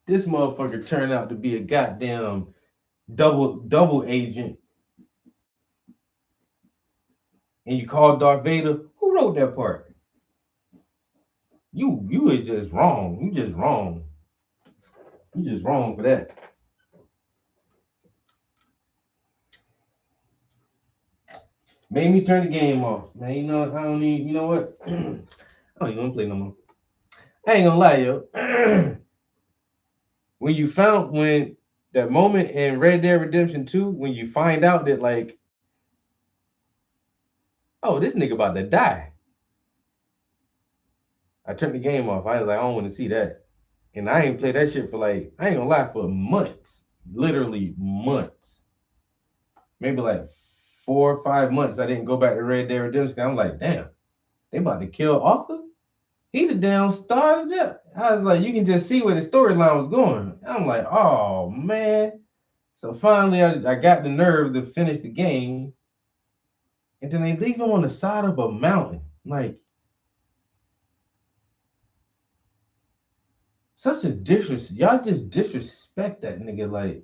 This motherfucker turned out to be a goddamn double agent. And you call Darth Vader. Who wrote that part? You is just wrong. You just wrong. You just wrong for that. Made me turn the game off, man. You know, I don't even, you know what? I don't even want to play no more. I ain't gonna lie, yo. when that moment in Red Dead Redemption 2, when you find out that like, oh, this nigga about to die. I turned the game off. I was like, I don't want to see that. And I ain't played that shit for like, I ain't gonna lie, for months. Literally months. Maybe like 4 or 5 months I didn't go back to Red Dead Redemption. I'm like, damn, they about to kill Arthur? He the damn started up. I was like, you can just see where the storyline was going. I'm like, oh man. So finally I got the nerve to finish the game. And then they leave him on the side of a mountain. Like, such a disrespect. Y'all just disrespect that nigga. Like,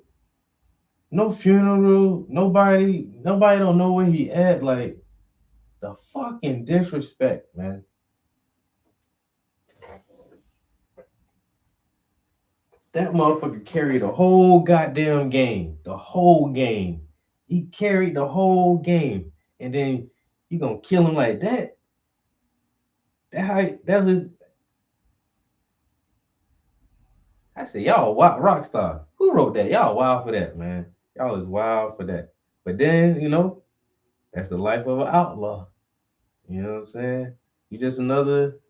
no funeral, nobody don't know where he at. Like, the fucking disrespect, man. That motherfucker carried the whole goddamn game. The whole game. He carried the whole game. And then you gonna kill him like that? That was. I said, y'all wild Rockstar. Who wrote that? Y'all wild for that, man. Y'all is wild for that. But then, you know, that's the life of an outlaw. You know what I'm saying? You just another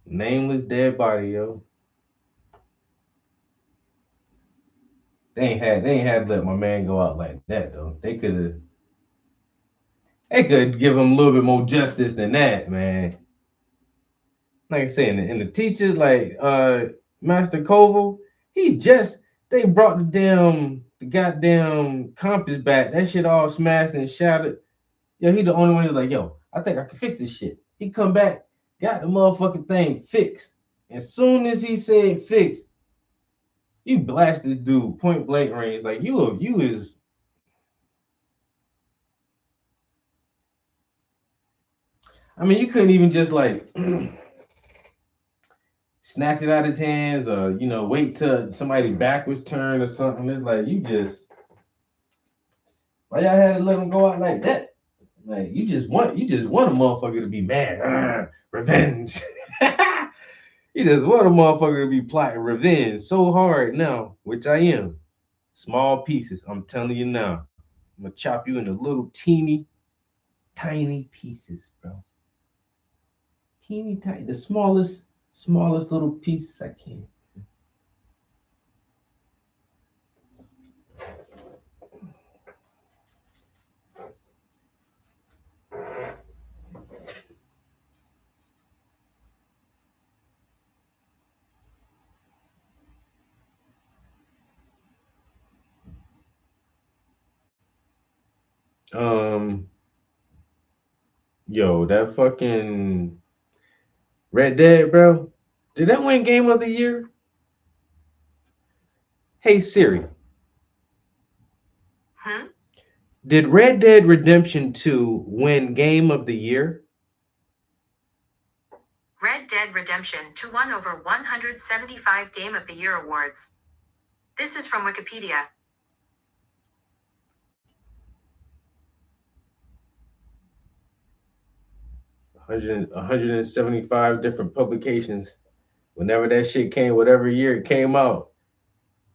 nameless dead body, yo. They ain't had to let my man go out like that though. They could give him a little bit more justice than that, man. Like I said, and the teacher, like Master Koval, they brought the goddamn compass back. That shit all smashed and shattered. Yo, he the only one who's like, yo, I think I can fix this shit. He come back, got the motherfucking thing fixed. As soon as he said fixed, you blast this dude point blank range. Like you is. I mean, you couldn't even just like snatch it out of his hands or, you know, wait till somebody backwards turn or something. It's like why y'all had to let him go out like that? Like you just want a motherfucker to be mad. Revenge. You just want a motherfucker to be plotting revenge so hard now, which I am. Small pieces, I'm telling you now. I'm gonna chop you into little teeny, tiny pieces, bro. Teeny tiny, the smallest little pieces I can. Yo, that fucking Red Dead, bro. Did that win Game of the Year? Hey Siri, Huh? did Red Dead Redemption 2 win Game of the Year? Red Dead Redemption 2 won over 175 Game of the Year awards. This is from Wikipedia. Hundred 175 different publications. Whenever that shit came, whatever year it came out,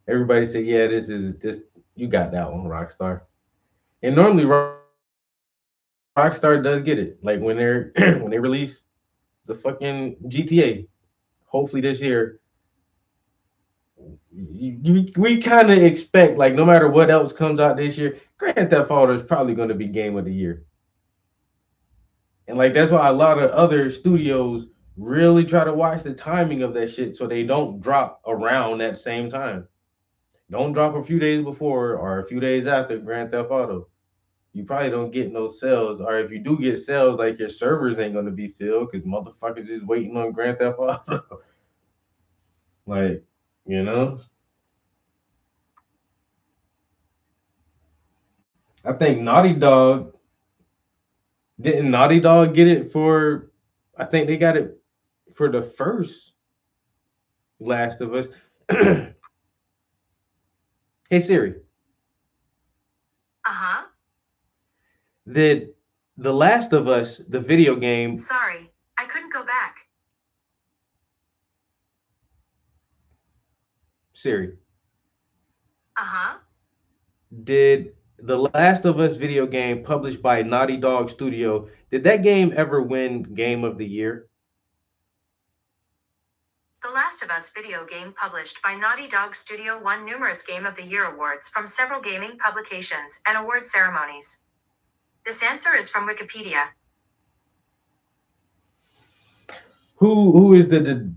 everybody said, "Yeah, this. You got that one, Rockstar." And normally, Rockstar does get it. Like when they're when they release the fucking GTA, hopefully this year, we kind of expect, like, no matter what else comes out this year, Grand Theft Auto is probably going to be Game of the Year. And like that's why a lot of other studios really try to watch the timing of that shit so they don't drop around that same time. Don't drop a few days before or a few days after Grand Theft Auto. You probably don't get no sales, or if you do get sales, like your servers ain't gonna be filled because motherfuckers is waiting on Grand Theft Auto. Like, you know, I think Naughty Dog get it for? I think they got it for the first Last of Us. Hey Siri, Uh-huh. did The Last of Us, the video game, Sorry, I couldn't go back. Siri, Uh-huh. did The Last of Us video game published by Naughty Dog Studio, did that game ever win Game of the Year? The Last of Us video game published by Naughty Dog Studio won numerous Game of the Year awards from several gaming publications and award ceremonies. This answer is from Wikipedia. Who is the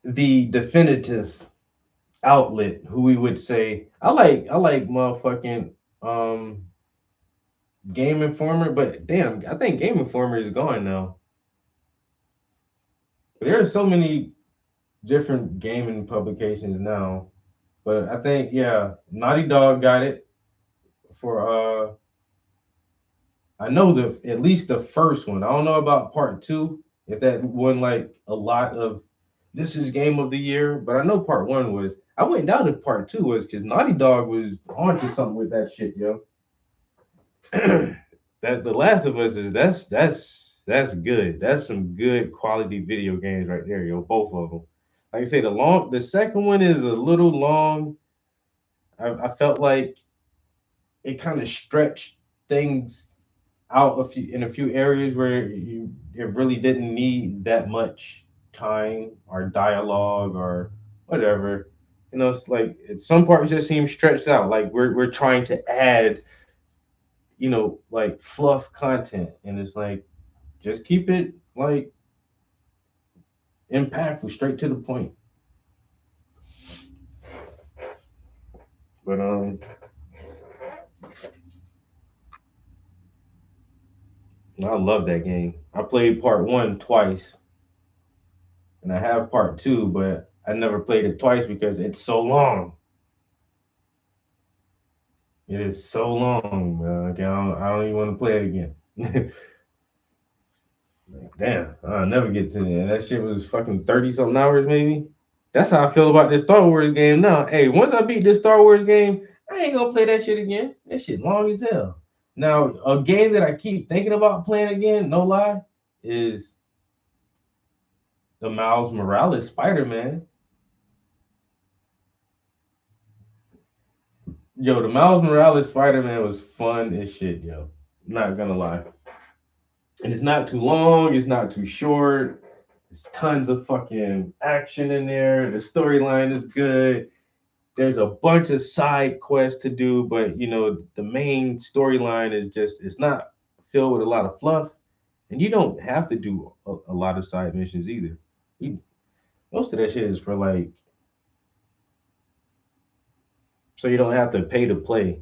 definitive outlet who we would say I like motherfucking Game Informer, but damn, I think Game Informer is gone now. There are so many different gaming publications now, but I think Naughty Dog got it for I know at least the first one. I don't know about part two if that won like a lot of this is Game of the Year, but I know part one was. I wouldn't doubt if part two was because Naughty Dog was onto something with that shit, yo. That The Last of Us is that's good. That's some good quality video games right there, yo. Both of them. Like I say, the second one is a little long. I felt like it kind of stretched things out in a few areas where it really didn't need that much time or dialogue or whatever. You know, it's like some parts just seem stretched out. Like we're trying to add, like fluff content, and it's like just keep it like impactful, straight to the point. But I love that game. I played part one twice, and I have part two, but I never played it twice because it's so long. It is so long, bro. Like, I don't even want to play it again. Like, damn, I'll never get to that. That shit was fucking 30 something hours, maybe. That's how I feel about this Star Wars game now. Hey, once I beat this Star Wars game, I ain't gonna play that shit again. That shit long as hell. Now, a game that I keep thinking about playing again, no lie, is the Miles Morales Spider-Man. Yo, the Miles Morales Spider-Man was fun as shit, yo. Not gonna lie. And it's not too long, it's not too short. There's tons of fucking action in there. The storyline is good. There's a bunch of side quests to do, but the main storyline is just it's not filled with a lot of fluff. And you don't have to do a lot of side missions either. Most of that shit is for like so you don't have to pay to play.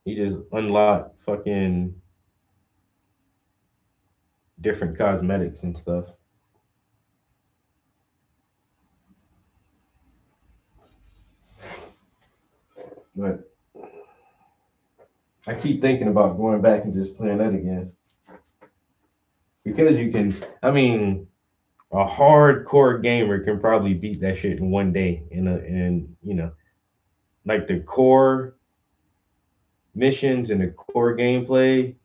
You just unlock fucking different cosmetics and stuff. But I keep thinking about going back and just playing that again. Because you can, I mean, A hardcore gamer can probably beat that shit in one day. Like the core missions and the core gameplay.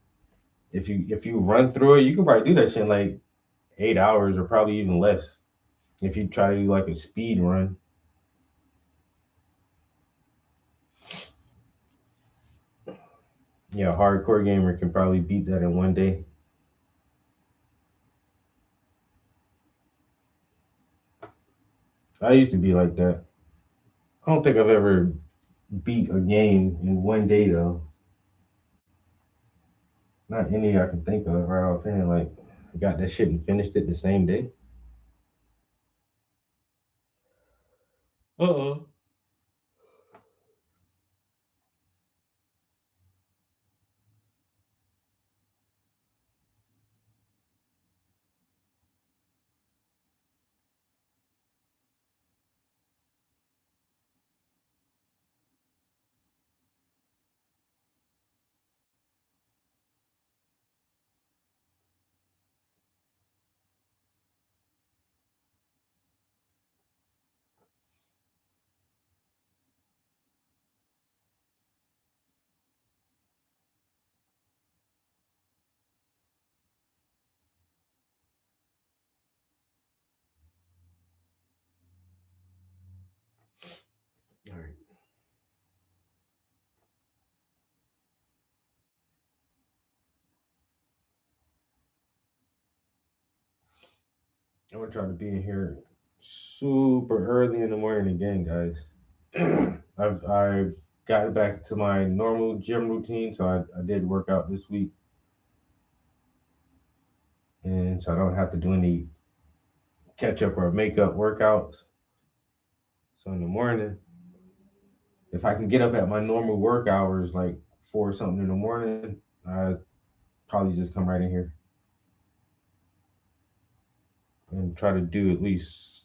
If you run through it, you can probably do that shit in like 8 hours or probably even less. If you try to do like a speed run. Yeah, a hardcore gamer can probably beat that in one day. I used to be like that. I don't think I've ever beat a game in one day though. Not any I can think of right offhand. Like I got that shit and finished it the same day. Uh-oh. All right. I'm gonna try to be in here super early in the morning again, guys. I've gotten back to my normal gym routine, so I did work out this week, and so I don't have to do any catch up or make up workouts. So in the morning, if I can get up at my normal work hours, like 4 something in the morning, I probably just come right in here and try to do at least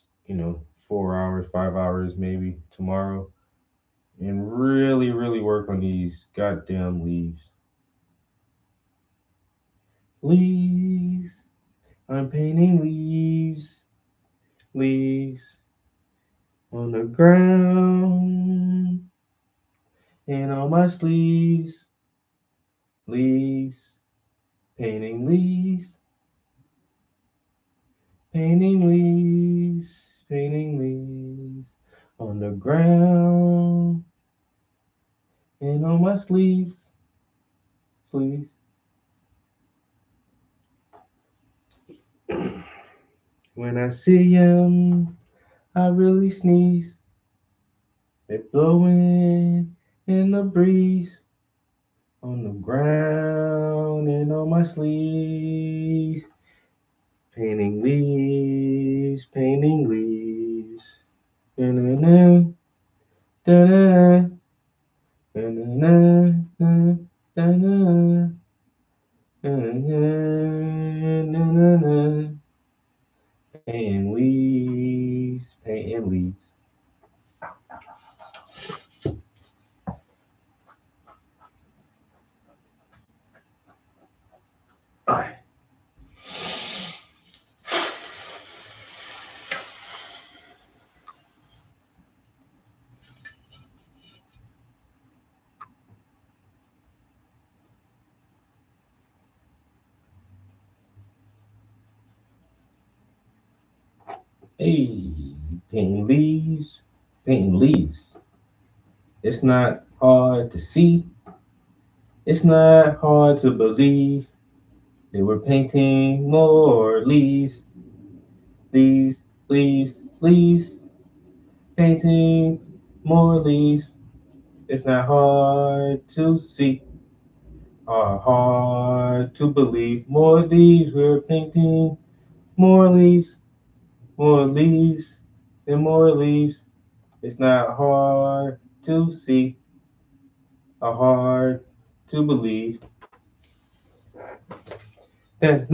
4 hours, 5 hours maybe tomorrow, and really, really work on these goddamn leaves. Leaves. I'm painting leaves. Leaves on the ground and on my sleeves. Leaves. Painting leaves. Painting leaves. Painting leaves on the ground and on my sleeves. Sleeves. When I see 'em, I really sneeze. They blowing in the breeze on the ground and on my sleeves. Painting leaves, painting leaves. Da-na-na, da-na-na, da-na-na, da-na-na, da-na-na, da-na-na. Painting leaves, painting leaves. Alright. Hey, painting leaves, painting leaves. It's not hard to see. It's not hard to believe. They were painting more leaves, leaves, leaves, leaves. Painting more leaves. It's not hard to see or hard to believe. More leaves. We're painting more leaves, and more leaves. It's not hard to see or hard to believe. Painting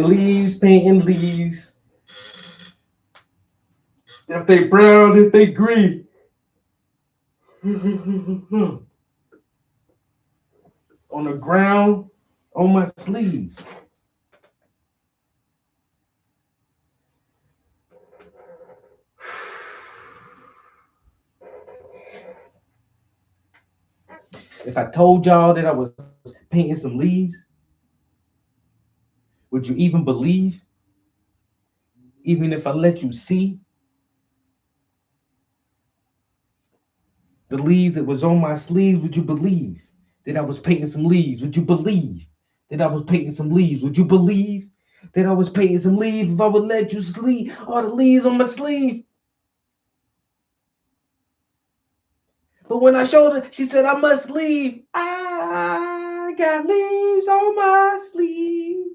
leaves, painting leaves. they brown, if they green. On the ground, on my sleeves. If I told y'all that I was painting some leaves, would you even believe? Even if I let you see the leaves that was on my sleeves, would you believe that I was painting some leaves? Would you believe that I was painting some leaves? Would you believe that I was painting some leaves if I would let you see all the leaves on my sleeve? But when I showed her, she said I must leave. I got leaves on my sleeve.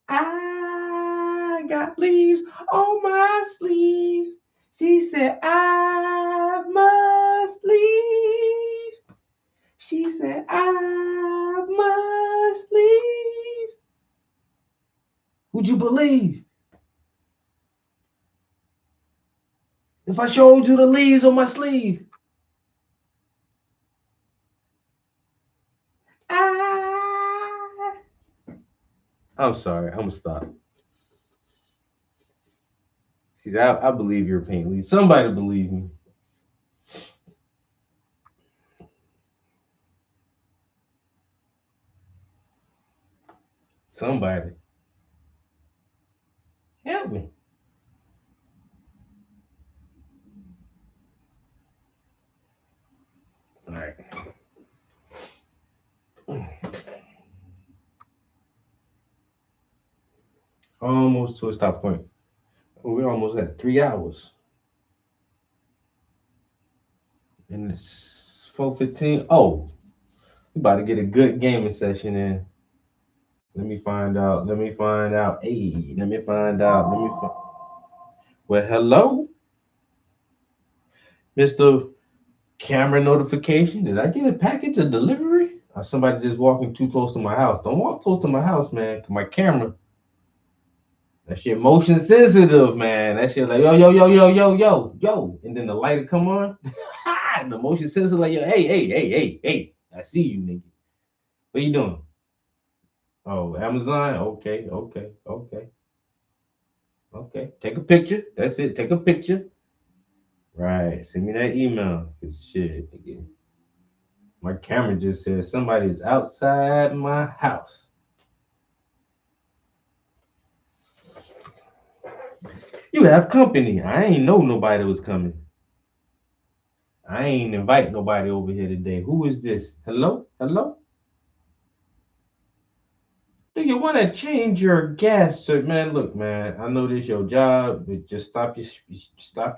I got leaves on my sleeves. She said I must leave. She said I must leave. Would you believe if I showed you the leaves on my sleeve? I'm sorry, I'm gonna stop. She said, I believe you're painting leaves. Somebody believe me. Somebody. Help me. All right. Almost to a stop point. We're almost at 3 hours. And it's 4:15. Oh, we about to get a good gaming session in. Let me find out. Hey, let me find out. Well, hello, Mr. Camera notification. Did I get a package or delivery? Or somebody just walking too close to my house? Don't walk close to my house, man. 'Cause my camera, that shit motion sensitive, man. That shit like yo. And then the light will come on. The motion sensitive, like, yo, hey. I see you, nigga. What you doing? Oh, Amazon? Okay. Take a picture. That's it. Take a picture. Right. Send me that email. 'Cause shit, nigga. My camera just says somebody's outside my house. You have company. I ain't know nobody was coming. I ain't invite nobody over here today. Who is this? Hello? Do you want to change your gas, sir? Man, look, man. I know this your job, but just stop your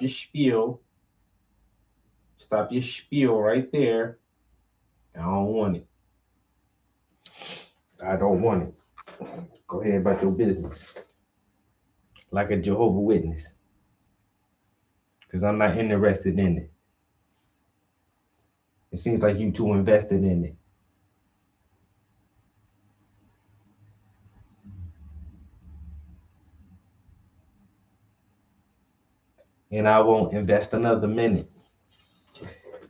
spiel. Stop your spiel right there. I don't want it. I don't want it. Go ahead about your business. Like a Jehovah Witness. Because I'm not interested in it. It seems like you too invested in it. And I won't invest another minute.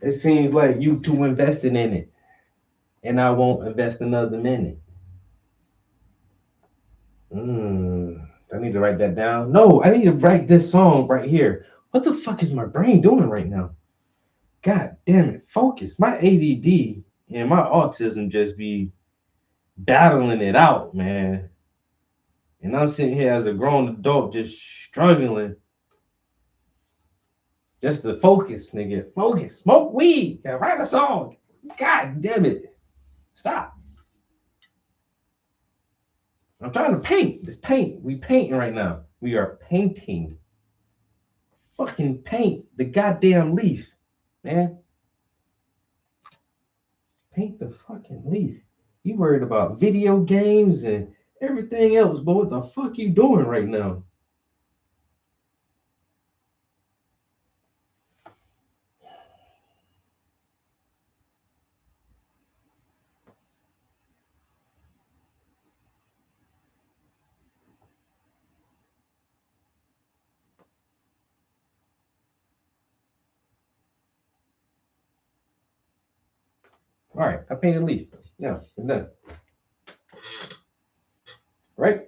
It seems like you too invested in it. And I won't invest another minute. I need to write that down. No, I need to write this song right here. What the fuck is my brain doing right now? God damn it, focus. My ADD and my autism just be battling it out, man. And I'm sitting here as a grown adult just struggling just to focus, nigga. Focus. Smoke weed. Gotta write a song. God damn it. Stop. I'm trying to paint. This paint. We painting right now. We are painting. Fucking paint the goddamn leaf, man. Paint the fucking leaf. You worried about video games and everything else, but what the fuck you doing right now? All right, I painted a leaf. Yeah, it's done. Right?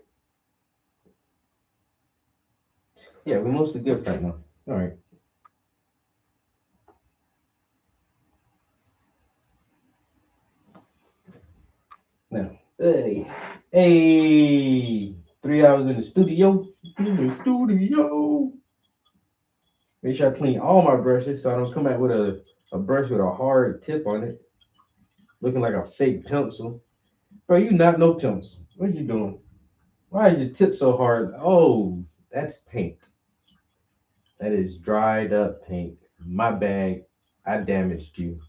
Yeah, we're mostly good right now. All right. Now, hey, 3 hours in the studio. In the studio. Make sure I clean all my brushes so I don't come out with a brush with a hard tip on it, looking like a fake pencil. Bro, you not no pencil. What are you doing? Why is your tip so hard? Oh, that's paint. That is dried up paint. My bag. I damaged you.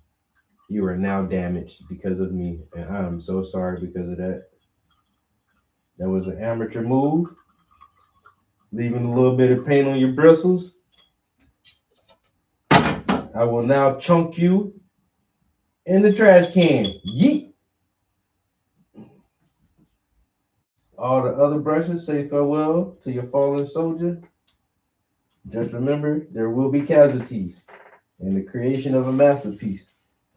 You are now damaged because of me, and I'm so sorry because of that. That was an amateur move, leaving a little bit of paint on your bristles. I will now chunk you in the trash can. Yeet. All the other brushes say farewell to your fallen soldier. Just remember, there will be casualties in the creation of a masterpiece.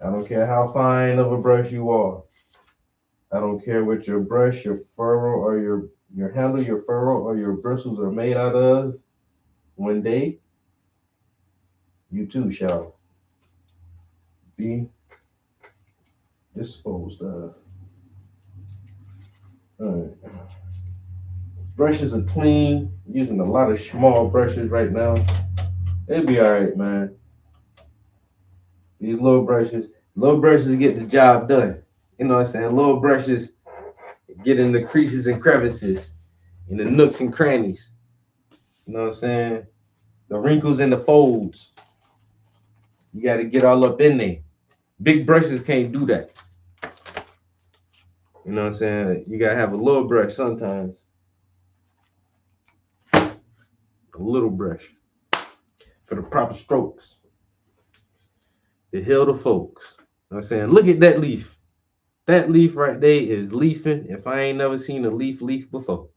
I don't care how fine of a brush you are. I don't care what your brush, your furrow, or your handle, your furrow, or your bristles are made out of. One day, you too shall be disposed of. All right. Brushes are clean. Using a lot of small brushes right now. It'll be all right, man. These little brushes get the job done. You know what I'm saying? Little brushes get in the creases and crevices, in the nooks and crannies. You know what I'm saying? The wrinkles and the folds. You got to get all up in there. Big brushes can't do that. You know what I'm saying? You got to have a little brush sometimes. A little brush for the proper strokes to heal the folks. You know what I'm saying? Look at that leaf. That leaf right there is leafing. If I ain't never seen a leaf before.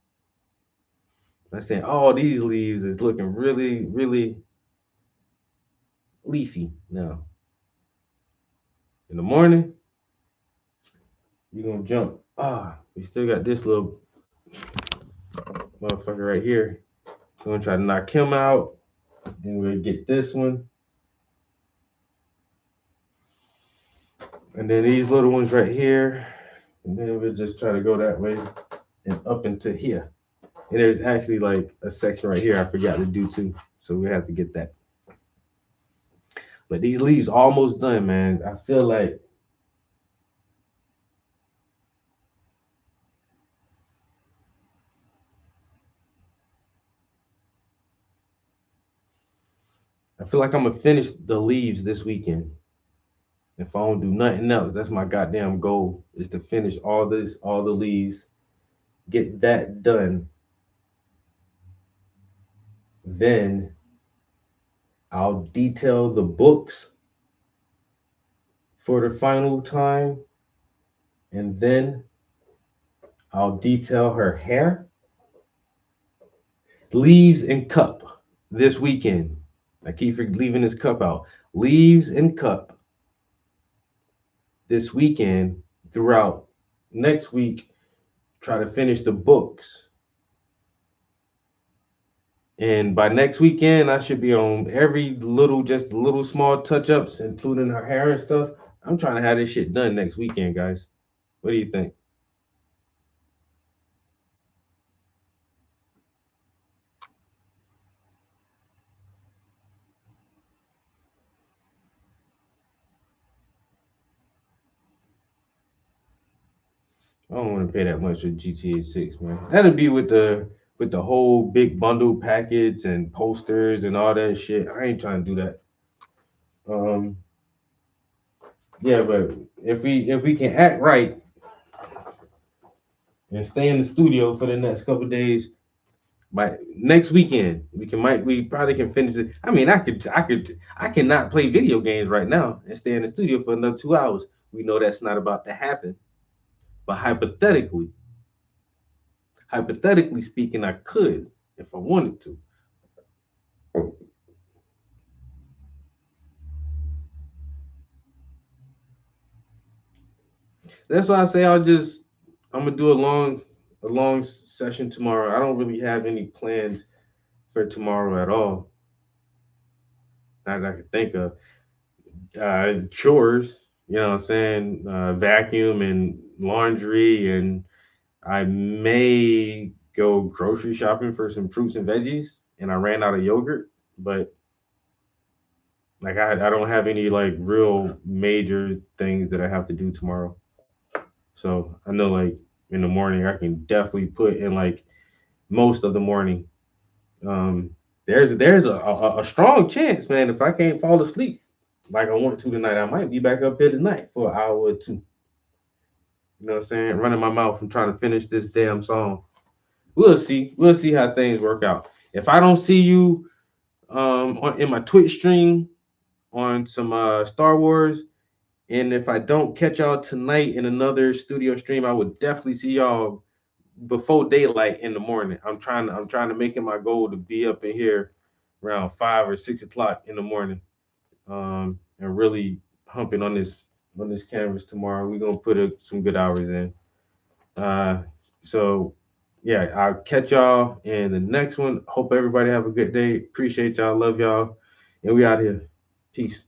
I'm saying all these leaves is looking really, really leafy now. In the morning, you're gonna jump. We still got this little motherfucker right here. We're gonna try to knock him out. Then we'll get this one. And then these little ones right here. And then we'll just try to go that way and up into here. And there's actually like a section right here I forgot to do too. So we have to get that. But these leaves almost done, man. I feel like I'm gonna finish the leaves this weekend. If I don't do nothing else, that's my goddamn goal is to finish all the leaves, get that done. Then I'll detail the books for the final time, and then I'll detail her hair, leaves and cup this weekend. I keep leaving this cup out. Leaves and cup this weekend. Throughout next week, try to finish the books. And by next weekend, I should be on every little, just little small touch ups, including her hair and stuff. I'm trying to have this shit done next weekend, guys. What do you think? I don't want to pay that much for GTA 6, man. That'll be with the whole big bundle package and posters and all that shit. I ain't trying to do that. Um, yeah, but if we can act right and stay in the studio for the next couple of days, by next weekend we probably can finish it. I mean, I cannot play video games right now and stay in the studio for another 2 hours. We know that's not about to happen. But hypothetically speaking, I could if I wanted to. That's why I say I'm gonna do a long session tomorrow. I don't really have any plans for tomorrow at all that I can think of. Chores, you know what I'm saying? Vacuum and laundry, and I may go grocery shopping for some fruits and veggies. And I ran out of yogurt, but like I don't have any like real major things that I have to do tomorrow. So I know like in the morning I can definitely put in like most of the morning. Um, there's a strong chance, man. If I can't fall asleep like I want to tonight, I might be back up here tonight for an hour or two. You know what I'm saying? Running my mouth and trying to finish this damn song. We'll see. We'll see how things work out. If I don't see you in my Twitch stream on some Star Wars, and if I don't catch y'all tonight in another studio stream, I would definitely see y'all before daylight in the morning. I'm trying to make it my goal to be up in here around 5 or 6 o'clock in the morning. And really humping on this canvas tomorrow. We're gonna put some good hours in. Uh, so yeah, I'll catch y'all in the next one. Hope everybody have a good day. Appreciate y'all. Love y'all. And we out here. Peace.